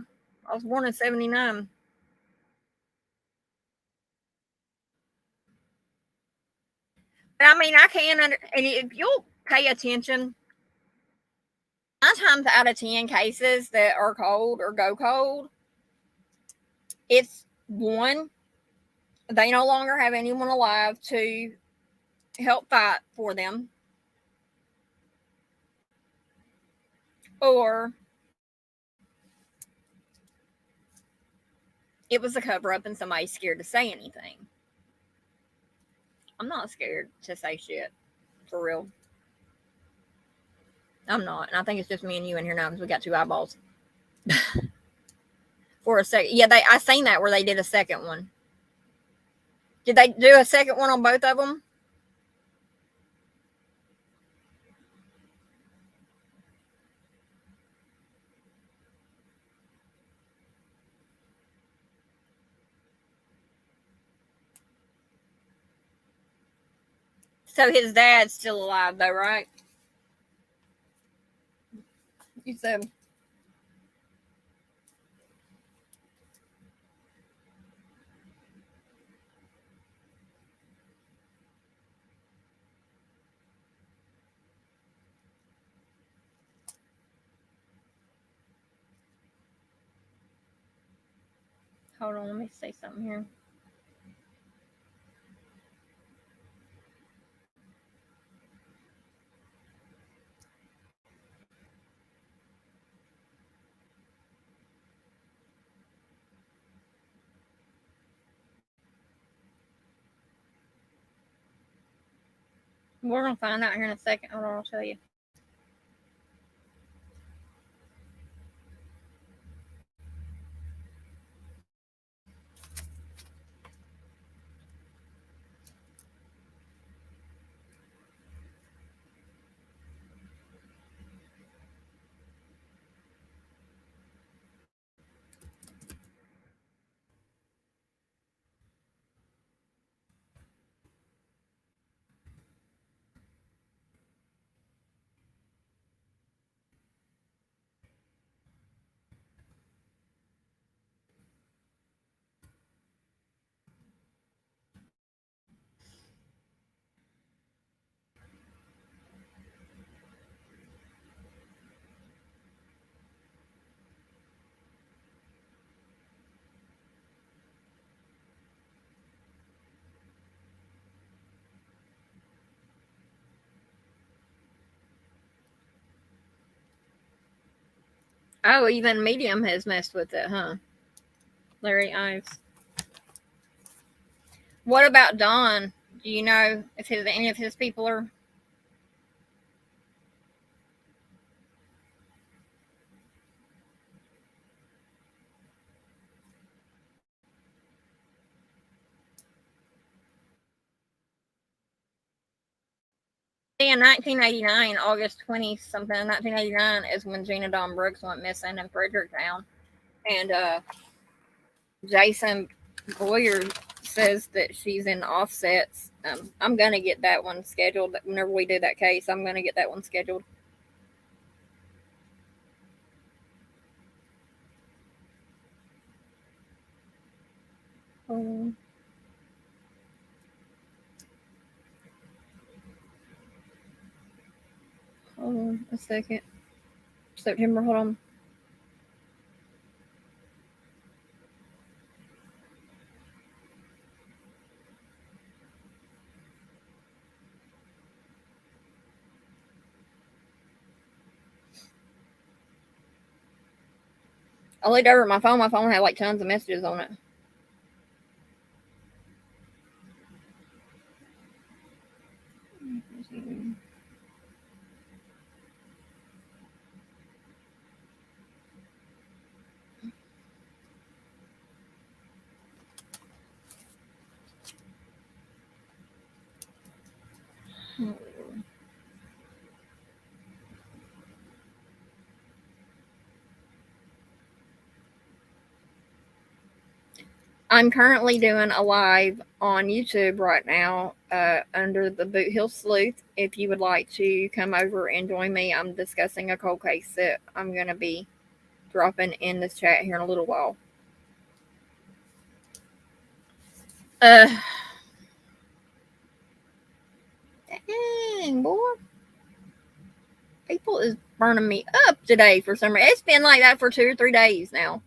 I was born in 79. But I mean, I can and if you'll pay attention, 9 times out of 10 cases that are cold or go cold, it's one, they no longer have anyone alive to help fight for them, or it was a cover up and somebody's scared to say anything. I'm not scared to say shit, for real. I'm not, and I think it's just me and you in here now because we got 2 eyeballs. For a second, yeah, I seen that where they did a second one. Did they do a second one on both of them? So his dad's still alive, though, right? You said. Hold on, let me say something here. We're gonna find out here in a second. Hold on, I'll tell you. Oh, even Medium has messed with it, huh? Larry Ives. What about Don? Do you know if any of his people are? In 1989, August 20 something, 1989 is when Gina Dawn Brooks went missing in Fredericktown, and Jason Boyer says that she's in Offsets. I'm gonna get that one scheduled whenever we do that case. I'm gonna get that one scheduled. Hold on a second. September, hold on. I looked over at my phone. My phone had like tons of messages on it. I'm currently doing a live on YouTube right now under the Boot Hill Sleuth. If you would like to come over and join me, I'm discussing a cold case that I'm going to be dropping in this chat here in a little while. Dang, boy. People is burning me up today for some reason. It's been like that for 2 or 3 days now.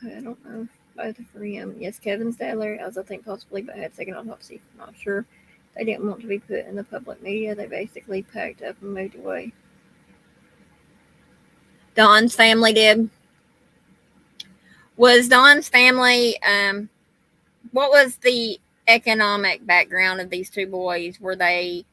Okay, I don't know. Both are for him. Yes, Kevin's dad, Larry, as I think possibly, but had second autopsy. Not sure. They didn't want to be put in the public media. They basically packed up and moved away. Don's family did. Was Don's family, what was the economic background of these two boys? Were they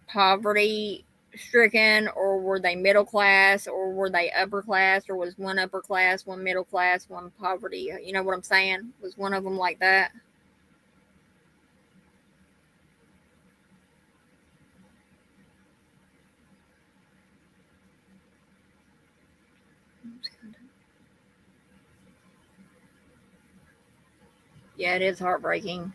poverty stricken, or were they middle class, or were they upper class, or was one upper class, one middle class, one poverty? You know what I'm saying? Was one of them like that? Yeah, it is heartbreaking.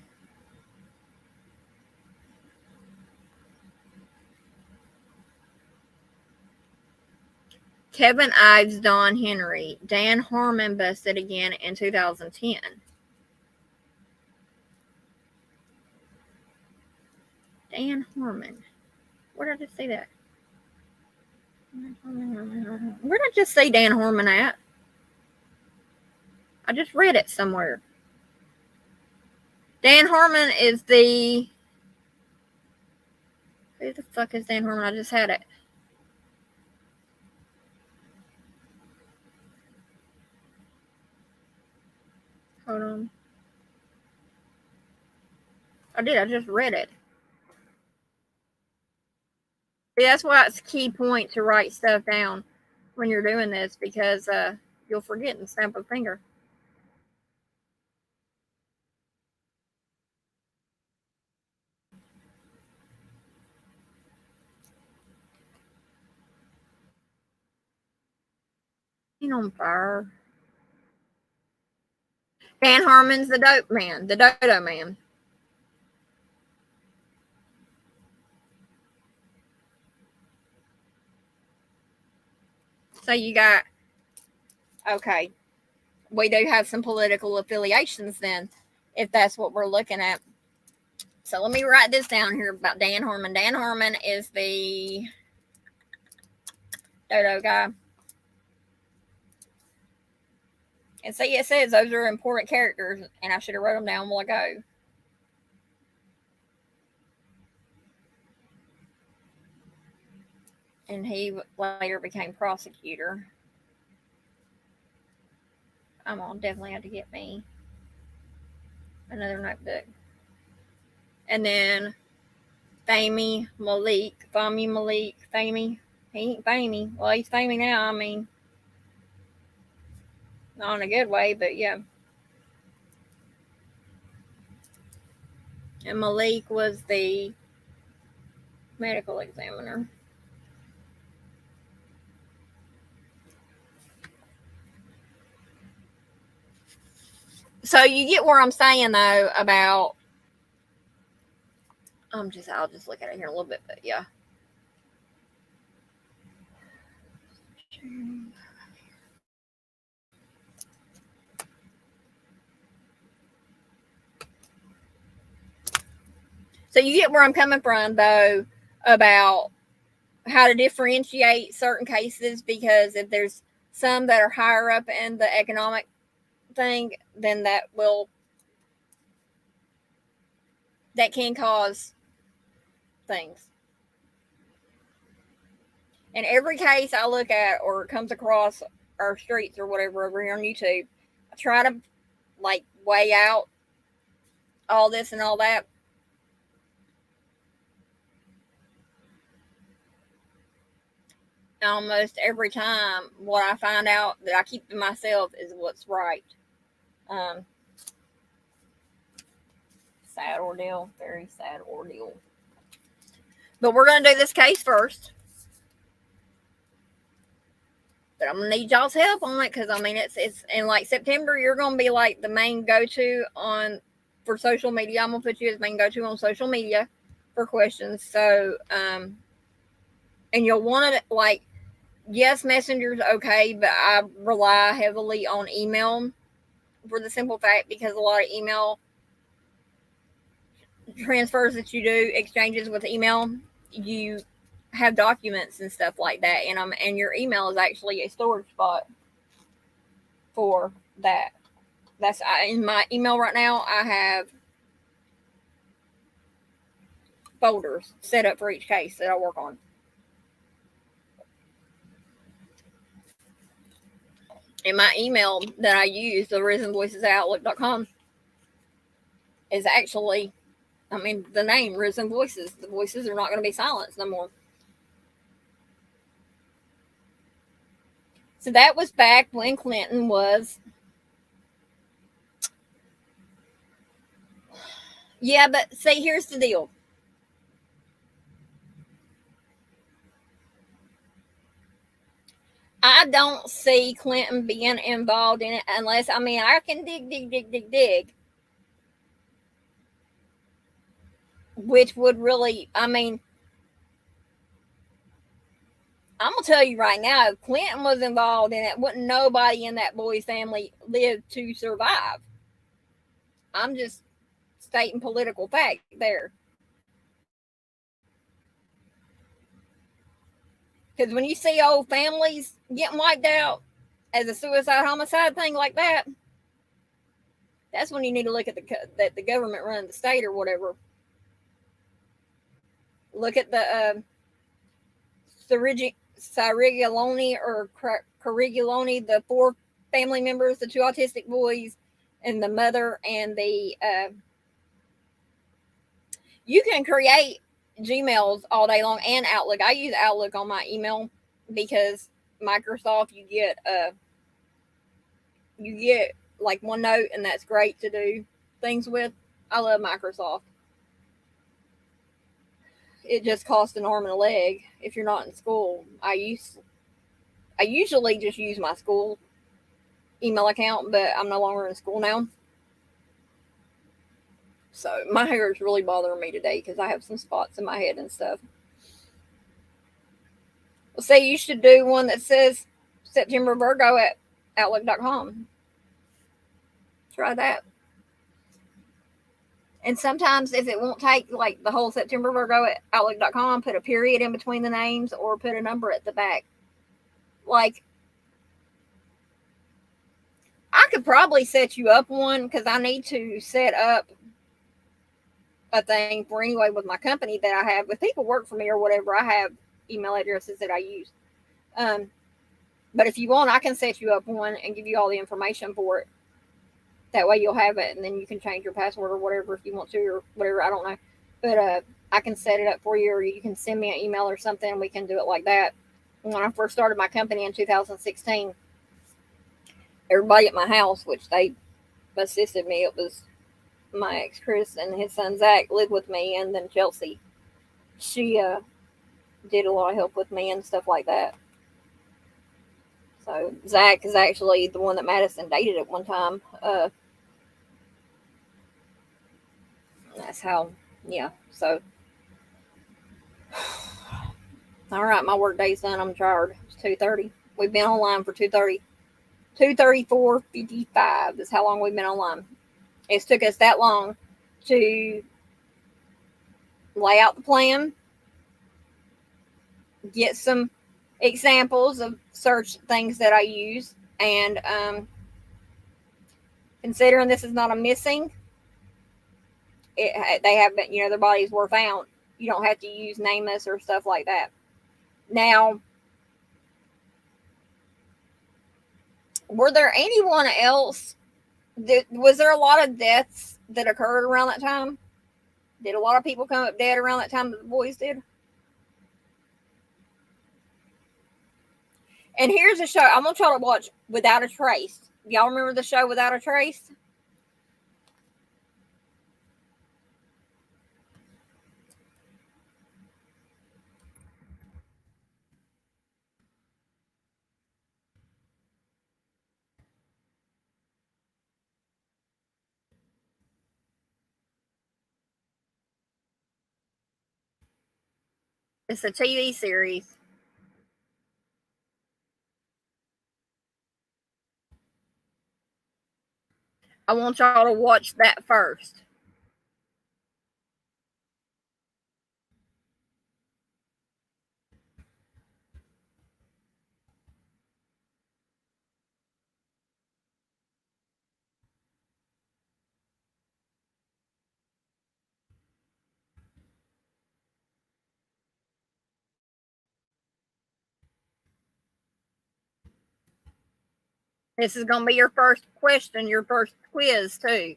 Kevin Ives, Don Henry. Dan Harmon busted again in 2010. Dan Harmon. Where did I see that? Where did I just say Dan Harmon at? I just read it somewhere. Dan Harmon is the... Who the fuck is Dan Harmon? I just had it. Hold on. I did. I just read it. See, that's why it's a key point to write stuff down when you're doing this, because you'll forget and snap a finger. On fire. Dan Harmon's the dope man, the dodo man. So you got, okay, we do have some political affiliations then, if that's what we're looking at. So let me write this down here about Dan Harmon. Dan Harmon is the dodo guy. And see, it says those are important characters, and I should have wrote them down a while ago. And he later became prosecutor. I'm gonna definitely have to get me another notebook. And then Fahmy Malik. He ain't Fahmy. Well, he's Fahmy now. I mean, not in a good way, but yeah. And Malik was the medical examiner. So you get where I'm saying though about I'll just look at it here in a little bit, but yeah. So you get where I'm coming from, though, about how to differentiate certain cases, because if there's some that are higher up in the economic thing, then that can cause things. In every case I look at or comes across our streets or whatever over here on YouTube, I try to weigh out all this and all that. Almost every time, what I find out that I keep to myself is what's right. Sad ordeal, very sad ordeal. But we're going to do this case first. But I'm going to need y'all's help on it, because I mean, it's in September, you're going to be the main go-to for social media. I'm going to put you as main go-to on social media for questions. So, and you'll want to, yes, Messenger's okay, but I rely heavily on email for the simple fact, because a lot of email transfers that you do, exchanges with email, you have documents and stuff like that, and your email is actually a storage spot for that. That's in my email right now. I have folders set up for each case that I work on. And my email that I use, the risenvoices@outlook.com, is actually, the name Risen Voices. The voices are not going to be silenced no more. So that was back when Clinton was. Yeah, but see, here's the deal. I don't see Clinton being involved in it unless, I can dig. Which would really, I'm going to tell you right now, if Clinton was involved in it, wouldn't nobody in that boy's family live to survive. I'm just stating political fact there. Because when you see old families getting wiped out as a suicide homicide thing like that, that's when you need to look at that the government running the state or whatever. Look at the Ciriguloni or Cariguloni, the 4 family members, the 2 autistic boys, and the mother and the. You can create Gmails all day long and Outlook. I use Outlook on my email because Microsoft you get like OneNote, and that's great to do things with. I love Microsoft. It just costs an arm and a leg if you're not in school. I usually just use my school email account, but I'm no longer in school now. So my hair is really bothering me today because I have some spots in my head and stuff. Well, say you should do one that says September Virgo at Outlook.com. Try that. And sometimes if it won't take like the whole September Virgo at Outlook.com, put a period in between the names or put a number at the back. Like, I could probably set you up one because I need to set up a thing for anyway with my company that I have. If people work for me or whatever, I have email addresses that I use. But if you want, I can set you up one and give you all the information for it. That way you'll have it, and then you can change your password or whatever if you want to, or whatever. I don't know. But I can set it up for you, or you can send me an email or something, and we can do it like that. When I first started my company in 2016, everybody at my house, which they assisted me, it was my ex Chris and his son Zach lived with me, and then Chelsea. She did a lot of help with me and stuff like that. So Zach is actually the one that Madison dated at one time. That's how, yeah. So, all right, my work day's done. I'm tired. It's 2:30. We've been online for 2:30. 2:34:55 is how long we've been online. It's took us that long to lay out the plan, get some examples of search things that I use, and considering this is not a missing, they have been, their bodies were found. You don't have to use NamUs or stuff like that. Now, were there anyone else? Was there a lot of deaths that occurred around that time? Did a lot of people come up dead around that time that the boys did? And here's a show. I'm going to try to watch Without a Trace. Y'all remember the show Without a Trace? It's a TV series. I want y'all to watch that first. This is going to be your first question, your first quiz, too,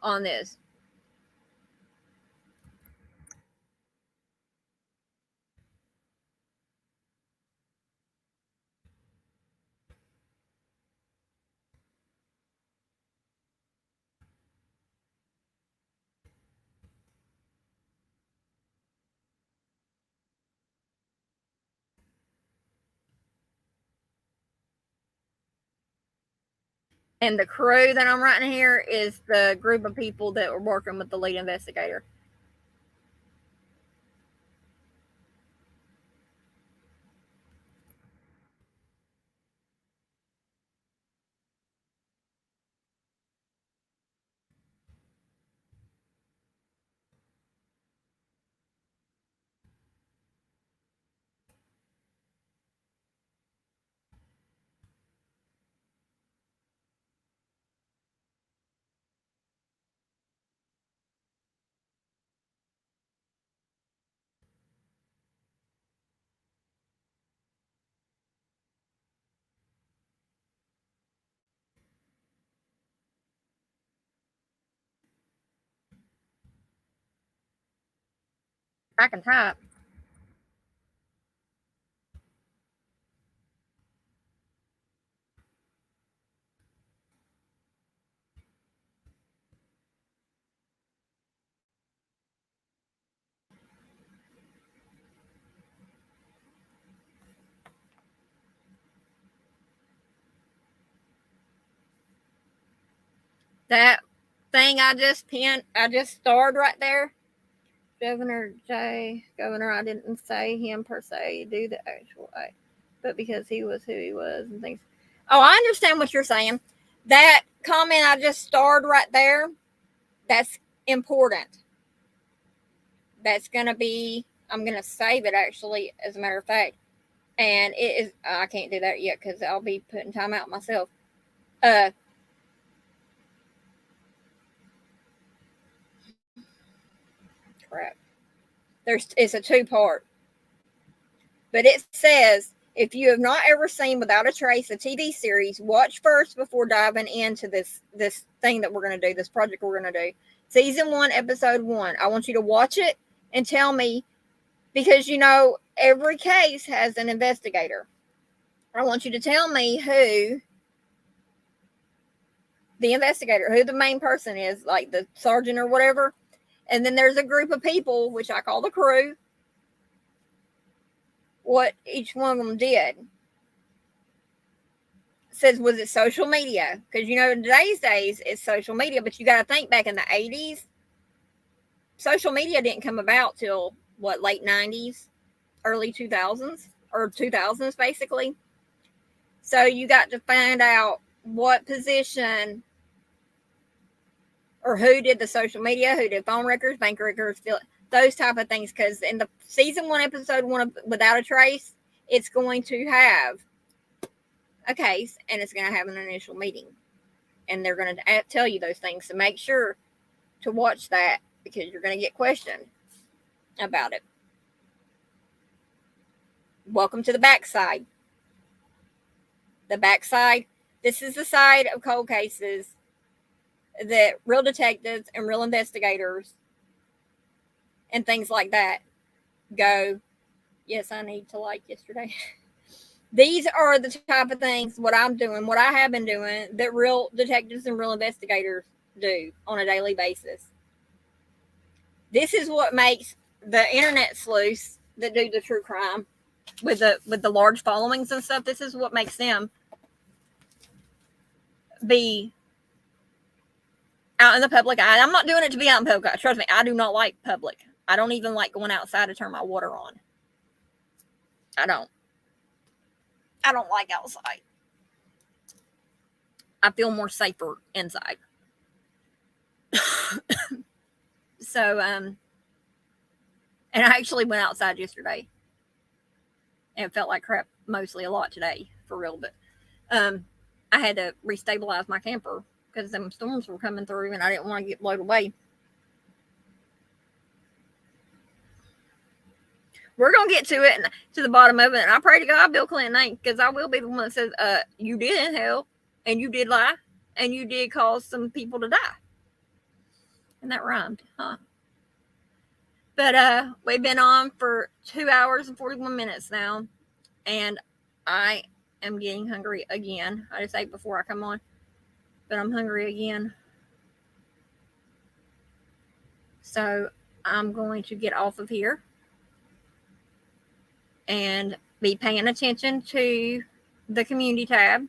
on this. And the crew that I'm writing here is the group of people that were working with the lead investigator. I can type. That thing I just pinned, I just starred right there. Governor Jay, Governor, I didn't say him per se, do the actual act, but because he was who he was and things. Oh, I understand what you're saying. That comment I just starred right there, that's important. That's going to be, I'm going to save it actually, as a matter of fact. And it is, I can't do that yet because I'll be putting time out myself. Crap. It's a 2-part. But it says, if you have not ever seen Without a Trace, a TV series, watch first before diving into this thing that we're going to do, this project we're going to do. Season 1, episode 1. I want you to watch it and tell me, because, you know, every case has an investigator. I want you to tell me who the investigator, who the main person is, like the sergeant or whatever. And then there's a group of people, which I call the crew, what each one of them did. It says, was it social media? Because, you know, in today's days, it's social media, but you got to think back in the 80s, social media didn't come about till, what, late 90s, early 2000s, or 2000s, basically. So you got to find out what position or who did the social media, who did phone records, bank records, those type of things. Because in the season 1, episode 1 of Without a Trace, it's going to have a case and it's going to have an initial meeting. And they're going to tell you those things. So make sure to watch that because you're going to get questioned about it. Welcome to the backside. The backside, this is the side of cold cases that real detectives and real investigators and things like that go, yes, I need to like yesterday. These are the type of things, what I'm doing, what I have been doing, that real detectives and real investigators do on a daily basis. This is what makes the internet sleuths that do the true crime with the large followings and stuff. This is what makes them be out in the public eye. I'm not doing it to be out in public eye. Trust me, I do not like public. I don't even like going outside to turn my water on. I don't like outside. I feel more safer inside. So, and I actually went outside yesterday. And it felt like crap mostly a lot today, for real. But I had to restabilize my camper because them storms were coming through and I didn't want to get blown away. We're going to get to it and to the bottom of it. And I pray to God Bill Clinton ain't, because I will be the one that says, you did hell and you did lie and you did cause some people to die. And that rhymed, huh? But we've been on for 2 hours and 41 minutes now. And I am getting hungry again. I just ate before I come on. But I'm hungry again. So I'm going to get off of here and be paying attention to the community tab.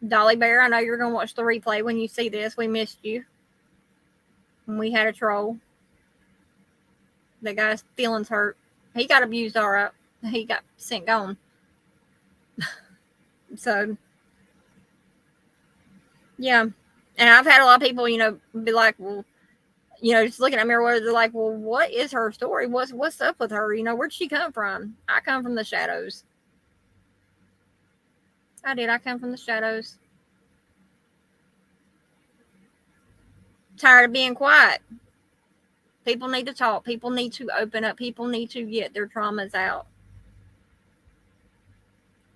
Dolly Bear, I know you're going to watch the replay when you see this. We missed you. And we had a troll. The guy's feelings hurt. He got abused all right. He got sent gone. So, yeah. And I've had a lot of people, be like, well, just looking at me or whatever, they're like, well, what is her story? What's up with her? Where'd she come from? I come from the shadows. I come from the shadows. Tired of being quiet. People need to talk. People need to open up. People need to get their traumas out.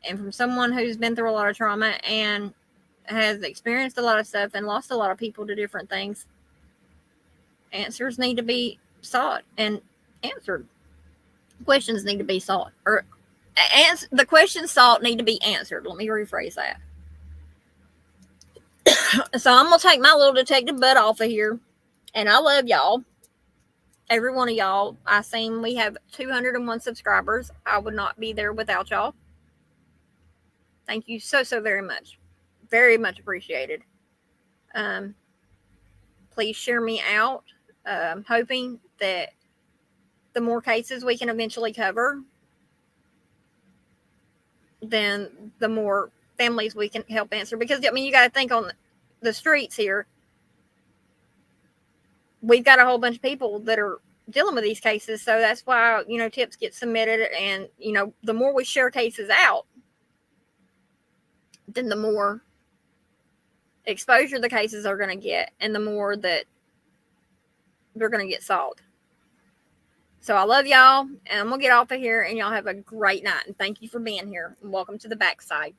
And from someone who's been through a lot of trauma and has experienced a lot of stuff and lost a lot of people to different things, answers need to be sought and answered. Questions need to be sought, or the questions sought need to be answered. Let me rephrase that. So I'm gonna take my little detective butt off of here, and I love y'all, every one of y'all. I seen we have 201 subscribers. I would not be there without y'all. Thank you so very much, very much appreciated. Please share me out. Hoping that the more cases we can eventually cover, then the more families we can help answer. Because, I mean, you got to think on the streets here, we've got a whole bunch of people that are dealing with these cases. So that's why, you know, tips get submitted. And, you know, the more we share cases out, then the more exposure the cases are going to get, and the more that they're going to get solved. So I love y'all, and I'm going to get off of here, and y'all have a great night. And thank you for being here. And welcome to the backside.